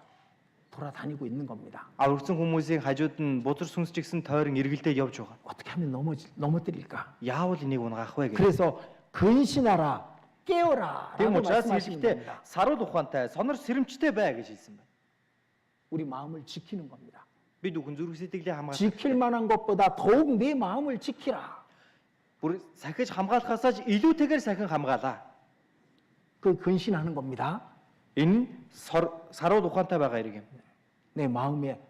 Speaker 1: 돌아다니고 있는 겁니다.
Speaker 2: Аврагсан хүмүүсийн хажууд нь бузар сүнс чигсэн тойрон эргэлдээд явж байгаа.
Speaker 1: 어떻게 하면 넘어뜨릴까?
Speaker 2: Яавал энийг унгаах вэ гэж.
Speaker 1: 그래서 근신하라, 깨어라
Speaker 2: Тийм
Speaker 1: 라고
Speaker 2: учраас
Speaker 1: 말씀하시는
Speaker 2: хэлэхдээ
Speaker 1: 겁니다.
Speaker 2: сарууд ухаантай, сонор сэрэмжтэй бай гэж хэлсэн байна.
Speaker 1: 우리 마음을 지키는 겁니다.
Speaker 2: Бид бүхэн зүрх сэтгэлээ хамгаалах.
Speaker 1: 지킬 만한 것보다 더욱 내 마음을 지키라.
Speaker 2: Бүр сахиж хамгаалахаас илүүтэйгээр сахин хамгаалаа.
Speaker 1: 그 근신하는 겁니다.
Speaker 2: Энэ сарууд ухаантай байгаа хэрэг юм.
Speaker 1: 내 마음에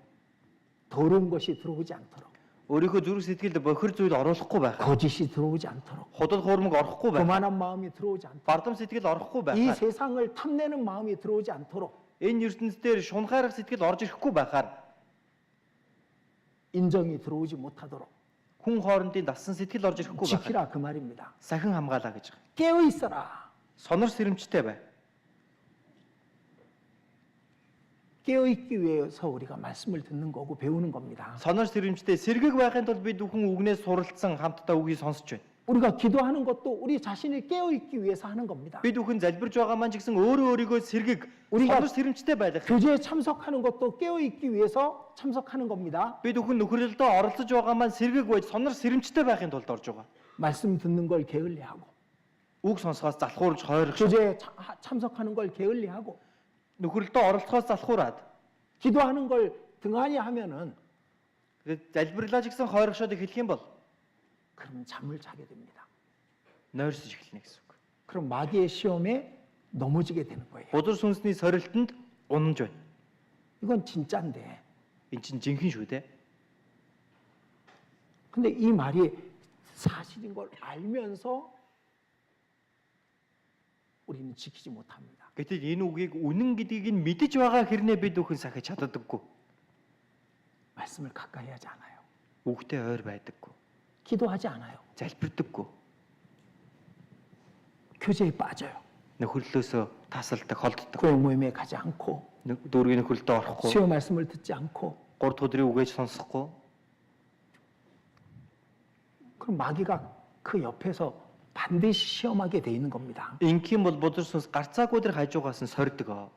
Speaker 1: 더러운 것이 들어오지 않도록,
Speaker 2: өөрийнхөө зүрх сэтгэлд бохир зүйл оруулахгүй байх.
Speaker 1: 거짓이 들어오지 않도록,
Speaker 2: Худал хуурмаг орохгүй байх.
Speaker 1: 교만한 마음이 들어오지 않도록,
Speaker 2: Бардам сэтгэл орохгүй
Speaker 1: 이
Speaker 2: байх.
Speaker 1: 세상을 탐내는 마음이 들어오지 않도록
Speaker 2: Энэ ертөнцийн шунхаарах сэтгэл орж ирэхгүй байхаар
Speaker 1: 인정이 들어오지 못하도록
Speaker 2: хүн хоорондын дассан сэтгэл орж ирэхгүй байхаар
Speaker 1: 지키라 그 말입니다.
Speaker 2: сахин хамгаалаа гэж байгаа.
Speaker 1: 깨어 있어라.
Speaker 2: Сонор сэрэмжтэй бай.
Speaker 1: 깨어 있기 위해서 우리가 말씀을 듣는 거고 배우는 겁니다.
Speaker 2: Сонор сэрэмжтэй сэргэг байхын тулд бид бүхэн үгнээс суралцсан хамтдаа үгийг сонсч байна.
Speaker 1: 우리가 기도하는 것도 우리 자신이 깨어 있기 위해서 하는 겁니다.
Speaker 2: Бид бүхэн залбирж байгаа маань ч гэсэн өөрөө өөрийгөө сэргэг
Speaker 1: 우리가
Speaker 2: сонор сэрэмжтэй байлгах.
Speaker 1: 교제에 참석하는 것도 깨어 있기 위해서 참석하는 겁니다.
Speaker 2: Бид бүхэн нөхөрлөлдөө оролцож байгаа маань сэргэг байж сонор сэрэмжтэй байхын тулд орж байгаа.
Speaker 1: 말씀 듣는 걸 게을리하고
Speaker 2: Үг сонсохоос залхуурж хойрох.
Speaker 1: 교제에 참석하는 걸 게을리하고
Speaker 2: Нөхөрлөлдөө оролцохоос залхуураад
Speaker 1: 기도하는 걸 등한히 하면은
Speaker 2: тэгээд залбирлаа ч гэсэн хойрогшоод эхлэх юм бол
Speaker 1: 그럼 잠을 자게 됩니다.
Speaker 2: нойрсож эхэлнэ гэсэн үг.
Speaker 1: 그럼 마귀의 시험에 넘어지게 되는 거예요.
Speaker 2: Бузар сүнсний сорилтонд унаж байна.
Speaker 1: 이건 진짜인데.
Speaker 2: Эн чинь жинхэнэ шүү дээ.
Speaker 1: 근데 이 말이 사실인 걸 알면서 우리는 지키지 못합니다.
Speaker 2: Гэтэл энэ үгийг үнэн гэдгийг нь мэдэж байгаа хэрнээ бид бүхэн сахиж чаддаггүй.
Speaker 1: 말씀을 가까이 하지 않아요.
Speaker 2: Үгтэй ойр байдаггүй.
Speaker 1: 기도하지 않아요.
Speaker 2: Залбирдаггүй.
Speaker 1: 교제에 빠져요.
Speaker 2: Нөхөрлөөсөө тасалдаг, холддог.
Speaker 1: 교회 모임에 가지 않고
Speaker 2: Дүүргийн нөхөрлөлтөд орохгүй.
Speaker 1: 수요 말씀을 듣지 않고
Speaker 2: 3 дахь өдрийн үгээж сонсохгүй.
Speaker 1: 그럼 마귀가 그 옆에서 반드시 시험하게 돼 있는 겁니다.
Speaker 2: Ингийн бол бузар сүнс гарцаагүй дээр хажуугаас нь сордог.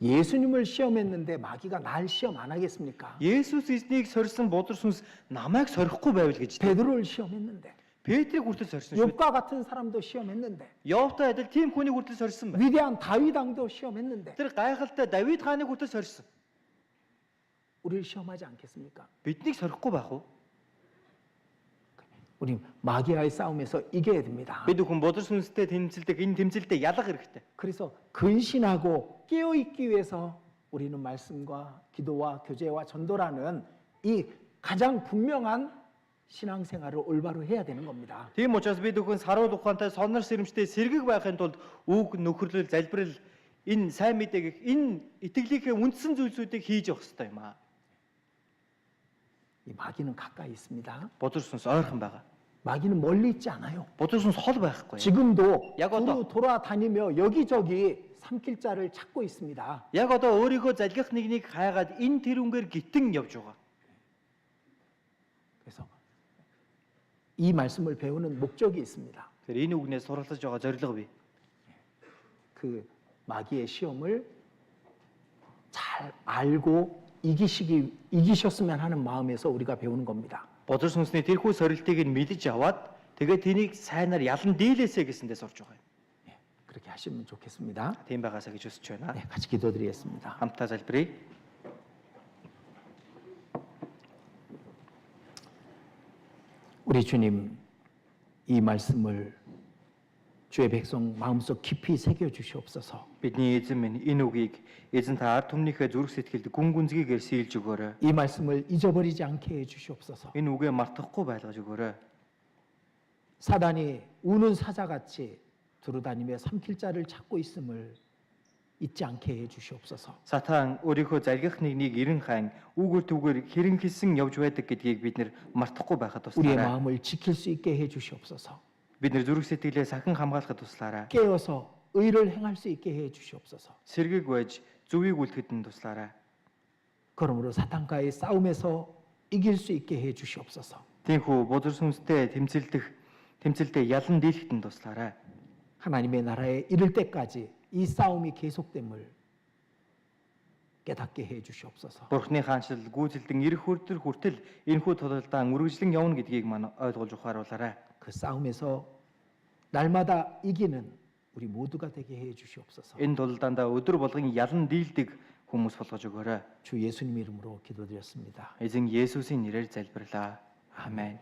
Speaker 1: 예수님을 시험했는데 마귀가 날 시험 안 하겠습니까?
Speaker 2: Есүс эзнийг сорьсон бузар сүнс намайг сорихгүй байвал гэж.
Speaker 1: 베드로를 시험했는데
Speaker 2: Петрийг хүртэл сорьсон шүү.
Speaker 1: 욥과 같은 사람도 시험했는데
Speaker 2: Йовтай адил тийм хүнийг хүртэл сорьсон байна.
Speaker 1: 위대한 다윗 왕도 시험했는데
Speaker 2: Тэр гайхалтай Давид хааныг хүртэл сорьсон.
Speaker 1: 우리를 시험하지 않겠습니까?
Speaker 2: Биднийг сорихгүй байх уу?
Speaker 1: 우리 마귀와의 싸움에서 이겨야 됩니다.
Speaker 2: Бид бүхэн бузар сүнстэй тэмцэлдэг энэ тэмцэлдээ ялах хэрэгтэй.
Speaker 1: 그래서 근신하고 깨어 있기 위해서 우리는 말씀과 기도와 교제와 전도라는 이 가장 분명한 신앙생활을 올바로 해야 되는 겁니다.
Speaker 2: Тийм учраас бид бүхэн сарууд ухаантай сонор сэрэмжтэй сэргэг байхын тулд үг нөхөрлөл залбирал энэ сайн мэдээг энэ итгэлийнхээ үндсэн зүйлсүүдийг хийж явах хэрэгтэй юм аа.
Speaker 1: 이 마귀는 가까이 있습니다.
Speaker 2: Бузар сүнс ойрхон байгаа.
Speaker 1: 마귀는 멀리 있지 않아요.
Speaker 2: Бузар сүнс хол байхгүй.
Speaker 1: 지금도
Speaker 2: 야, 그것도-
Speaker 1: 두루 돌아다니며 여기저기 삼킬 자를 찾고 있습니다.
Speaker 2: Яг одоо өөрийгөө залгих нэгнийг хайгаад энэ тэрүүнгээр гитэн явж байгаа.
Speaker 1: 그래서 이 말씀을 배우는 목적이 있습니다.
Speaker 2: Тэр энэ үгнээс суралцж байгаа зорилго бий.
Speaker 1: 그 마귀의 시험을 잘 알고 이기셨으면 하는 마음에서 우리가 배우는 겁니다.
Speaker 2: Бузар сүнсний тэрхүү сорилтыг нь мэдж аваад тэгээд тэнийг сайнаар ялан дийлээсэ гэсэндээ сурж байгаа юм.
Speaker 1: 예, 그렇게 하시면 좋겠습니다.
Speaker 2: Тийм байгаасаа гэж хүсэж байна.
Speaker 1: 네, 같이 기도드리겠습니다.
Speaker 2: Хамтдаа залбирая.
Speaker 1: 우리 주님, 이 말씀을 주의 백성 마음속 깊이 새겨 주시옵소서.
Speaker 2: Бидний эзэн минь энэ үгийг эзэн та ард түмнийхээ зүрх сэтгэлд гүн гүнзгийгээр сийлж өгөөрэй.
Speaker 1: 이 말씀을 잊어버리지 않게 해 주시옵소서.
Speaker 2: Энэ үгээ мартахгүй байлгаж өгөөрэй.
Speaker 1: 사단이 우는 사자같이 두루다니며 삼킬 자를 찾고 있음을 잊지 않게 해 주시옵소서.
Speaker 2: Сатан өөрийнхөө залгих нэгнийг эрен хаан үүгээр түүгээр хэрэн хийсэн явж байдаг гэдгийг бид нэр мартахгүй байхад
Speaker 1: 우리의
Speaker 2: туслаарай.
Speaker 1: 마음을 지킬 수 있게 해 주시옵소서.
Speaker 2: Бид нэр зүрх сэтгэлээ сахин хамгаалахад туслаарай.
Speaker 1: 깨어서 의를 행할 수 있게 해 주시옵소서.
Speaker 2: Сэргийг байж зүвийг үлдэхэд нь туслаарай.
Speaker 1: 그러므로 사탄과의 싸움에서 이길 수 있게 해 주시옵소서.
Speaker 2: Тиймээс бузар сүнстэй тэмцэлдээ ялан дийлэхэд нь туслаарай.
Speaker 1: 하나님의 나라에 이를 때까지 이 싸움이 계속됨을 깨닫게 해 주시옵소서.
Speaker 2: Бурхны хаанчлал гүйцэлдэн ирэх хүртэл энэхүү тулалдаан үргэлжлэн явна гэдгийг маань ойлгуулж ухааруулаарай.
Speaker 1: 그 싸움에서 날마다 이기는 우리 모두가 되게 해 주시옵소서.
Speaker 2: Энэ тулалдаандаа өдөр болгон ялан дийлдэг хүмүүс болгож өгөөрэй.
Speaker 1: 주 예수님 이름으로 기도드렸습니다.
Speaker 2: Эзэн Есүсийн нэрээр залбирлаа. Амен.